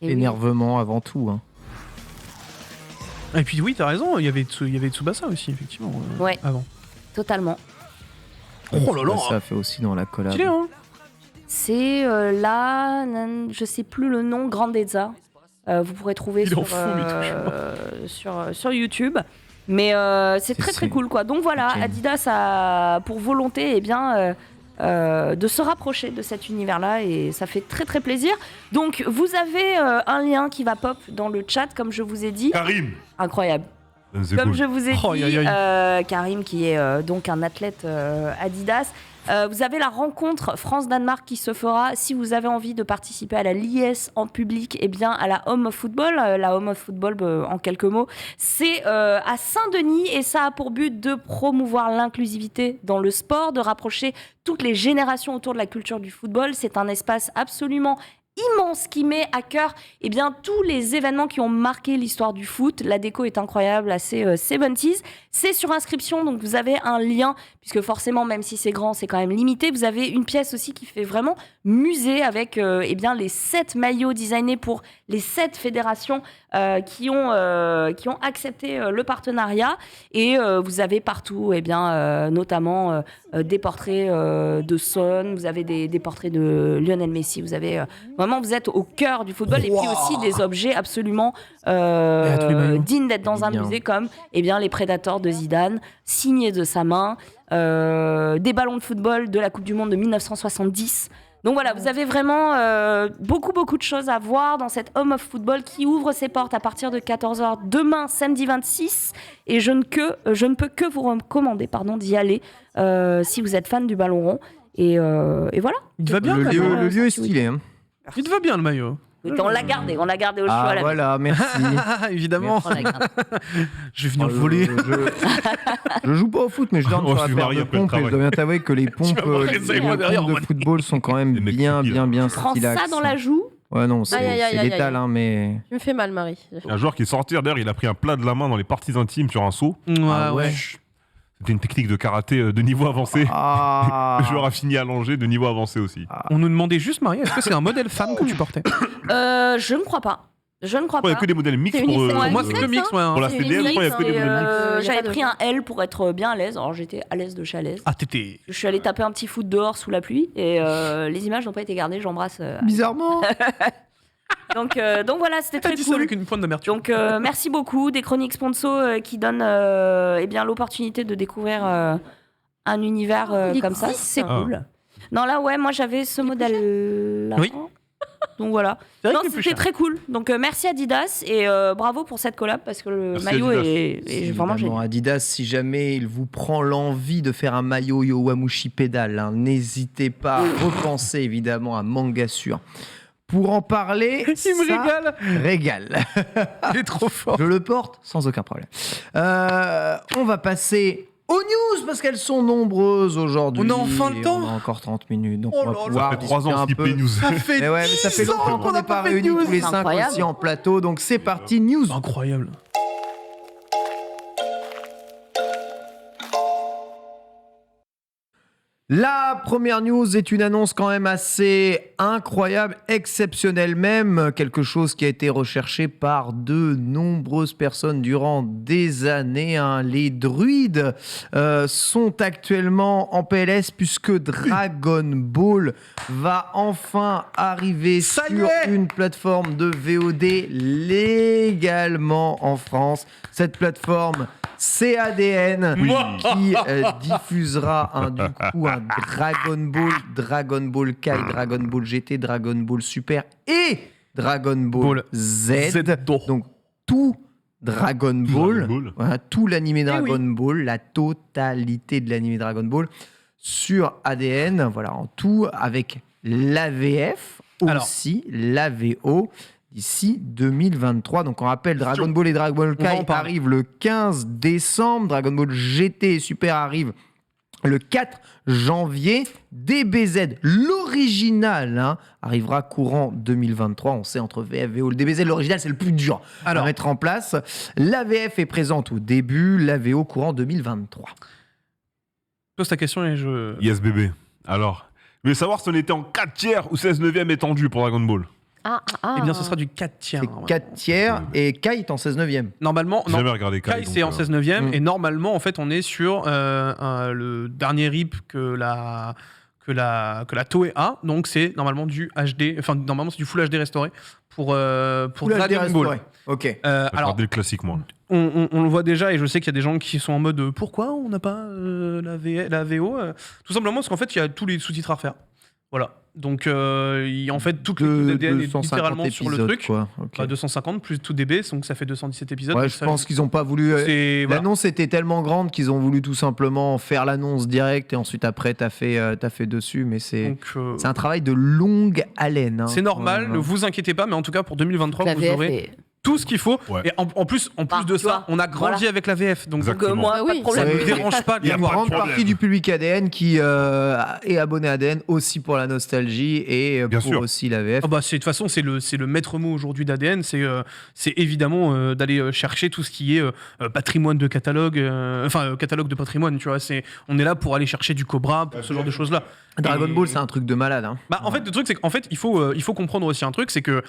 Et oui. Énervement avant tout. Hein. Et puis oui, t'as raison, il y avait Tsubasa aussi, effectivement. Ouais. Avant. Totalement. Oh là là. Ça fait aussi dans la collab. Stylé, hein. C'est là, je sais plus le nom, Grandezza. Vous pourrez trouver Il en sur, fout, mais sur YouTube. Mais c'est très très c'est- cool, quoi. Donc voilà, Ok. Adidas a pour volonté, eh bien, de se rapprocher de cet univers-là, et ça fait très très plaisir. Donc vous avez un lien qui va pop dans le chat, comme je vous ai dit. Karim Incroyable. C'est Comme cool. je vous ai Oh, dit, aïe, aïe. Karim, qui est donc un athlète Adidas. Vous avez la rencontre France-Danemark qui se fera. Si vous avez envie de participer à la liesse en public, eh bien à la Home of Football. La Home of Football, en quelques mots, c'est à Saint-Denis, et ça a pour but de promouvoir l'inclusivité dans le sport, de rapprocher toutes les générations autour de la culture du football. C'est un espace absolument immense qui met à cœur, eh bien, tous les événements qui ont marqué l'histoire du foot. La déco est incroyable, assez 70s. C'est sur inscription, donc vous avez un lien, puisque forcément, même si c'est grand, c'est quand même limité. Vous avez une pièce aussi qui fait vraiment musée, avec eh bien, les 7 maillots designés pour les 7 fédérations qui ont accepté le partenariat. Et vous avez partout, eh bien, notamment des portraits de Son, vous avez des portraits de Lionel Messi, vous avez vraiment, vous êtes au cœur du football. Et puis aussi des objets absolument tous les maillots. dignes d'être dans un Bien. musée, comme eh bien, les Predators de Zidane, signés de sa main, des ballons de football de la Coupe du Monde de 1970. Donc voilà, vous avez vraiment beaucoup de choses à voir dans cette Home of Football qui ouvre ses portes à partir de 14h demain, samedi 26. Et je ne peux que vous recommander d'y aller si vous êtes fan du ballon rond. Et voilà. Il te va bien, Le quand même. lieu est stylé. Hein. Il te va bien, le maillot. On l'a gardé au choix. Ah voilà, merci. Évidemment. On l'a gardé. Je vais venir Oh, voler. Je joue pas au foot, mais je dors On sur se la paire marie de après le pompes et je travail. dois bien t'avouer que les pompes, vas me rester avec moi derrière, en de mode- football sont quand même Les mecs bien tranquilles, Prends stylax. ça dans la joue. Ouais, non, c'est Aïe, aïe, aïe, aïe, létal, aïe. hein, mais. Tu me fais mal, Marie. Un joueur qui est sorti, d'ailleurs, il a pris un plat de la main dans les parties intimes sur un saut. Ouais. C'était une technique de karaté de niveau avancé. Ah. Le joueur a fini allongé de niveau avancé aussi. On nous demandait juste, Marie, est-ce que c'est un modèle femme que tu portais? Je ne crois pas. Je ne crois Il n'y pas. a que des modèles mixtes C'est pour. unisexe, Pour moi, ouais. c'est que mix, ouais. Pour la C'est CDF, unisexe, il n'y a que des Et, modèles mixtes. Y a j'avais pas de- pris un L pour être bien à l'aise. Alors j'étais à l'aise de chez à l'aise. Ah, t'étais. Je suis allée taper un petit foot dehors sous la pluie et les images n'ont pas été gardées. J'embrasse. Bizarrement. Donc voilà, c'était T'as très dit ça cool. avec une pointe d'amertume. Donc merci beaucoup des chroniques sponsor qui donnent eh bien l'opportunité de découvrir un univers Il comme ça. existe. C'est cool. Non là ouais, moi j'avais ce modèle. Oui. Donc voilà. C'est vrai Non, qu'il est plus c'était cher. très cool. Donc merci Adidas et bravo pour cette collab parce que le Merci, maillot Adidas. est vraiment Évidemment, génial. Adidas, si jamais il vous prend l'envie de faire un maillot Yowamushi pédale, hein, n'hésitez pas à repenser évidemment à Mangasure. Pour en parler, Il me ça régale. Il est trop fort. Je le porte sans aucun problème. On va passer aux news parce qu'elles sont nombreuses aujourd'hui. On a enfin le Et temps. On a encore 30 minutes. Donc Oh on va là là. pouvoir Ça fait 3 discuter ans, un Skip peu. News. Ça fait Mais ouais, mais ça fait 10 ans longtemps qu'on n'a n'est pas fait de réunis news. tous les C'est 5 incroyable. aussi en plateau. Donc c'est parti, news. Incroyable. La première news est une annonce quand même assez incroyable, exceptionnelle même, quelque chose qui a été recherché par de nombreuses personnes durant des années, hein. Les druides sont actuellement en PLS puisque Dragon Ball va enfin arriver Ça y sur est. une plateforme de VOD légalement en France. Cette plateforme, c'est ADN qui diffusera du coup un Dragon Ball Kai, Dragon Ball GT, Dragon Ball Super et Dragon Ball Z. Donc tout Dragon Ball, Dragon Ball. voilà, tout l'animé Eh Dragon Ball, la totalité de l'animé Dragon Ball sur ADN, voilà, en tout avec l'AVF aussi, l'AVO d'ici 2023. Donc on rappelle, Dragon Ball et Dragon Ball On va en Kai parler. arrivent le 15 décembre, Dragon Ball GT et Super arrive le 4 janvier, DBZ, l'original, hein, arrivera courant 2023. On sait, entre VF et VO, le DBZ, l'original, c'est le plus dur à Alors. mettre en place. L'AVF est présente au début, l'AVO courant 2023. Pose ta question et je. Yes, bébé. Alors, je voulais savoir si on était en 4 tiers ou 16 neuvième étendu pour Dragon Ball. Eh bien, ce sera du 4 tiers. C'est ouais. 4 tiers et Kai est en 16 neuvième. Normalement, J'ai non. jamais regardé Kai. Kai, c'est en donc, 16 neuvième. Mm. Et normalement, en fait, on est sur le dernier RIP que la Toei a. Donc, c'est normalement du HD. Enfin, normalement, c'est du Full HD restauré pour Full HD Dragon Ball. restauré. Ok. J'ai Alors, regardé le classique, moi. on le voit déjà, et je sais qu'il y a des gens qui sont en mode pourquoi on n'a pas la VO Tout simplement parce qu'en fait, il y a tous les sous-titres à refaire. Voilà. Donc, en fait, toute l'équipe d'ADN est 250 littéralement sur le épisodes, truc. quoi. Ok. Bah, 250 plus tout DB, donc ça fait 217 épisodes. Ouais, donc je ça- pense qu'ils n'ont pas voulu. c'est voilà. L'annonce était tellement grande qu'ils ont voulu tout simplement faire l'annonce directe et ensuite après t'as fait dessus, mais c'est Donc, un travail de longue haleine. Hein. c'est normal, Voilà. ne vous inquiétez pas, mais en tout cas pour 2023, La vous VF aurez est- tout ce qu'il faut. Ouais. Et en plus de tu ça, vois, on a grandi voilà. avec la VF. Donc Exactement. moi, Ah pas oui. de problème. ça ne Ouais. me dérange pas de Il y a une l'avoir. grande problème. partie du public ADN qui est abonné à ADN aussi pour la nostalgie et Bien pour sûr. aussi la VF. Ah bah, de toute façon, c'est le maître mot aujourd'hui d'ADN. C'est évidemment d'aller chercher tout ce qui est patrimoine de catalogue, catalogue de patrimoine. Tu vois, on est là pour aller chercher du Cobra, pour ce genre de choses-là. Dragon Et- Ball, c'est un truc de malade. Hein. Bah, en fait, le truc, c'est qu'en fait, il faut comprendre aussi un truc, c'est que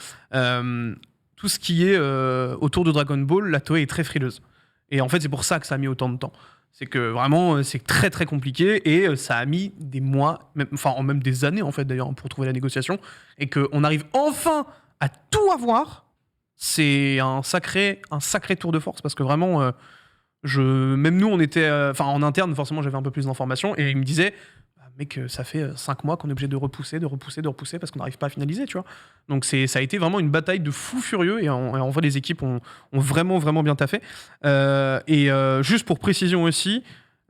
tout ce qui est autour de Dragon Ball, la Toei est très frileuse. Et en fait, c'est pour ça que ça a mis autant de temps. C'est que vraiment, c'est très très compliqué et ça a mis des mois, même des années en fait d'ailleurs, pour trouver la négociation. Et qu'on arrive enfin à tout avoir, c'est un sacré tour de force parce que vraiment, même nous, on était, en interne, forcément, j'avais un peu plus d'informations et il me disait. Mec, ça fait 5 mois qu'on est obligé de repousser parce qu'on n'arrive pas à finaliser, tu vois. Donc ça a été vraiment une bataille de fou furieux et en vrai, les équipes ont vraiment, vraiment bien taffé. Juste pour précision aussi,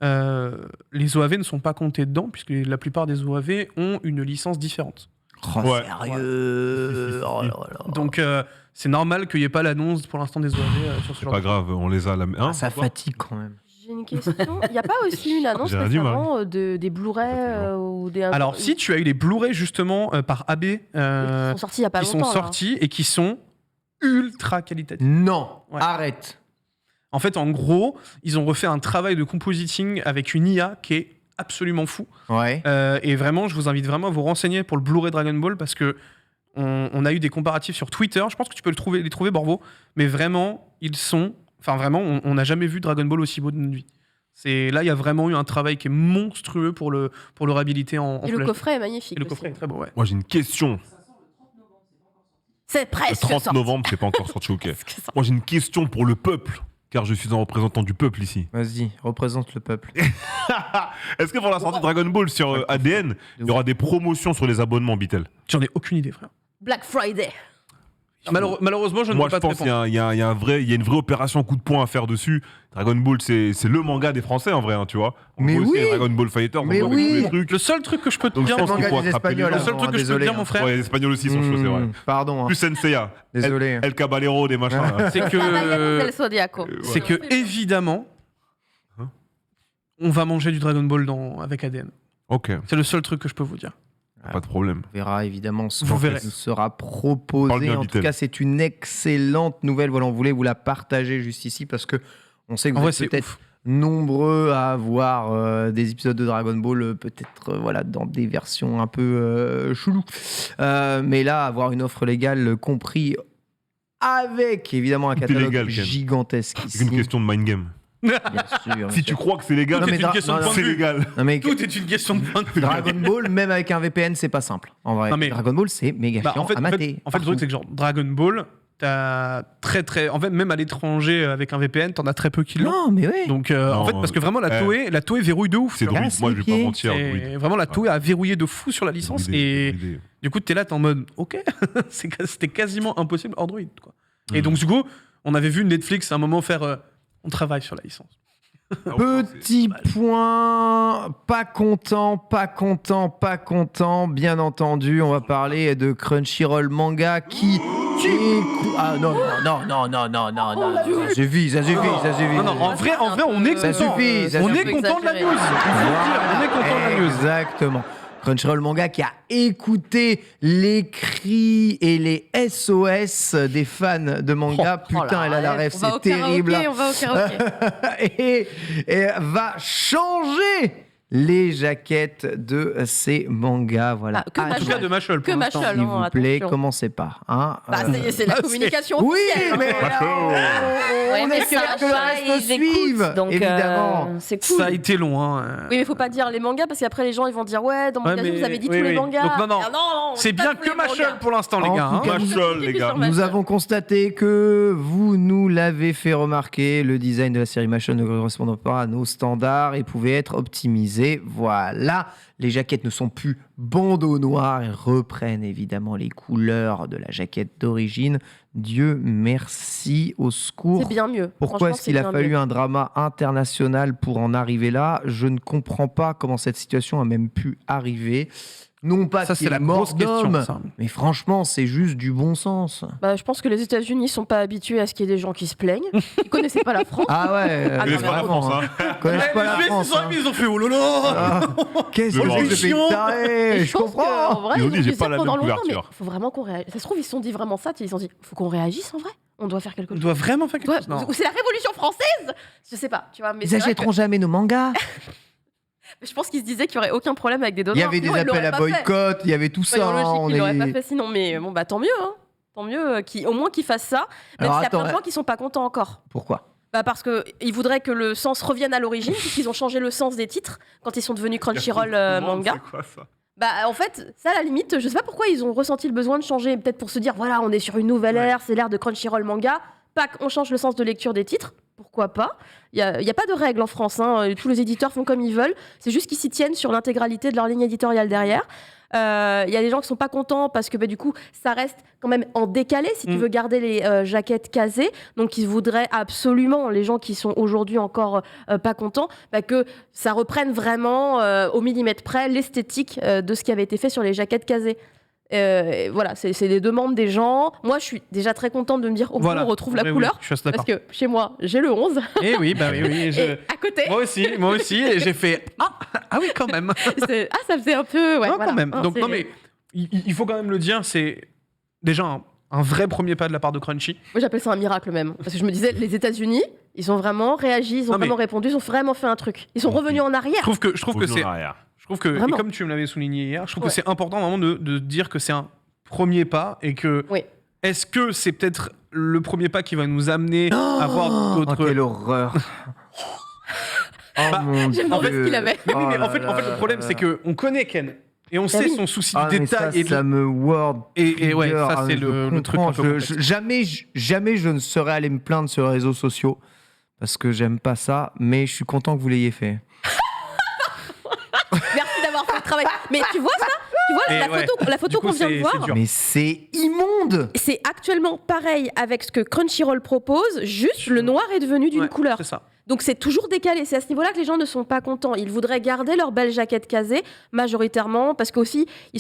les OAV ne sont pas comptés dedans puisque la plupart des OAV ont une licence différente. Oh, Ouais. sérieux. Oh là là. Donc c'est normal qu'il n'y ait pas l'annonce pour l'instant des OAV sur ce C'est genre pas de grave, on les a à la main. Ça fatigue quand même. J'ai une question. Il n'y a pas aussi une annonce J'ai rien dit, récemment des Blu-ray ou des. Alors si tu as eu les Blu-ray justement par AB, Ils sont sortis il n'y a pas qui sont longtemps. là. sortis et qui sont ultra qualitatifs. Non, Ouais. arrête. En fait, en gros, ils ont refait un travail de compositing avec une IA qui est absolument fou. Ouais. Et vraiment, je vous invite vraiment à vous renseigner pour le Blu-ray Dragon Ball parce que on a eu des comparatifs sur Twitter. Je pense que tu peux les trouver, Borvo. Mais vraiment, ils sont. Enfin, vraiment, on n'a jamais vu Dragon Ball aussi beau de notre vie. Là, il y a vraiment eu un travail qui est monstrueux pour le réhabiliter en Et le Full HD. coffret est magnifique. Et le aussi. coffret est très beau, ouais. Moi, j'ai une question. C'est Le presque 30 sorti. novembre, c'est pas encore sorti, ok. Presque sorti. Moi, j'ai une question pour le peuple, car je suis un représentant du peuple ici. Vas-y, représente le peuple. Est-ce que pour la sortie de Dragon Ball sur ADN, il y aura des promotions sur les abonnements, Bitel? J'en ai aucune idée, frère. Black Friday. Malheureusement, je ne Moi, peux je pas te pense qu'il répondre. y a une vraie opération coup de poing à faire dessus. Dragon Ball, c'est le manga des Français, en vrai, hein, tu vois. On Mais voit aussi oui. les Dragon Ball Fighter, Mais on voit oui. tous les trucs. Le seul truc que je peux te Donc, je dire, pense le qu'il manga faut des attraper les Espagnols, gens. le seul truc que je peux te désolé, dire, hein. mon frère, Ouais, les Espagnols aussi sont chauds, c'est vrai. Pardon. hein. Plus Senseiya. Désolé. El Caballero, des machins. là. c'est Caballeros del que Zodiaco. c'est que évidemment, Hein on va manger du Dragon Ball avec ADN. Ok, C'est le seul truc que je peux vous dire. pas de problème. On verra évidemment ce Vous qui verrez. nous sera Parle proposé. bien, En tout Bitel. cas, c'est une excellente nouvelle. Voilà, on voulait vous la partager juste ici parce que on sait que En vous vrai, êtes c'est peut-être ouf. nombreux à voir des épisodes de Dragon Ball, peut-être voilà, dans des versions un peu chelou. Mais là, avoir une offre légale compris avec évidemment un Tout est catalogue légal, Ken. gigantesque C'est une ici. question de mind game. Bien sûr. bien Si sûr. tu crois que c'est légal, Non, Tout mais est une Dra- question de non, point de c'est vue. légal. Non, mais Tout est une question de point de vue. Dragon Ball, même avec un VPN, c'est pas simple. En vrai, Non, mais- Dragon Ball, c'est méga Bah, chiant en fait, à mater. le truc, c'est que genre Dragon Ball, t'as très. En fait, même à l'étranger avec un VPN, t'en as très peu qui l'ont. Non, mais oui. Donc, Non, en fait, parce que vraiment, la Toei verrouille de ouf. C'est tu vois. druide, Casse moi je les vais pas pieds. mentir. druide. Et vraiment, la Toei a verrouillé de fou sur la licence. Druide, Et druide. du coup, t'es là, t'es en mode, ok, c'était quasiment impossible hors Droid. Quoi. Et Mhm. donc, du coup, on avait vu Netflix à un moment faire, on travaille sur la licence. Ah ouais, Petit point, pas content, bien entendu. On va parler de Crunchyroll Manga qui. Ah non, non. Ça suffit. Non, non, en vrai, on est Ça content. suffit, ça On suffit. est content de la news. Il faut le dire, on est content de la news. Exactement. Crunchyroll Manga qui a écouté les cris et les SOS des fans de manga. Putain, elle a la rêve, On va c'est au karaoké, terrible. On va au karaoké. et va changer les jaquettes de ces mangas. Voilà. Ah, que En tout cas, de Machol. Que pour l'instant. Machol. S'il vous plaît, attention. commencez pas. Hein. Bah, c'est la c'est- communication Oui, officielle. mais Ouais, on mais est que ça, le reste ils écoutent, suive, donc évidemment. c'est cool. Ça a été long. Hein. Oui, mais faut pas dire les mangas parce qu'après les gens ils vont dire ouais, dans mon Ouais, magazine mais- vous avez dit oui, tous les oui. mangas. Donc, non. Ah, non, C'est pas bien tous que les mangas. Machol pour l'instant, les En gars. tout hein. cas, Machol, les gars. Nous avons constaté que vous nous l'avez fait remarquer, le design de la série Machol ne correspondant pas à nos standards et pouvait être optimisé. Voilà, les jaquettes ne sont plus bandeau noir et reprennent évidemment les couleurs de la jaquette d'origine. Dieu merci, au secours. C'est bien mieux. Pourquoi Franchement, est-ce qu'il a c'est bien fallu mieux. un drama international pour en arriver là? Je ne comprends pas comment cette situation a même pu arriver. Non pas Ça, qu'il c'est la est mort grosse question. d'homme, ça. mais franchement, c'est juste du bon sens. Bah, je pense que les États-Unis sont pas habitués à ce qu'il y ait des gens qui se plaignent. Ils connaissaient pas la France. Ah ouais, Ah, Mais non, c'est pas la France, hein. Ils connaissent Eh, pas les la Suisses, France. hein. ils ont fait oh là là. Ah, Qu'est-ce Le que c'est que ce chiant. pays taré? Et Je pense comprends. qu'en vrai, Ils ont ils dit, ont j'ai dit pas ça la pendant même longtemps, mais couverture. faut vraiment qu'on réagisse. Ça se trouve, ils se sont dit vraiment ça. Ils ont dit, faut qu'on réagisse en vrai. On doit faire quelque On chose. doit vraiment faire quelque Ouais, chose. Non. ou c'est la Révolution française. Je sais pas, tu vois. Mais Ils c'est vrai achèteront jamais nos mangas. que je pense qu'ils se disaient qu'il y aurait aucun problème avec des Il donneurs. y avait des Sinon, ils appels l'auraient à pas fait. boycott, il y avait tout ça. Soyons hein, logiques, on ils l'auraient est- pas fait sinon. Mais bon, bah tant mieux. Hein. Tant mieux au moins qu'ils fassent ça. Même Alors, s'il y a plein de attends, gens qui sont pas contents encore. Pourquoi? Bah parce qu'ils voudraient que le sens revienne à l'origine, puisqu'ils ont changé le sens des titres quand ils sont devenus Crunchyroll manga. C'est quoi ça? Bah en fait, ça à la limite, je sais pas pourquoi ils ont ressenti le besoin de changer, peut-être pour se dire voilà, on est sur une nouvelle ère, c'est l'ère de Crunchyroll manga, pac, on change le sens de lecture des titres, pourquoi pas. Il y a pas de règle en France, hein. Tous les éditeurs font comme ils veulent, c'est juste qu'ils s'y tiennent sur l'intégralité de leur ligne éditoriale derrière. Il y a des gens qui sont pas contents parce que bah, du coup ça reste quand même en décalé si tu veux garder les jaquettes casées, donc ils voudraient absolument, les gens qui sont aujourd'hui encore pas contents, bah, que ça reprenne vraiment au millimètre près l'esthétique de ce qui avait été fait sur les jaquettes casées. Voilà, c'est les demandes des gens. Moi, je suis déjà très contente de me dire, Voilà. on retrouve la Oui, couleur. je suis assez Parce d'accord. que chez moi, j'ai le 11. Et oui, bah oui, oui. Et à côté, Moi aussi, et j'ai fait ah oui quand même. ça faisait un peu. Ouais, Non, voilà. quand même. Hein, Donc c'est- non mais il faut quand même le dire, c'est déjà un vrai premier pas de la part de Crunchy. Moi, j'appelle ça un miracle même. Parce que je me disais, les États-Unis, ils ont vraiment réagi, ils ont Non, mais- vraiment répondu, ils ont vraiment fait un truc. Ils sont revenus en arrière. Je trouve que c'est Je trouve que, et Vraiment. comme tu me l'avais souligné hier, je trouve Ouais. que c'est important vraiment de dire que c'est un premier pas et que Oui. est-ce que c'est peut-être le premier pas qui va nous amener à voir Oh, d'autres. quelle horreur. Oh mon J'ai demandé Dieu. ce qu'il avait. Mais oui, mais Oh en fait, là là le problème, là c'est là. que on connaît Ken et on sait oui. son souci Ah, du mais détail ça me word et ouais, trigger, ça c'est je le truc un comprends. peu complexe. Jamais je ne serais allé me plaindre sur les réseaux sociaux parce que j'aime pas ça, mais je suis content que vous l'ayez fait. Merci d'avoir fait le travail. Mais tu vois ça? Tu vois Et la ouais. photo Du coup, qu'on vient de c'est voir? dur. Mais c'est immonde. C'est actuellement pareil avec ce que Crunchyroll propose, juste le noir est devenu d'une Ouais, couleur. C'est ça. Donc c'est toujours décalé. C'est à ce niveau-là que les gens ne sont pas contents. Ils voudraient garder leur belle jaquette casée, majoritairement, parce qu'aussi, ils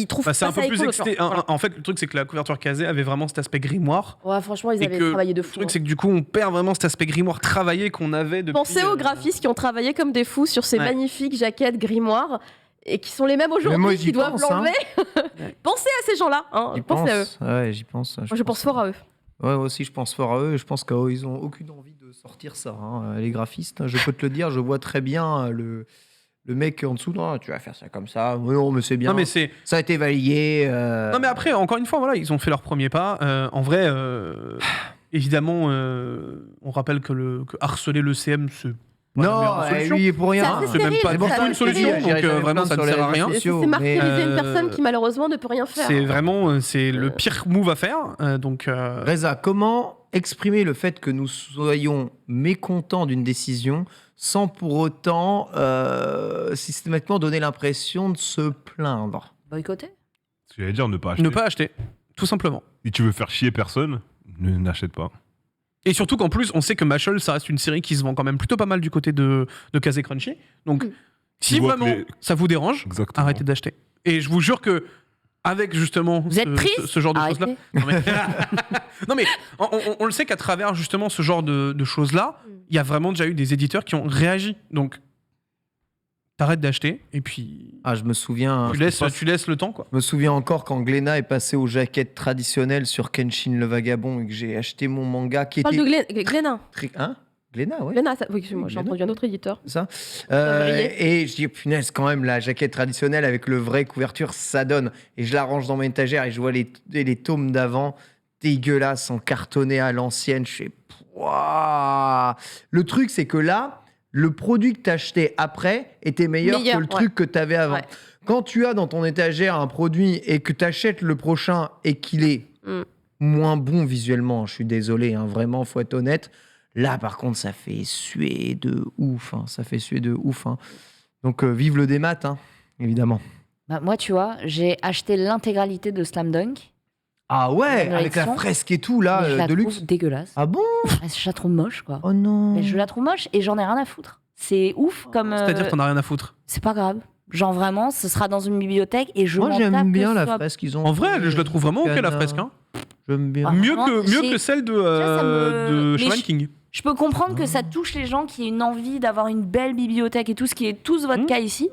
trouvent Bah, c'est pas un peu ça plus écolo, excité. quoi. Voilà. En fait, le truc c'est que la couverture casée avait vraiment cet aspect grimoire. Ouais, franchement, ils Et avaient que travaillé de le fou. truc, c'est que du coup, on perd vraiment cet aspect grimoire travaillé qu'on avait depuis. Pensez aux graphistes qui ont travaillé comme des fous sur ces Ouais. magnifiques jaquettes grimoires et qui sont les mêmes Mais moi, aujourd'hui, j'y qui doivent pense, hein. l'enlever. Pensez à ces gens-là. Hein. J'y Pensez à eux. pense. Ouais, j'y pense. Moi, je pense fort à eux. Ouais, moi aussi, je pense fort à eux. Et je pense qu'ils ont aucune envie de sortir ça, hein, les graphistes. Je peux te le dire, je vois très bien le mec en dessous. Non, tu vas faire ça comme ça. Non, mais c'est bien. Non mais c'est. Ça a été validé. Non mais après, encore une fois, voilà, ils ont fait leur premier pas. En vrai, évidemment, on rappelle que harceler le CM, c'est pas la Non, meilleure solution. lui, il est pour rien. C'est assez C'est même pas stérile, du c'est tout assez une solution, stérile. donc J'irai vraiment jamais ça ne sur sert les à rien. réseaux sociaux, C'est martyriser mais, une personne qui malheureusement ne peut rien faire. C'est vraiment c'est le pire move à faire. Donc Reza, comment exprimer le fait que nous soyons mécontents d'une décision sans pour autant systématiquement donner l'impression de se plaindre? Boycotter. Ce que j'allais dire, ne pas acheter. ne pas acheter, tout simplement. Si tu veux faire chier personne, n'achète pas. Et surtout qu'en plus, on sait que Mashal, ça reste une série qui se vend quand même plutôt pas mal du côté de Kazé Crunchy. Donc, si Tu vois vraiment que les- ça vous dérange, Exactement. arrêtez d'acheter. Et je vous jure que avec justement Vous êtes triste ce genre de Arrêtez. choses-là. Non mais, non, mais on le sait qu'à travers justement ce genre de choses-là, il y a vraiment déjà eu des éditeurs qui ont réagi. Donc, t'arrêtes d'acheter et puis Ah, je me souviens. tu laisses le temps quoi. Je me souviens encore quand Glénat est passé aux jaquettes traditionnelles sur Kenshin le Vagabond et que j'ai acheté mon manga qui On parle était. de Glénat. Hein Glénat, ouais. Glénat, oui, excuse-moi, j'ai Glénat. entendu un autre éditeur. Ça. Février. Et je dis, punaise, quand même, la jaquette traditionnelle avec le vrai couverture, ça donne. Et je la range dans mon étagère et je vois les tomes d'avant, dégueulasses, en cartonné à l'ancienne. Je fais, pouah. Le truc, c'est que là, le produit que tu achetais après était meilleur Meilleur, que le ouais. truc que tu avais avant. Ouais. Quand tu as dans ton étagère un produit et que tu achètes le prochain et qu'il est moins bon visuellement, je suis désolé, hein, vraiment, faut être honnête. Là, par contre, ça fait suer de ouf. Hein, ça fait suer de ouf. Hein. Donc, vive le démat, hein, évidemment. Bah, moi, tu vois, j'ai acheté l'intégralité de Slam Dunk. Ah ouais, La avec la collection. fresque et tout, là, mais je la de trouve luxe. dégueulasse. Ah bon? Je la trouve moche, quoi. Oh non. Mais je la trouve moche et j'en ai rien à foutre. C'est ouf comme. C'est-à-dire que t'en as rien à foutre. C'est pas grave. Genre vraiment, ce sera dans une bibliothèque et je Moi, m'en tape j'aime bien que la soit- fresque qu'ils ont. En vrai, je la trouve vraiment ok la Canard. fresque. Hein. J'aime bien. Ah, Mieux vraiment, que j'ai- celle de vois, ça me- Shaman mais King. Je peux comprendre que ça touche les gens qui aient une envie d'avoir une belle bibliothèque et tout, ce qui est tous votre cas ici.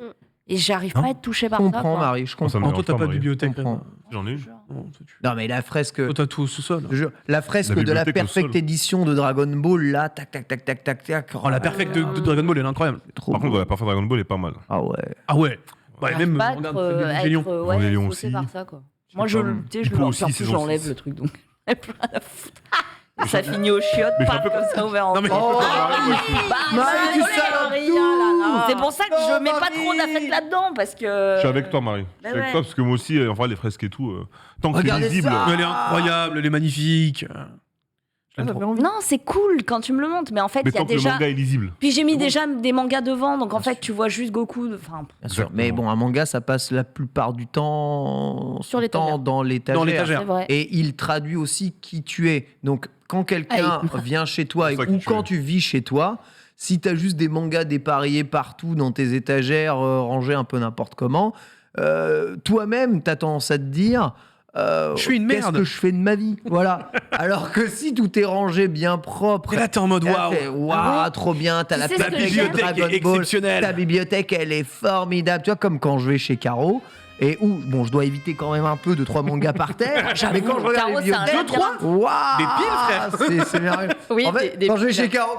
Et j'arrive pas à être touchée Je par ça. comprends, quoi. Marie, je Ça comprends. me Toi, dérange t'as pas de Marie. bibliothèque. comprends. là. J'en ai une. Non, toi, tu- Non, mais la fresque. toi, t'as tout au sous-sol. Je jure, la fresque La de la bibliothèque au perfect sol. édition de Dragon Ball, là, tac, tac, tac, tac, tac, tac. Oh, la perfect de Dragon Ball, elle est incroyable. Trop Par beau. contre, la parfaite Dragon Ball est pas mal. Ah ouais. Ah ouais. Bah, J'arrive même pas à regarde, être, celle de à Evangelion. être, ouais, Evangelion saucée aussi. par ça, quoi. Je sais Moi, je, pas, tu sais, je Hippo le aussi, en c'est plus, gentil. j'enlève le truc, donc. J'ai plus rien à foutre. Ça finit au chiottes, Mais je suis pas un peu comme ça ouvert en Non, mais- deux. Oh, Bah, Marie, tu désolé, salopes Maria, tout. là, là. C'est pour ça que Oh, je mets pas Marie. trop d'affect là-dedans, parce que. Je suis avec toi, Marie. Je suis ouais. avec toi parce que moi aussi, enfin, les fresques et tout, tant que c'est Regardez lisible. ça. Elle est incroyable, elle est magnifique. Je l'aime trop. Non, c'est cool quand tu me le montres, mais en fait, Mais il y a tant que le déjà. manga est lisible. Puis j'ai mis déjà des mangas devant, donc en fait, tu vois juste Goku. Enfin, Bien sûr. Exactement. Mais bon, un manga, ça passe la plupart du temps Sur l'étagère. dans l'étagère. Dans l'étagère. c'est vrai. Et il traduit aussi qui tu es. Donc, quand quelqu'un vient chez toi C'est ça ou qui tu quand es. tu vis chez toi, si tu as juste des mangas dépareillés partout dans tes étagères, rangés un peu n'importe comment, toi-même, t'as tendance à te dire. Je suis une Qu'est-ce merde. que je fais de ma vie? Voilà. Alors que si tout est rangé bien propre. Et là, t'es en mode waouh. Waouh, trop bien, t'as Tu la sais ce que bibliothèque j'aime Dragon est Ball. exceptionnelle. Ta bibliothèque, elle est formidable. Tu vois, comme quand je vais chez Caro. Et où, bon, je dois éviter quand même un peu de 3 mangas par terre. Mais quand je regarde Caro, les c'est un bibliothèques, labyrinthe. waouh, Des piles, frère. c'est merveilleux. Oui, En fait, quand je vais chez Caro,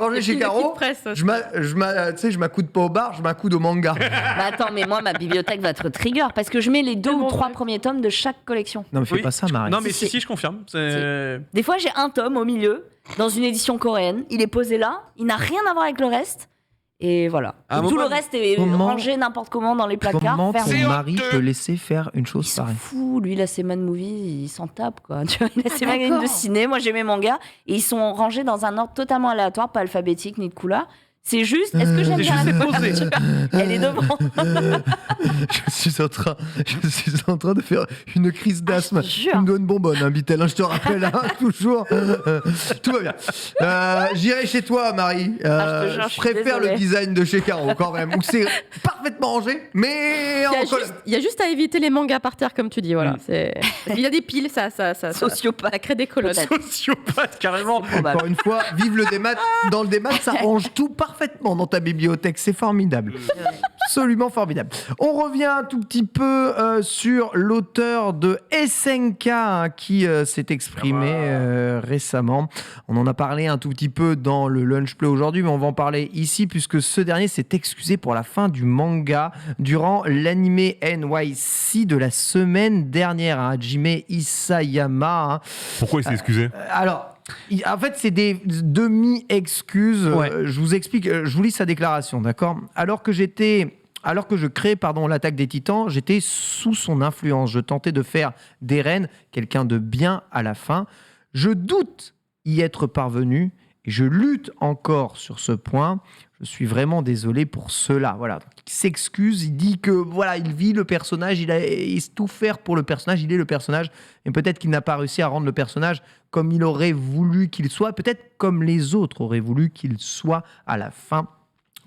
je m'accoude pas au bar, je m'accoude au manga. Bah attends, mais moi, ma bibliothèque va être trigger parce que je mets les 2 ou Tellement 3 vrai. premiers tomes de chaque collection. Non, mais fais Oui, pas ça, Marie. Non, mais Si, si, je confirme. Des fois, j'ai un tome au milieu, dans une édition coréenne. Il est posé là, il n'a rien à voir avec le reste. Et voilà. À un Et tout moment- le reste est Comment- rangé n'importe comment dans les placards. Comment ton fermé. mari peut laisser faire une Il chose s'en pareille? fout, lui, il a ses man movies, il s'en tape, quoi. Tu vois, il a ses magazines de ciné, moi j'ai mes mangas, et ils sont rangés dans un ordre totalement aléatoire, pas alphabétique ni de couleur. C'est juste, est-ce que j'aime C'est bien juste, la c'est posé. couverture? Elle est devant. Je suis en train de faire une crise d'asthme. je te jure. Tu me dois une bonbonne, hein, Bitel, hein, je te rappelle, hein, toujours. Tout va bien. J'irai chez toi, Marie. je te jure, je Je suis préfère désolée. le design de chez Caro, quand même, où c'est parfaitement rangé, mais en colonne. Il y a juste à éviter les mangas par terre, comme tu dis. Voilà. Il y a des piles, ça Sociopathe. crée des colonnes. Peut-être. Sociopathe, carrément. Encore une fois, vive le démat. Dans le démat, ça range tout parfaitement dans ta bibliothèque. C'est formidable. Absolument formidable. On revient un tout petit peu sur l'auteur de SNK hein, qui s'est exprimé récemment. On en a parlé un tout petit peu dans le Lunch Play aujourd'hui, mais on va en parler ici puisque ce dernier s'est excusé pour la fin du manga durant l'anime NYC de la semaine dernière. Hein, Hajime Isayama. Hein. Pourquoi il s'est excusé? Alors, en fait, c'est des demi-excuses. Ouais. Je vous explique, je vous lis sa déclaration, d'accord? Alors que je créais l'attaque des Titans, j'étais sous son influence. Je tentais de faire d'Eren quelqu'un de bien à la fin. Je doute y être parvenu et je lutte encore sur ce point. Je suis vraiment désolé pour cela. Voilà. Donc, il s'excuse, il dit que voilà, il vit le personnage, il sait tout faire pour le personnage, il est le personnage, et peut-être qu'il n'a pas réussi à rendre le personnage comme il aurait voulu qu'il soit, peut-être comme les autres auraient voulu qu'il soit à la fin.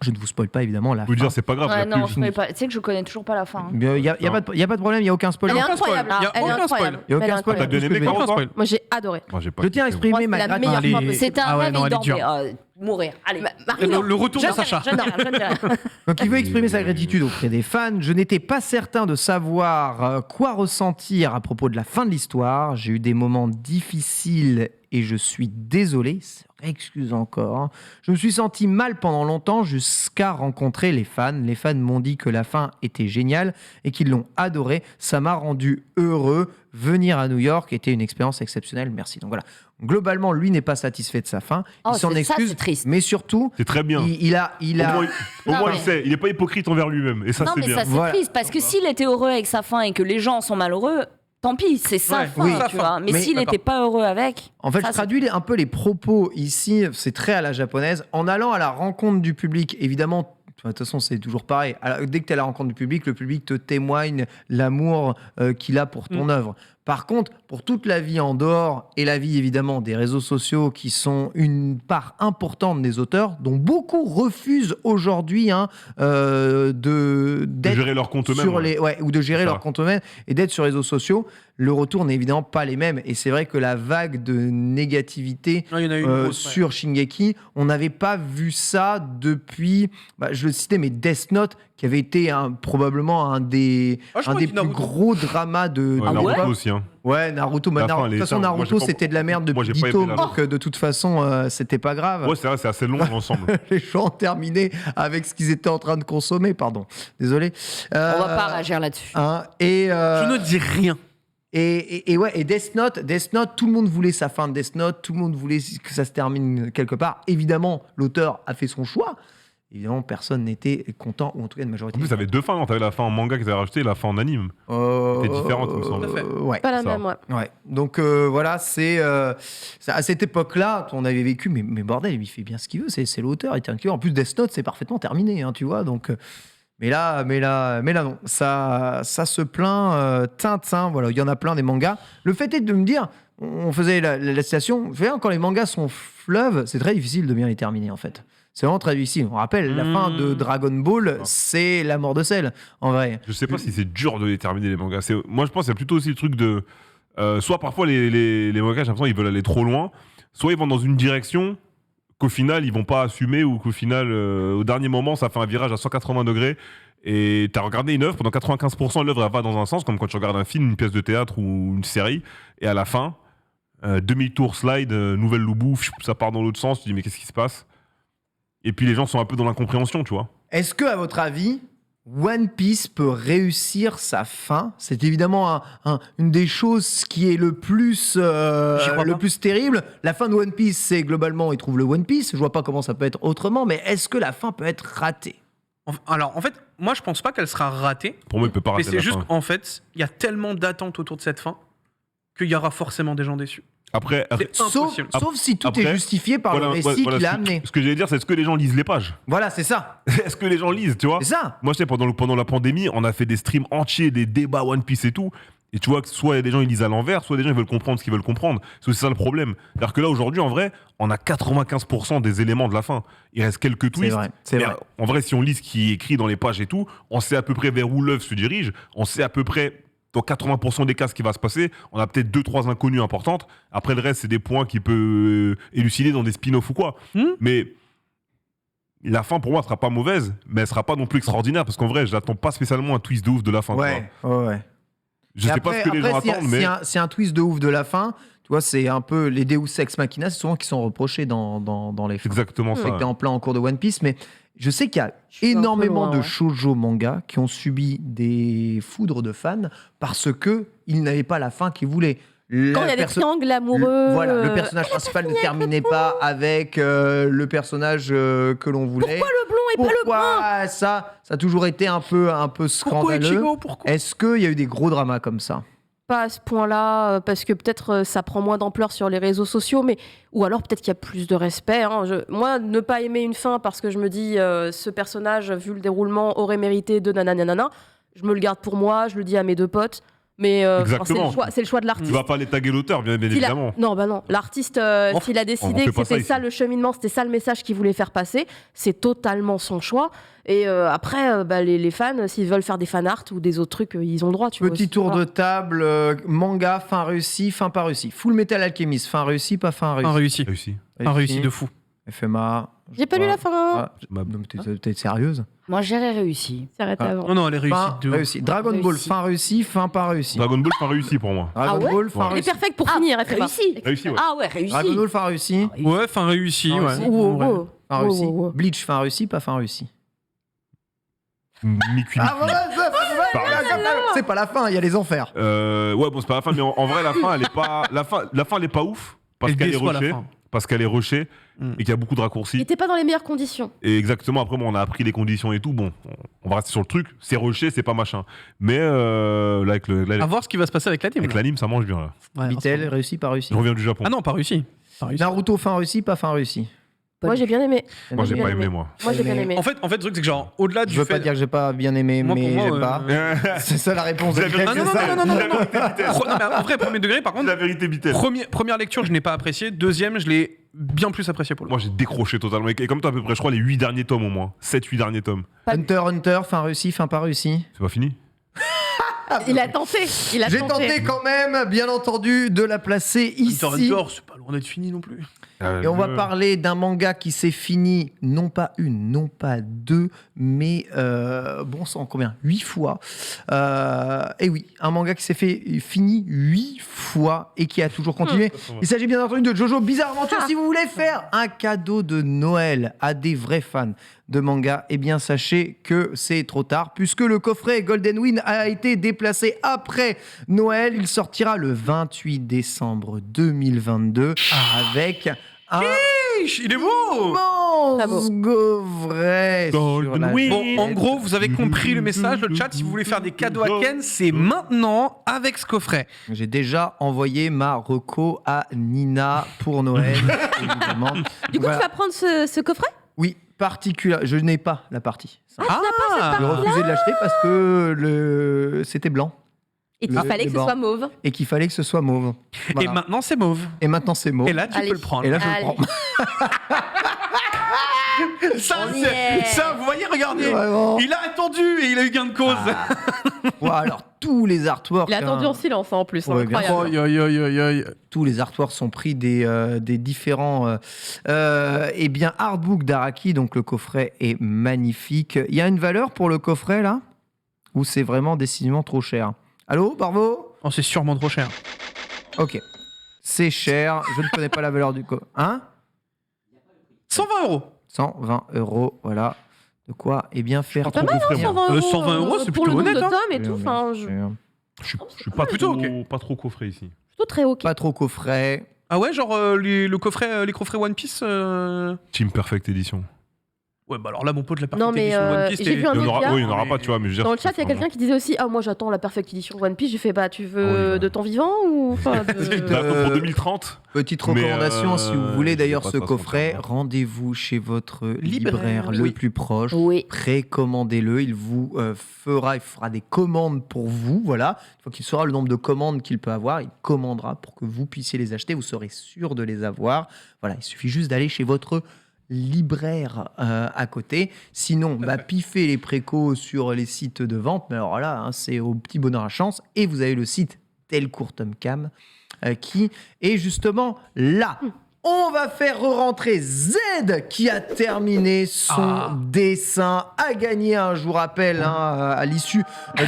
Je ne vous spoil pas évidemment la Je veux fin. dire, c'est pas grave. Ouais, il y a non, plus- je connais pas. Tu sais que je connais toujours pas la fin. hein. Il n'y a pas de problème, il n'y a aucun spoil. Elle est aucun spoil. incroyable. Il y a Elle est aucun incroyable. Il y a aucun Elle est spoil. T'as bien incroyable. aimé, Aucun Caro, toi? spoil. Moi, j'ai adoré. Moi, j'ai pas Je tiens à kiffé, exprimer Moi, c'est ma la meilleure gratitude. fin. C'est un Ah ouais, rêve non, elle est évident, dure. mais mourir. Allez. Marie, non. Le retour Je de ne dis Sacha. rien, je ne dis rien. Donc il veut exprimer sa gratitude auprès des fans. Je n'étais pas certain de savoir quoi ressentir à propos de la fin de l'histoire. J'ai eu des moments difficiles et je suis désolé. Excuse encore. Hein. Je me suis senti mal pendant longtemps jusqu'à rencontrer les fans. Les fans m'ont dit que la fin était géniale et qu'ils l'ont adoré. Ça m'a rendu heureux. Venir à New York était une expérience exceptionnelle. Merci. Donc voilà. Globalement, lui n'est pas satisfait de sa fin. Oh, Il s'en ça, excuse. c'est triste. Mais surtout, C'est très bien. il a. Au moins, au Non, moins, mais- il sait. Il n'est pas hypocrite envers lui-même. Et ça, Non, c'est mais bien. ça, c'est Voilà. triste parce que s'il était heureux avec sa fin et que les gens sont malheureux, tant pis, c'est sa Ouais, fin, oui. tu vois. Mais Mais- s'il n'était pas heureux avec. En fait, ça, je traduis un peu les propos ici, c'est très à la japonaise. En allant à la rencontre du public, évidemment, de toute façon, c'est toujours pareil. Dès que tu es à la rencontre du public, le public te témoigne l'amour qu'il a pour ton œuvre. Par contre, pour toute la vie en dehors et la vie évidemment des réseaux sociaux qui sont une part importante des auteurs, dont beaucoup refusent aujourd'hui De d'être gérer leur compte eux-mêmes. sur les ou de gérer C'est leur ça. compte eux-mêmes et d'être sur les réseaux sociaux, le retour n'est évidemment pas les mêmes. Et c'est vrai que la vague de négativité Ouais, il y en a eu une grosse, ouais. sur Shingeki, on n'avait pas vu ça depuis, je le citais, mais Death Note, qui avait été probablement un des, Ah, je un crois des que plus Naruto. gros dramas de Ouais, de Naruto l'époque. aussi. Hein. Ouais, Naruto. La fin, De elle toute est- façon, moi, Naruto, j'ai pas- c'était de la merde moi, depuis j'ai pas 10 aimé tomes, la donc de toute façon, c'était pas grave. Ouais, c'est vrai, c'est assez long l'ensemble. Les gens ont terminé avec ce qu'ils étaient en train de consommer, pardon. Désolé. On va pas réagir là-dessus. Et, Je ne dis rien. et Death Note, tout le monde voulait sa fin de Death Note, tout le monde voulait que ça se termine quelque part. Évidemment, l'auteur a fait son choix. Évidemment, personne n'était content, ou en tout cas une majorité. En plus, ça avait deux fins. Hein. T'avais la fin en manga qu'ils avaient rajouté et la fin en anime. C'était différente, il me semble. Tout à fait. Ouais. Pas la Ça. même, ouais. Ouais. Donc voilà, c'est à cette époque-là, on avait vécu, mais bordel, il fait bien ce qu'il veut, c'est l'auteur, il tient que. En plus, Death Note, c'est parfaitement terminé, hein, tu vois. Donc, mais là, non, ça se plaint. Tintin, voilà, il y en a plein des mangas. Le fait est de me dire, on faisait la citation, quand les mangas sont fleuves, c'est très difficile de bien les terminer en fait. C'est vraiment très difficile. On rappelle, la fin de Dragon Ball, c'est la mort de Cell, en vrai. Je sais pas si c'est dur de déterminer les mangas. Moi, je pense qu'il y a plutôt aussi le truc de. Soit parfois, les mangas, j'ai l'impression qu'ils veulent aller trop loin, soit ils vont dans une direction qu'au final, ils vont pas assumer, ou qu'au final, au dernier moment, ça fait un virage à 180 degrés. Et tu as regardé une œuvre, pendant 95%, l'œuvre elle va dans un sens, comme quand tu regardes un film, une pièce de théâtre ou une série, et à la fin, demi-tour slide, nouvelle loubou, ça part dans l'autre sens, tu dis mais qu'est-ce qui se passe? Et puis les gens sont un peu dans l'incompréhension, tu vois. Est-ce que, à votre avis, One Piece peut réussir sa fin? C'est évidemment une des choses qui est le plus terrible. La fin de One Piece, c'est globalement, ils trouvent le One Piece. Je vois pas comment ça peut être autrement, mais est-ce que la fin peut être ratée? Alors, en fait, moi, je pense pas qu'elle sera ratée. Pour moi, il peut pas Mais rater c'est la juste fin. qu'en fait, il y a tellement d'attentes autour de cette fin qu'il y aura forcément des gens déçus. Après, C'est Sauf impossible. si tout est Après, justifié par le récit qu'il a amené. Ce que j'allais dire, c'est est-ce que les gens lisent les pages? Voilà, c'est ça. Est-ce que les gens lisent, tu vois? C'est ça. Moi, je sais, pendant la pandémie, on a fait des streams entiers, des débats One Piece et tout. Et tu vois que soit il y a des gens ils lisent à l'envers, soit des gens ils veulent comprendre ce qu'ils veulent comprendre. C'est aussi ça le problème. C'est-à-dire que là, aujourd'hui, en vrai, on a 95% des éléments de la fin. Il reste quelques twists. C'est Mais vrai. En vrai, si on lit ce qui est écrit dans les pages et tout, on sait à peu près vers où l'œuvre se dirige. On sait à peu près, dans 80% des cas, ce qui va se passer. On a peut-être 2-3 inconnues importantes. Après, le reste, c'est des points qui peuvent élucider dans des spin-offs ou quoi. Mais la fin, pour moi, sera pas mauvaise, mais elle sera pas non plus extraordinaire. Parce qu'en vrai, je n'attends pas spécialement un twist de ouf de la fin. tu vois. Ouais. Je sais pas ce que les gens attendent, mais. C'est un twist de ouf de la fin. Tu vois, c'est un peu les Deus Ex Machina, c'est souvent qui sont reprochés dans les fins. Exactement C'est ça. que t'es en plein en cours de One Piece, mais je sais qu'il y a suis un peu énormément loin, de ouais. shoujo manga qui ont subi des foudres de fans parce que ils n'avaient pas la fin qu'ils voulaient. Quand il y a des triangles amoureux. Voilà, le personnage principal ne terminait pas avec le personnage que l'on voulait. Pourquoi le blond et pas le brun? Pourquoi ça a toujours été un peu Pourquoi scandaleux. Ichigo? Pourquoi? Est-ce qu'il y a eu des gros dramas comme ça? Pas à ce point-là, parce que peut-être ça prend moins d'ampleur sur les réseaux sociaux, mais ou alors peut-être qu'il y a plus de respect. Hein. Moi, ne pas aimer une fin parce que je me dis ce personnage, vu le déroulement, aurait mérité de nanana, je me le garde pour moi, je le dis à mes deux potes. Mais Exactement. c'est le choix de Tu l'artiste. vas pas aller taguer l'auteur, bien S'il a- évidemment. Non, bah non. L'artiste, s'il a on décidé fait que pas ça c'était ça ici. le cheminement, c'était ça le message qu'il voulait faire passer, c'est totalement son choix. Et après, les fans, s'ils veulent faire des fan art ou des autres trucs, ils ont le droit. Tu vois, Petit aussi. tour Voilà. de table, manga, fin réussi, fin pas réussi. Full Metal Alchemist, fin réussi, pas fin réussi. Un réussi. Réussi. Un réussi de fou. FMA. J'ai pas lu la fin. Ah, non, mais t'es sérieuse? Moi, j'ai réussi. C'est arrêté Ah. avant. Non, non, elle est réussie Fin de ouf. réussi. Dragon Ball, Réussi. fin réussi, fin pas réussi. Dragon Ball, pas réussi pour moi. Dragon Ah ouais Ball, fin Ouais. Elle est réussi. perfecte pour finir, elle fait pas. Réussi. Réussi, ouais. Ah ouais, réussi. Dragon Ball, fin réussi. Ouais, fin réussi, Fin ouais. réussi. Wow, Ouais. wow. Fin Wow, réussi. wow, wow. Bleach, fin réussi, pas fin réussi. Mi-cuit. Voilà, c'est pas la fin, il y a les enfers. Ouais, bon, c'est pas la fin, mais en vrai, la fin, elle est pas. La fin, elle est pas ouf. Parce Elle qu'elle est déçoit, la rushée. fin. Parce qu'elle est rushée Mm. et qu'il y a beaucoup de Il raccourcis. était pas dans les meilleures conditions. Et exactement, après, bon, on a appris les conditions et tout. Bon, on va rester sur le truc. C'est rushé, c'est pas machin. Mais là, À voir ce qui va se passer avec l'anime. avec là. l'anime, ça mange bien, là. Ouais, Vitel, réussi, pas réussi. Je reviens du Japon. Ah non, pas réussi. Pas réussi. Naruto, fin réussi, pas fin réussi. Moi, j'ai bien aimé. Moi, j'ai bien pas aimé. aimé, moi. Moi, j'ai bien aimé. En fait, le truc, c'est que genre, au-delà du Je veux fait. pas dire que j'ai pas bien aimé, Moi, pour mais moi, j'aime pas. C'est ça la réponse. Vous avez Greg, Ah non, c'est ça. non, non, non, La non, vérité, Vitesse. Non, mais en vrai, premier degré, par C'est contre, la vérité, Vitesse. première lecture, je n'ai pas apprécié. Deuxième, je l'ai bien plus apprécié pour le Moi, j'ai décroché totalement. Et comme toi, à peu près, je crois, les 8 derniers tomes au moins. 7-8 derniers tomes. Hunter, fin réussi, fin pas réussi. C'est pas fini? Il a tenté. Il a J'ai tenté quand même, bien entendu, de la placer ici. Hunter, c'est pas loin d'être fini non plus. Et on va parler d'un manga qui s'est fini, non pas une, non pas deux, mais bon sang, combien 8 fois. Et oui, un manga qui s'est fini 8 fois et qui a toujours continué. Il s'agit bien entendu de Jojo Bizarre Adventure. Si vous voulez faire un cadeau de Noël à des vrais fans de manga, eh bien sachez que c'est trop tard puisque le coffret Golden Wind a été déplacé après Noël. Il sortira le 28 décembre 2022 avec un Il est beau. Très beau. immense coffret sur la Bon, en gros, vous avez compris le message. Le chat, si vous voulez faire des cadeaux à Ken, c'est maintenant avec ce coffret. J'ai déjà envoyé ma reco à Nina pour Noël, évidemment. Du coup, Voilà. tu vas prendre ce coffret? Oui, particulier. Je n'ai pas la partie. Ah, J'ai refusé de l'acheter parce que c'était blanc Et il Le- fallait que ce les soit mauve. et qu'il fallait que ce soit mauve. Et Voilà. maintenant, c'est mauve. Et maintenant c'est mauve. Et là, tu Allez. peux le prendre. Et là, je le Allez. prends. Ça, vous voyez, regardez. Vraiment. Il a attendu et il a eu gain de cause. Ouais, alors, tous les artworks. Il a attendu en silence en plus, Ouais, bien incroyable. Aïe, aïe, aïe, aïe. Tous les artworks sont pris des différents artbooks d'Araki, donc le coffret est magnifique. Il y a une valeur pour le coffret là? Ou c'est vraiment décidément trop cher? Allô, Barbo? Oh, c'est sûrement trop cher. Ok. C'est cher, je ne connais pas la valeur du coffret. Hein? 120 €. 120 €, voilà. De quoi bien faire Pas mal, hein, 120 €. 120 €, c'est pour plutôt le nombre honnête, de hein. tomes et tout. Enfin, Je suis pas plutôt pas trop coffret ici. plutôt très ok. Pas trop coffret. Ah ouais, genre les coffrets One Piece. Team Perfect Edition. Ouais, bah alors là, mon pote, la Non, Perfect mais Edition One Piece. j'ai vu un Il y en autre aura, gars. oui, il n'y en aura pas, tu vois, mais je veux dire. Dans le chat, il y a quelqu'un qui disait aussi moi j'attends la Perfect Edition One Piece. J'ai fait bah tu veux Ah oui, de ton vivant ou enfin de... Bah, pour 2030. Petite Mais, recommandation, si vous voulez je sais d'ailleurs pas ce de toute façon, coffret, ça va. rendez-vous chez votre libraire Oui. le plus proche. Oui. Précommandez-le, il vous fera des commandes pour vous. Voilà, une fois qu'il saura le nombre de commandes qu'il peut avoir, il commandera pour que vous puissiez les acheter. Vous serez sûr de les avoir. Voilà, il suffit juste d'aller chez votre libraire à côté. Sinon, piffez les précos sur les sites de vente. Mais alors là, c'est au petit bonheur à chance. Et vous avez le site Delcourt Tomcam qui est justement là. On va faire rentrer Z qui a terminé son dessin, a gagné je vous rappelle, à l'issue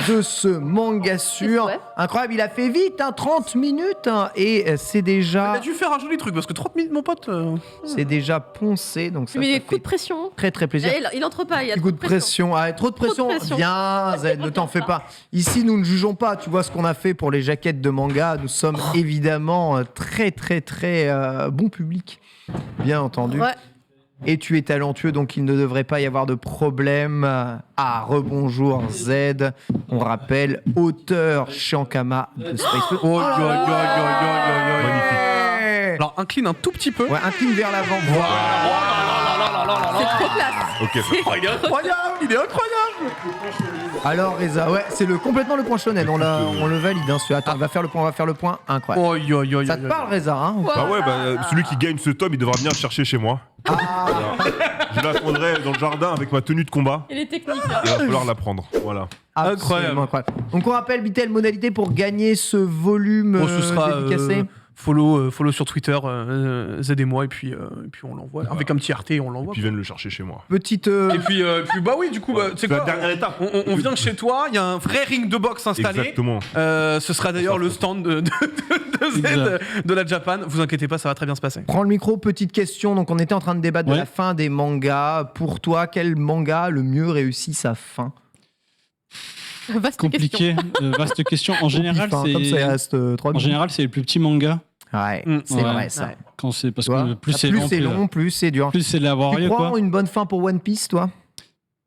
de ce manga sûr. Ouais. Incroyable, il a fait vite, 30 minutes, et c'est Il déjà, a dû faire un joli truc parce que 30 minutes, mon pote. c'est déjà poncé, donc ça, Mais ça coup fait de pression. très très plaisir. Il entre pas, il y a Petit trop coup de pression. Ah, trop de pression. pression. Viens, Z, ne t'en fais pas. Ici, nous ne jugeons pas. Tu vois ce qu'on a fait pour les jaquettes de manga. Nous sommes évidemment très, très, très bon public. Bien entendu. Ouais. Et tu es talentueux, donc il ne devrait pas y avoir de problème. Rebonjour Z. On rappelle, auteur Shankama de Space Punch. Oh, yo, yo, yo, yo, yo, yo. Magnifique. Alors, incline un tout petit peu. Ouais, incline vers l'avant. Voilà. C'est trop classe. Ok, ça Oh, il est incroyable, il est incroyable. Alors Reza, ouais, c'est complètement le point shonen. On le valide. Attends, on va faire le point. Incroyable. Oh, yo, yo, yo, Ça te yo, parle, Reza, hein? Bah ouais, celui qui gagne ce tome, il devra venir le chercher chez moi. Je l'attendrai dans le jardin avec ma tenue de combat. Et les techniques. Il va falloir la prendre. Voilà. Absolument incroyable. Donc on rappelle, Bitel, modalité pour gagner ce volume Oh, ce sera dédicacé. follow sur Twitter, Z et moi, et puis on l'envoie. Avec un petit RT, on l'envoie. Puis viennent le chercher chez moi. Petite. Et puis, bah oui, du coup, c'est C'est la quoi dernière étape. On vient chez toi, il y a un vrai ring de boxe installé. Exactement. Ce sera d'ailleurs le stand de Z Exact. de la Japan. Vous inquiétez pas, ça va très bien se passer. Prends le micro, petite question. Donc on était en train de débattre de Ouais. la fin des mangas. Pour toi, quel manga a le mieux réussi sa fin? Vaste question. Compliqué, vaste question. En général, Au pif, hein, comme ça, il reste 3 en général, c'est le plus petit manga. Ouais, Mm. c'est Ouais. vrai ça. Ouais. Quand c'est parce Tu vois, que plus c'est long, plus c'est dur. plus c'est Tu laborieux, crois en quoi. une bonne fin pour One Piece, toi?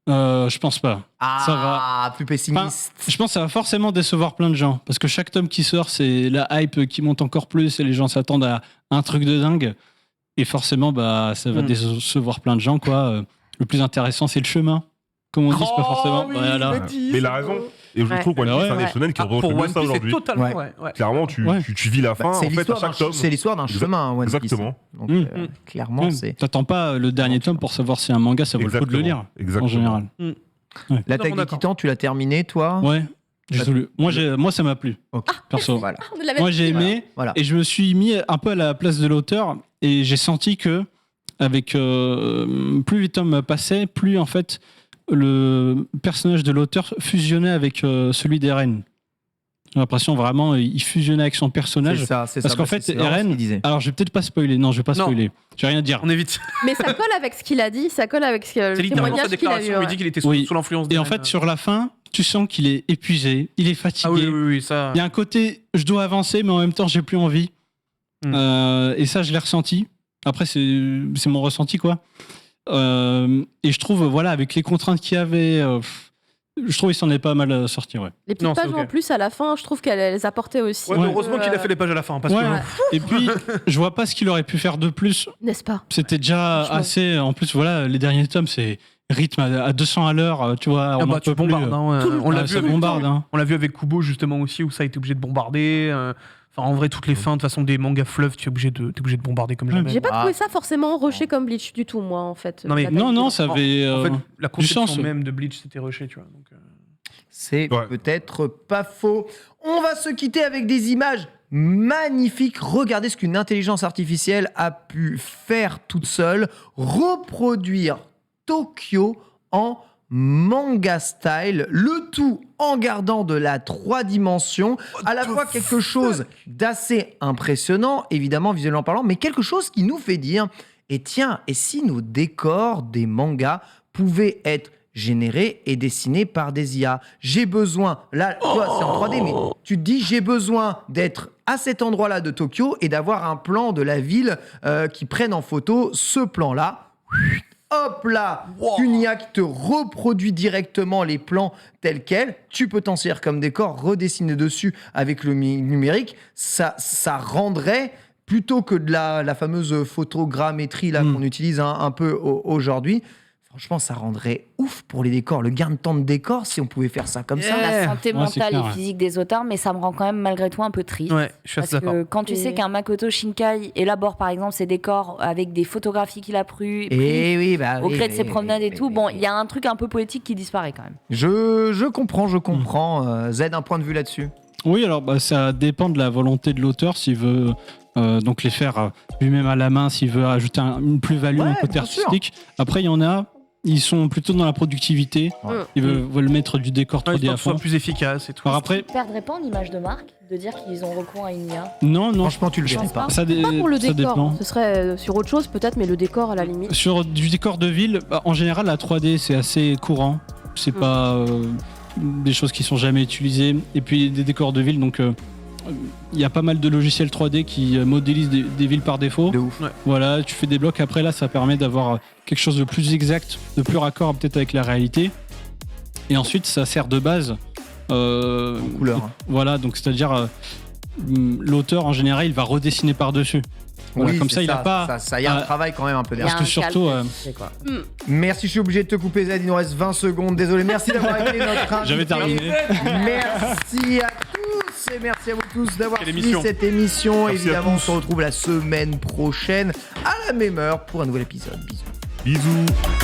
Je pense pas. Ça va. Plus pessimiste. Je pense que ça va forcément décevoir plein de gens. Parce que chaque tome qui sort, c'est la hype qui monte encore plus et les gens s'attendent à un truc de dingue. Et forcément, ça va décevoir plein de gens, quoi. Le plus intéressant, c'est le chemin. Comme on dit, c'est pas forcément. oui, Voilà. Mais il a raison. Et je trouve qu'One Piece, c'est un des shonen qui Pour représente One ça Piece, c'est aujourd'hui. totalement. Ouais. Ouais. Clairement, tu vis la fin en c'est fait à l'histoire chaque tome. c'est l'histoire d'un chemin, One Piece. Exactement. Donc, Mm. clairement, Ouais, c'est. T'attends pas le dernier tome pour savoir si un manga, ça vaut le coup de le lire. Exactement. En général. L'attaque Totalement des d'accord. Titans, tu l'as terminé, toi? Ouais. Moi, ça m'a plu. Ok. Perso. Voilà. On est de la même Moi, j'ai team. aimé. Voilà. Et je me suis mis un peu à la place de l'auteur et j'ai senti que avec plus les tomes passaient, plus en fait le personnage de l'auteur fusionnait avec celui d'Eren. J'ai l'impression vraiment il fusionnait avec son personnage. C'est ça, c'est Parce ça. qu'en Bah, fait, c'est vraiment ce Eren. qu'il disait. Alors, je vais peut-être pas spoiler. Non, je vais pas Non. spoiler. Je vais rien dire. On évite. Mais ça colle avec ce qu'il a dit, ça colle avec C'est le littéralement sa témoignage qu'il a déclaration. eu. Il ouais. dit qu'il était Oui. sous l'influence Et en d'Eren. fait, sur la fin, tu sens qu'il est épuisé, il est fatigué. Ah oui, oui, oui, ça. Il y a un côté, je dois avancer, mais en même temps, j'ai plus envie. Et ça, je l'ai ressenti. Après, c'est mon ressenti, quoi. Et je trouve, voilà, avec les contraintes qu'il y avait, je trouve qu'il s'en est pas mal sorti, ouais. Les petites Non, c'est pages ok. en plus à la fin, je trouve qu'elles apportaient aussi. Ouais, mais heureusement qu'il a fait les pages à la fin. Parce Ouais. que... Et puis, je vois pas ce qu'il aurait pu faire de plus. N'est-ce pas? C'était déjà Franchement. assez. En plus, voilà, les derniers tomes, c'est rythme à 200 à l'heure, tu vois. Ah On bah, en tu peut plus. bombardes. Hein, on l'a vu ça avec bombarde. Hein. On l'a vu avec Kubo justement aussi où ça a été obligé de bombarder. En vrai, toutes les fins, de toute façon, des mangas fleuves, t'es obligé de bombarder comme jamais. J'ai pas trouvé ça forcément rushé comme Bleach du tout, moi, en fait. Non, mais- Non, ça avait En fait, la conception sens. même de Bleach, c'était rushé, tu vois. Donc, C'est Ouais. peut-être pas faux. On va se quitter avec des images magnifiques. Regardez ce qu'une intelligence artificielle a pu faire toute seule. Reproduire Tokyo en manga style, le tout en gardant de la 3 dimensions, à la fois quelque chose d'assez impressionnant, évidemment visuellement parlant, mais quelque chose qui nous fait dire, et tiens, et si nos décors des mangas pouvaient être générés et dessinés par des IA. J'ai besoin, là, toi, c'est en 3D, mais tu te dis, j'ai besoin d'être à cet endroit-là de Tokyo et d'avoir un plan de la ville qui prenne en photo ce plan-là. Hop là, une IA qui te reproduit directement les plans tels quels. Tu peux t'en servir comme décor, redessiner dessus avec le numérique. Ça rendrait, plutôt que de la fameuse photogrammétrie là, qu'on utilise un peu aujourd'hui, franchement, ça rendrait ouf pour les décors. Le gain de temps de décor, si on pouvait faire ça comme ça. La santé Ouais, c'est mentale clair, et ouais. physique des auteurs, mais ça me rend quand même malgré tout un peu triste. ouais, je suis Parce assez d'accord. que quand tu sais qu'un Makoto Shinkai élabore par exemple ses décors avec des photographies qu'il a pris Et oui, bah au oui, gré de ses oui, promenades oui, et tout, oui, bon, oui. il y a un truc un peu poétique qui disparaît quand même. Je comprends. Z, un point de vue là-dessus. Oui, alors ça dépend de la volonté de l'auteur, s'il veut donc les faire lui-même à la main, s'il veut ajouter une plus-value, Ouais, un côté bien sûr. artistique. Après, il y en a, ils sont plutôt dans la productivité, Ouais. ils veulent mettre du décor Ouais, 3D histoire à que ce soit fond. plus efficace et tout. Alors après, Ils perdraient pas en image de marque de dire qu'ils ont recours à une IA. non, Franchement, tu le Je verrais pense pas. pas. ça, Pas pour le ça décor. dépend. Ce serait sur autre chose, peut-être, mais le décor, à la limite. Sur du décor de ville, en général, la 3D, c'est assez courant. C'est pas des choses qui sont jamais utilisées. Et puis, des décors de ville, donc il y a pas mal de logiciels 3D qui modélisent des villes par défaut. De ouf. Voilà, tu fais des blocs. Après, là, ça permet d'avoir quelque chose de plus exact, de plus raccord peut-être avec la réalité. Et ensuite, ça sert de base. Couleur. hein. Voilà, donc c'est-à-dire l'auteur, en général, il va redessiner par-dessus. Voilà, comme c'est ça, il a pas. Ça, il y a un travail quand même un peu Il y a derrière. Parce que un surtout, calque, c'est quoi. Merci, je suis obligé de te couper, Z. Il nous reste 20 secondes. Désolé. Merci d'avoir été notre invité. J'avais terminé. Merci à tous et merci à vous tous d'avoir Quelle suivi émission. cette émission. Merci à Évidemment, on tous. se retrouve la semaine prochaine à la même heure pour un nouvel épisode. Bisous. Bisous.